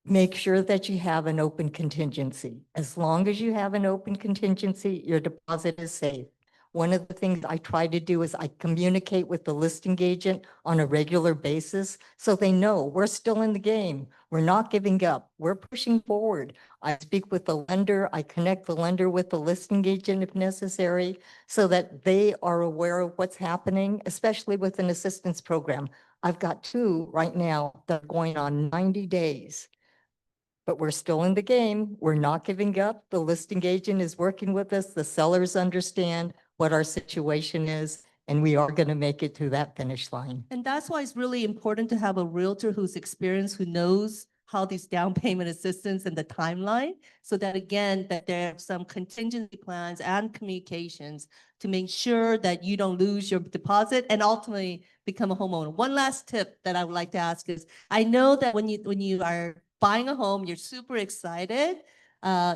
Make sure that you have an open contingency. As long as you have an open contingency, your deposit is safe. One of the things I try to do is I communicate with the listing agent on a regular basis so they know we're still in the game. We're not giving up. We're pushing forward. I speak with the lender. I connect the lender with the listing agent if necessary so that they are aware of what's happening, especially with an assistance program. I've got 2 right now that are going on 90 days. But we're still in the game. We're not giving up. The listing agent is working with us. The sellers understand what our situation is, and we are going to make it to that finish line. And that's why it's really important to have a realtor who's experienced, who knows how these down payment assistance and the timeline, so that again, that there are some contingency plans and communications to make sure that you don't lose your deposit and ultimately become a homeowner. One last tip that I would like to ask is, I know that when you are buying a home, you're super excited.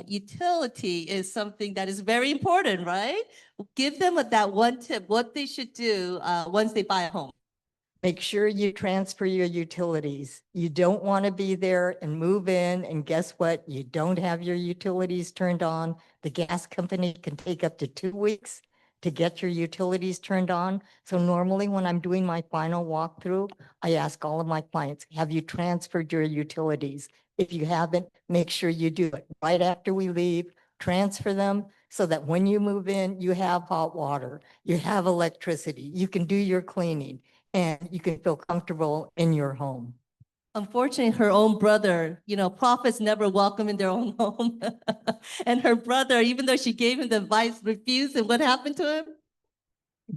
Utility is something that is very important, right? Give them that one tip, what they should do once they buy a home. Make sure you transfer your utilities. You don't want to be there and move in and guess what? You don't have your utilities turned on. The gas company can take up to 2 weeks to get your utilities turned on. So normally when I'm doing my final walkthrough, I ask all of my clients, have you transferred your utilities? If you haven't, make sure you do it right after we leave, transfer them, so that when you move in, you have hot water, you have electricity, you can do your cleaning, and you can feel comfortable in your home. Unfortunately, her own brother, prophets never welcome in their own home. And her brother, even though she gave him the advice, refused. And what happened to him?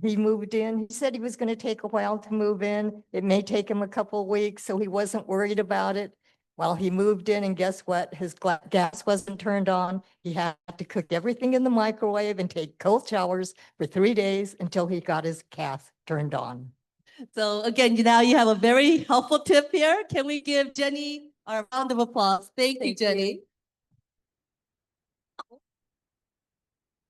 He moved in. He said he was going to take a while to move in. It may take him a couple of weeks, so he wasn't worried about it. Well, he moved in, and guess what? His gas wasn't turned on. He had to cook everything in the microwave and take cold showers for 3 days until he got his gas turned on. So again, now you have a very helpful tip here. Can we give Jenny our round of applause? Thank you, Jenny.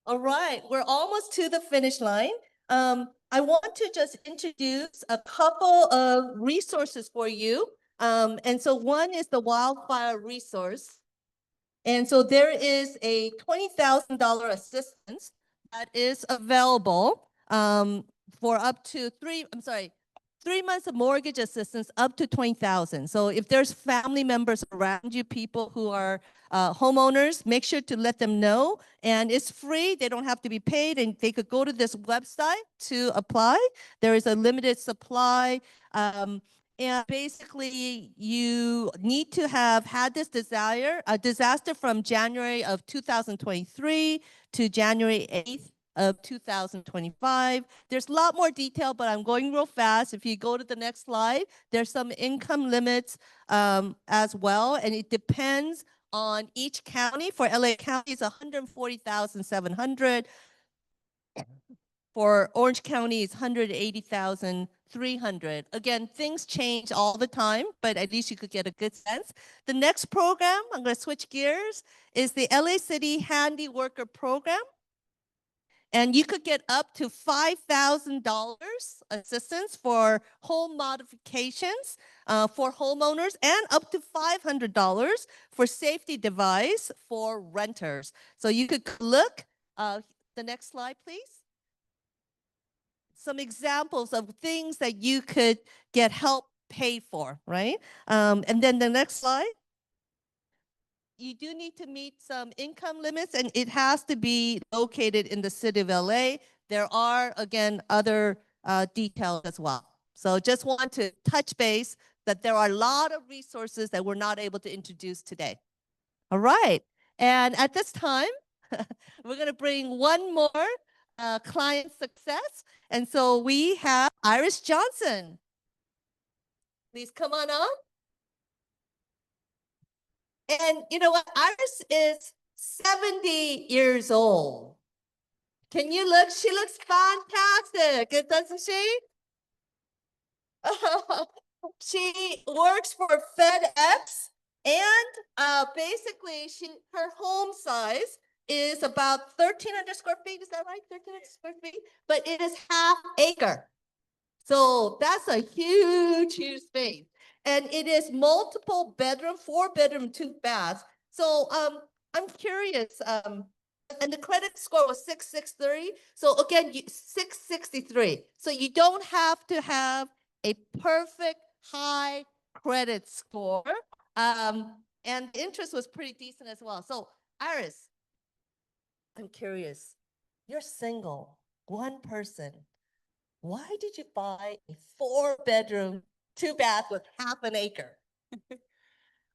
All right, we're almost to the finish line. I want to just introduce a couple of resources for you. And so one is the wildfire resource. And so there is a $20,000 assistance that is available for up to 3 months of mortgage assistance up to $20,000. So if there's family members around you, people who are homeowners, make sure to let them know. And it's free. They don't have to be paid. And they could go to this website to apply. There is a limited supply. And basically, you need to have had this disaster from January of 2023 to January 8th of 2025. There's a lot more detail, but I'm going real fast. If you go to the next slide, there's some income limits as well, and it depends on each county. For LA County, it's $140,700. For Orange County, it's $180,300. Again, things change all the time, but at least you could get a good sense. The next program, I'm going to switch gears, is the LA City Handy Worker Program. And you could get up to $5,000 assistance for home modifications for homeowners, and up to $500 for safety device for renters. So you could look, the next slide, please. Some examples of things that you could get help paid for, right? And then the next slide. You do need to meet some income limits, and it has to be located in the city of LA. There are, again, other details as well. So just want to touch base that there are a lot of resources that we're not able to introduce today. All right. And at this time, we're going to bring one more client success. And so we have Iris Johnson. Please come on up. And you know what? Iris is 70 years old. Can you look? She looks fantastic, doesn't she? She works for FedEx, and basically her home size is about 1,300 square feet. Is that right? 1,300 square feet, but it is half acre. So that's a huge, huge space. And it is multiple bedroom, 4-bedroom, 2 baths. So I'm curious, and the credit score was 663. So again, 663. So you don't have to have a perfect high credit score. And the interest was pretty decent as well. So Iris, I'm curious, you're single, one person. Why did you buy a 4-bedroom, 2-bath with half an acre?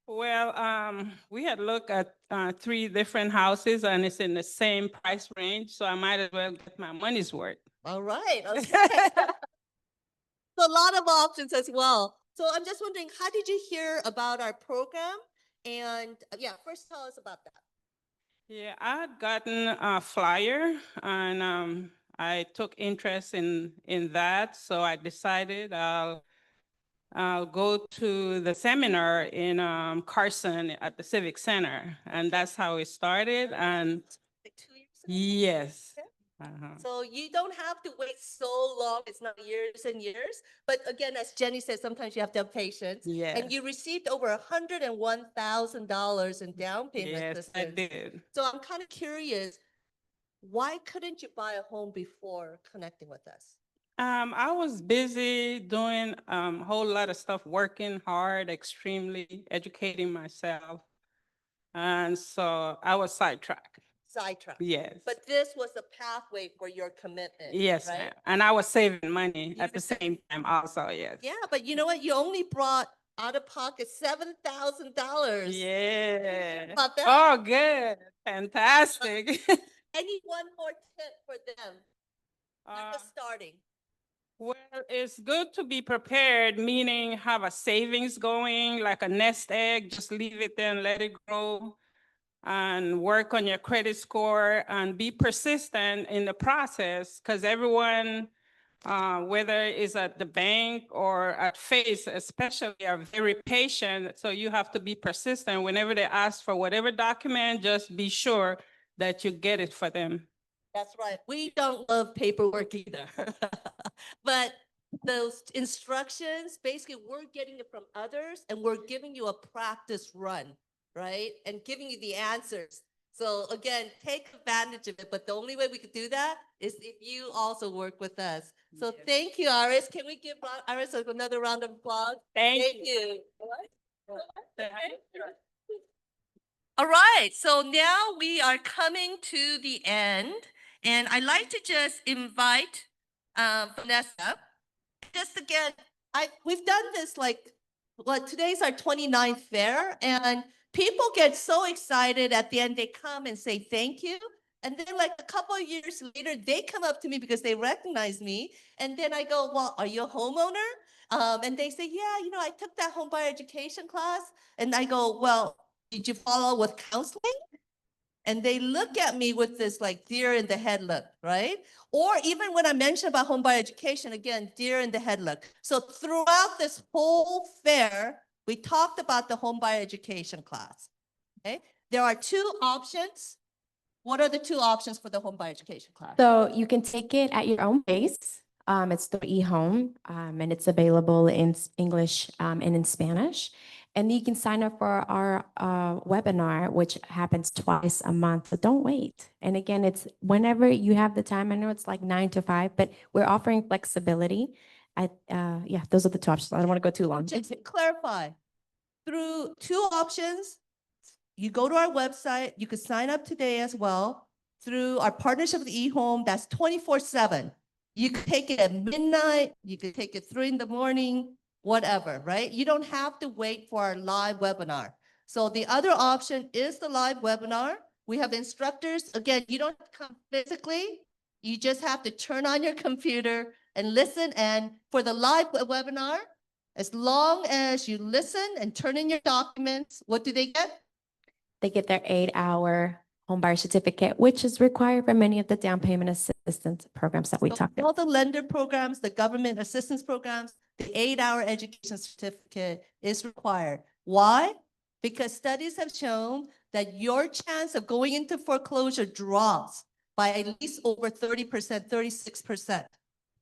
Well, we had looked at 3 different houses, and it's in the same price range, so I might as well get my money's worth. All right. Okay. So a lot of options as well. So I'm just wondering, how did you hear about our program? And yeah, first tell us about that. Yeah, I had gotten a flyer, and I took interest in that, so I decided I'll go to the seminar in Carson at the Civic Center, and that's how it started. And Like 2 years ago? yes. Okay. So you don't have to wait so long. It's not years and years. But again, as Jenny said, sometimes you have to have patience. Yes. And you received over $101,000 in down payment Yes, assistance. I did. So I'm kind of curious, why couldn't you buy a home before connecting with us? I was busy doing a whole lot of stuff, working hard, extremely educating myself. And so I was sidetracked. sidetracked. Yes. But this was the pathway for your commitment. Yes, right? ma'am. And I was saving money You at the same time also, yes. Yeah, but you know what? You only brought out of pocket $7,000. Yeah. About that? Oh, good. Fantastic. Any one more tip for them? They're Uh, just starting. Well, it's good to be prepared, meaning have a savings going, like a nest egg, just leave it there and let it grow. And work on your credit score and be persistent in the process, because everyone, whether it's at the bank or at Face especially, are very patient. So you have to be persistent. Whenever they ask for whatever document, just be sure that you get it for them. That's right. We don't love paperwork either. But those instructions, basically, we're getting it from others and we're giving you a practice run, right? And giving you the answers. So again, take advantage of it. But the only way we could do that is if you also work with us. So thank you, Iris. Can we give Iris another round of applause? Thank you. All right, so now we are coming to the end, and I'd like to just invite Vanessa. Just again, we've done this like, today's our 29th fair, and people get so excited at the end. They come and say thank you, and then like a couple of years later, they come up to me because they recognize me, and then I go, "Well, are you a homeowner?" And they say, "Yeah, I took that home buyer education class," and I go, "Well, did you follow with counseling?" And they look at me with this like deer in the head look, right? Or even when I mention about home buyer education, again, deer in the head look. So throughout this whole fair, we talked about the home buyer education class. Okay, there are two options. What are the two options for the home buyer education class? So you can take it at your own pace. It's through eHome, and it's available in English and in Spanish. And you can sign up for our webinar, which happens twice a month. So don't wait. And again, it's whenever you have the time. I know it's like 9 to 5, but we're offering flexibility. Yeah, those are the two options. I don't want to go too long. Just to clarify, through two options, you go to our website, you could sign up today as well through our partnership with eHome, that's 24/7. You could take it at midnight, you could take it 3 in the morning, whatever, right? You don't have to wait for our live webinar. So the other option is the live webinar. We have instructors. Again, you don't have to come physically. You just have to turn on your computer and listen. And for the live webinar, as long as you listen and turn in your documents, what do they get? They get their 8-hour home buyer certificate, which is required for many of the down payment assistance programs that we talked All about. the lender programs, the government assistance programs, the 8-hour education certificate is required. Why? Because studies have shown that your chance of going into foreclosure drops by at least over 30%, 36%.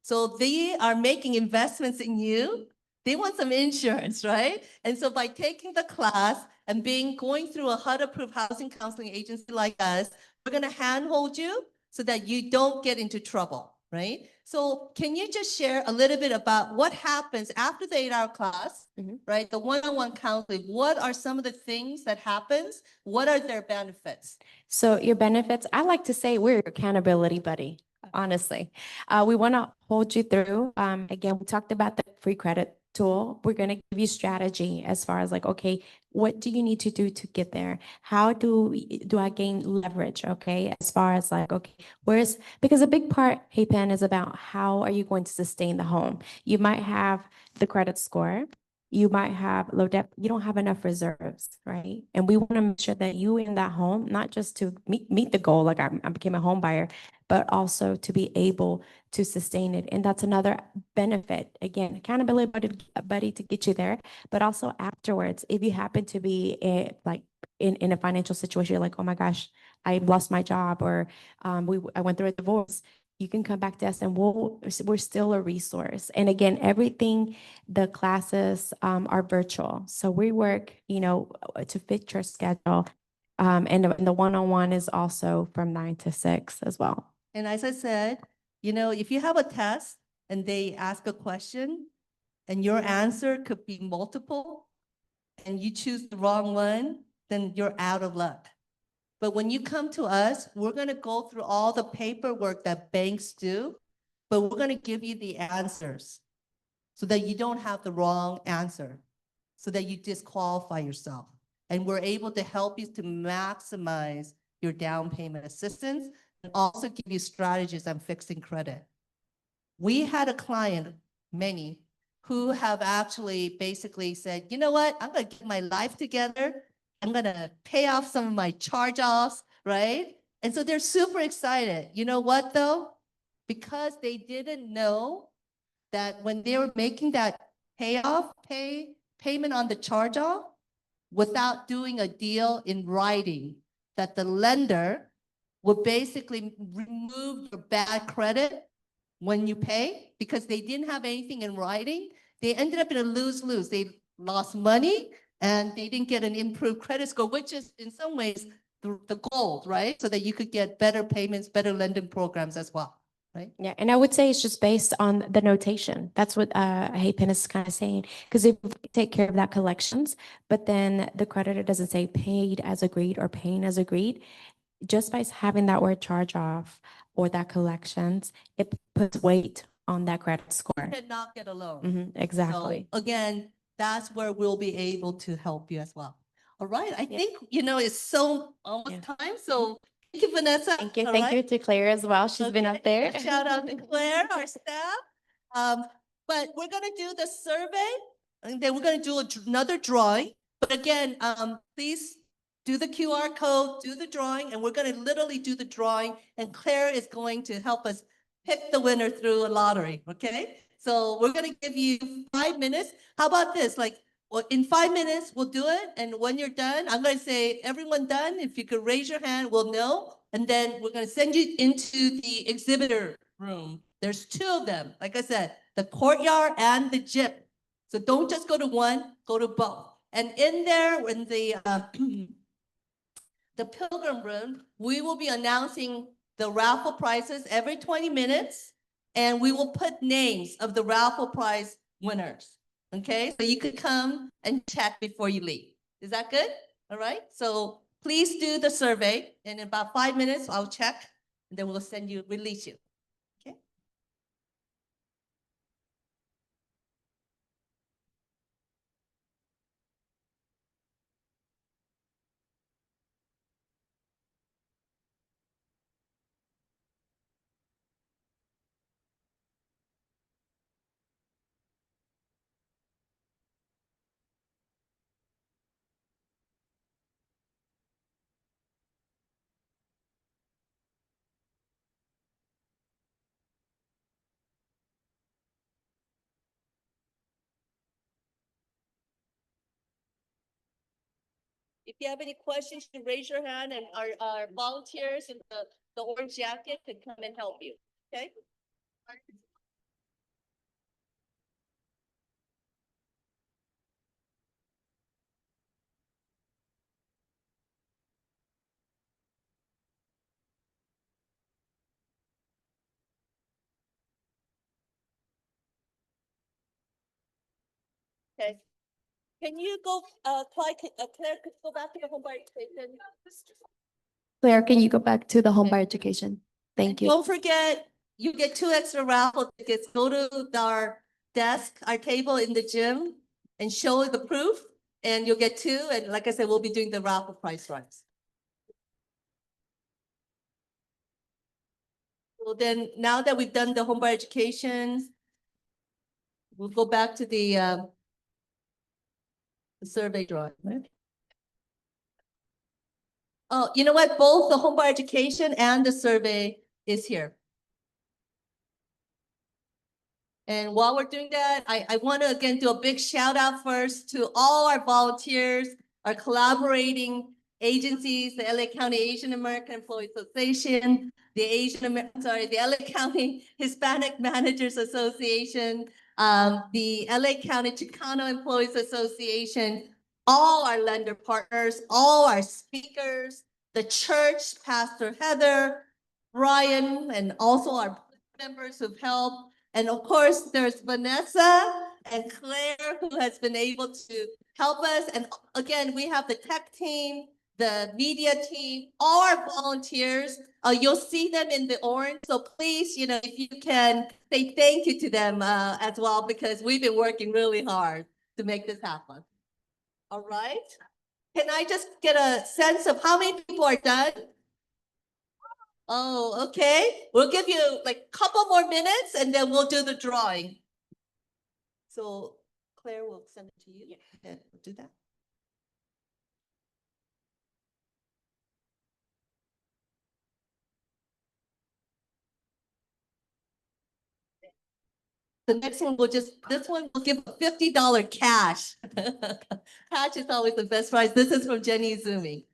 So they are making investments in you. They want some insurance, right? And so by taking the class and going through a HUD-approved housing counseling agency like us, we're going to handhold you so that you don't get into trouble, right? So can you just share a little bit about what happens after the 8-hour class, right? The one-on-one counseling, what are some of the things that happens? What are their benefits? So your benefits, I like to say we're your accountability buddy, honestly. We want to hold you through. Again, we talked about the free credit tool. We're going to give you strategy as far as like, okay, what do you need to do to get there? How do I gain leverage? Okay, as far as like, okay, because a big part, Hey Pen, is about how are you going to sustain the home? You might have the credit score. You might have low debt, you don't have enough reserves, right? And we want to make sure that you in that home, not just to meet the goal, like I became a home buyer, but also to be able to sustain it. And that's another benefit. Again, accountability buddy to get you there, but also afterwards, if you happen to be in a financial situation, you're like, oh my gosh, I lost my job, or I went through a divorce. You can come back to us and we're still a resource. And again, everything, the classes are virtual. So we work, to fit your schedule. And the one-on-one is also from 9 to 6 as well. And as I said, if you have a test and they ask a question and your answer could be multiple and you choose the wrong one, then you're out of luck. But when you come to us, we're gonna go through all the paperwork that banks do, but we're gonna give you the answers so that you don't have the wrong answer, so that you disqualify yourself. And we're able to help you to maximize your down payment assistance and also give you strategies on fixing credit. We had a client, many, who have actually basically said, you know what, I'm gonna get my life together. I'm gonna pay off some of my charge-offs, right? And so they're super excited. You know what though? Because they didn't know that when they were making that payment on the charge-off without doing a deal in writing, that the lender would basically remove your bad credit when you pay because they didn't have anything in writing. They ended up in a lose-lose. They lost money and they didn't get an improved credit score, which is in some ways the goal, right? So that you could get better payments, better lending programs as well. Right? Yeah, and I would say it's just based on the notation. That's what Hey Pin is kind of saying. Because if we take care of that collections, but then the creditor doesn't say paid as agreed or paying as agreed, just by having that word charge off or that collections, it puts weight on that credit score. You cannot get a loan. Exactly. So again, that's where we'll be able to help you as well. All right, I think, it's so almost time. So thank you, Vanessa. Thank you. All Thank right. you to Claire as well. She's been up there. Shout out to Claire, our staff. But we're gonna do the survey and then we're gonna do another drawing. But again, please do the QR code, do the drawing, and we're gonna literally do the drawing and Claire is going to help us pick the winner through a lottery, okay? So we're gonna give you 5 minutes. How about this? Well, in 5 minutes, we'll do it. And when you're done, I'm gonna say, everyone done? If you could raise your hand, we'll know. And then we're gonna send you into the exhibitor room. There's 2 of them. Like I said, the courtyard and the gym. So don't just go to one, go to both. And in there, in the the Pilgrim Room, we will be announcing the raffle prizes every 20 minutes, and we will put names of the raffle prize winners. Okay, so you could come and check before you leave. Is that good? All right, so please do the survey. In about 5 minutes, I'll check, and then we'll release you. Okay. If you have any questions, you can raise your hand and our volunteers in the orange jacket can come and help you, okay? Okay. Can you go, Claire, could you go back to the home buyer education? Claire, can you go back to the home buyer education? Thank you. Don't forget, you get 2 extra raffle tickets. Go to our desk, our table in the gym and show the proof and you'll get 2. And like I said, we'll be doing the raffle price runs. Well, then now that we've done the home buyer education, we'll go back to the survey drawing, right? Oh, you know what? Both the home buyer education and the survey is here. And while we're doing that, I want to again do a big shout out first to all our volunteers, our collaborating agencies, the LA County Asian American Employees Association, the LA County Hispanic Managers Association, the LA County Chicano Employees Association, all our lender partners, all our speakers, the church, Pastor Heather, Brian, and also our members who've helped. And of course, there's Vanessa and Claire who has been able to help us. And again, we have the tech team, the media team, all our volunteers. You'll see them in the orange. So please, if you can say thank you to them as well, because we've been working really hard to make this happen. All right. Can I just get a sense of how many people are done? Oh, okay. We'll give you like a couple more minutes and then we'll do the drawing. So Claire will send it to you. Yeah. Okay, we'll do that. The next one this one will give a $50 cash. Cash is always the best prize. This is from Jenny Izumi.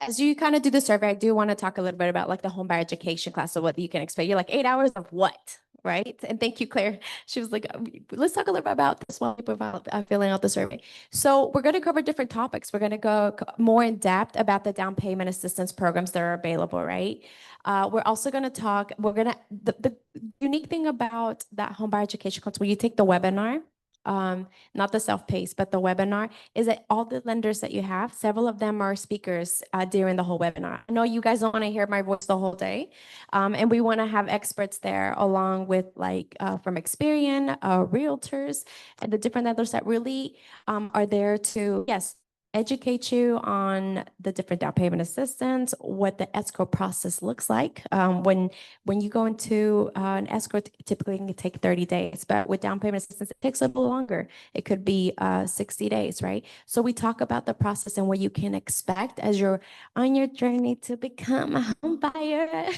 As you kind of do the survey, I do want to talk a little bit about like the home buyer education class. So what you can expect. You're like 8 hours of what? Right. And thank you, Claire. She was like, let's talk a little bit about this while people are filling out the survey. So we're going to cover different topics. We're going to go more in depth about the down payment assistance programs that are available. Right. We're also going to talk, the unique thing about that home buyer education class, when you take the webinar, not the self-paced, but the webinar, is that all the lenders that you have, several of them are speakers during the whole webinar. I know you guys don't want to hear my voice the whole day, and we want to have experts there along with like from Experian, realtors, and the different lenders that really are there to, yes, educate you on the different down payment assistance, what the escrow process looks like. When you go into an escrow, typically it can take 30 days, but with down payment assistance, it takes a little longer. It could be 60 days, right? So we talk about the process and what you can expect as you're on your journey to become a home buyer.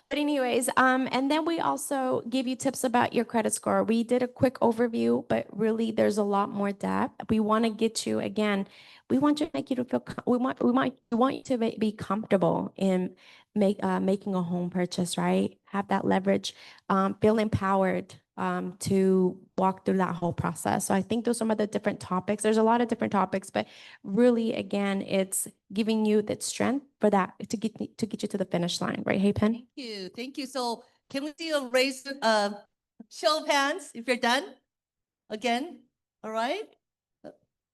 But anyways, and then we also give you tips about your credit score. We did a quick overview, but really there's a lot more depth. We want to get you, again, we want you to make you to feel, we want you to be comfortable in making a home purchase, right? Have that leverage, feel empowered to walk through that whole process. So I think those are some of the different topics. There's a lot of different topics, but really, again, it's giving you that strength for that to get you to the finish line, right? Hey, Pen? Thank you. So can we see a raise, show of hands if you're done? Again, all right?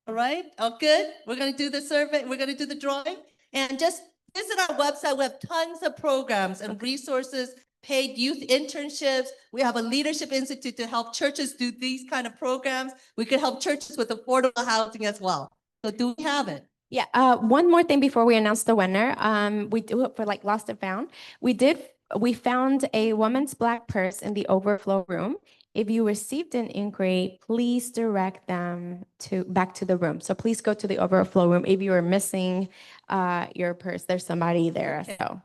All right, all good. We're gonna do the survey, we're gonna do the drawing, and just visit our website. We have tons of programs and resources, paid youth internships. We have a leadership institute to help churches do these kind of programs. We could help churches with affordable housing as well. So do we have it? Yeah, one more thing before we announce the winner. We do it for like lost and found. We found a woman's black purse in the overflow room. If you received an inquiry, please direct them back to the room. So please go to the overflow room. If you are missing your purse, there's somebody there. Okay. So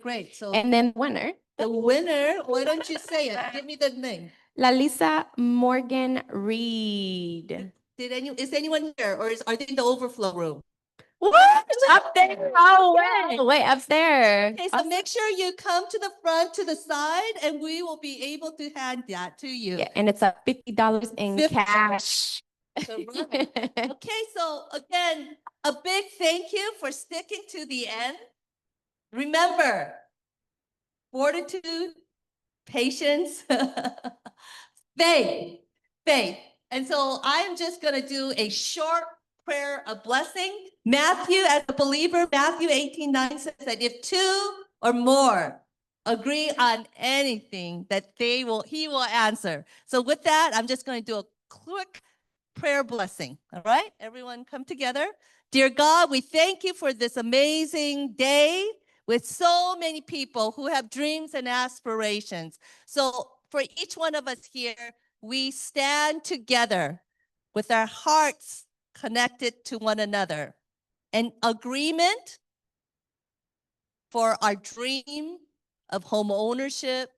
Great. So and then winner, the winner, why don't you say it? Give me the name. Lalisa Morgan Reed. Is anyone here, or are they in the overflow room? What? Up there? Oh, way upstairs. Okay, so make sure you come to the front, to the side, and we will be able to hand that to you. Yeah, and it's a $50 in cash. Okay, so again, a big thank you for sticking to the end. Remember, fortitude, patience, faith. And so I'm just going to do a short prayer of blessing. Matthew, as a believer, Matthew 18:9 says that if two or more agree on anything, that he will answer. So with that, I'm just going to do a quick prayer blessing. All right, everyone come together. Dear God, we thank you for this amazing day with so many people who have dreams and aspirations. So for each one of us here, we stand together with our hearts connected to one another, in agreement for our dream of home ownership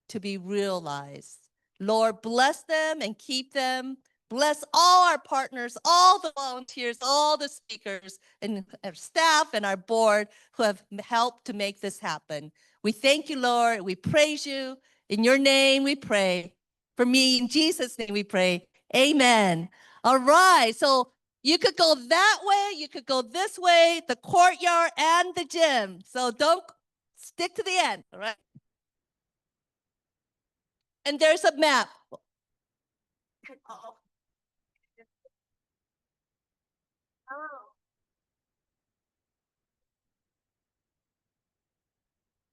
to be realized. Lord, bless them and keep them. Bless all our partners, all the volunteers, all the speakers, and our staff and our board who have helped to make this happen. We thank you, Lord. We praise you. In your name we pray. For me, in Jesus' name we pray. Amen. All right. So you could go that way. You could go this way, the courtyard and the gym. So don't stick to the end. All right. And there's a map. Oh.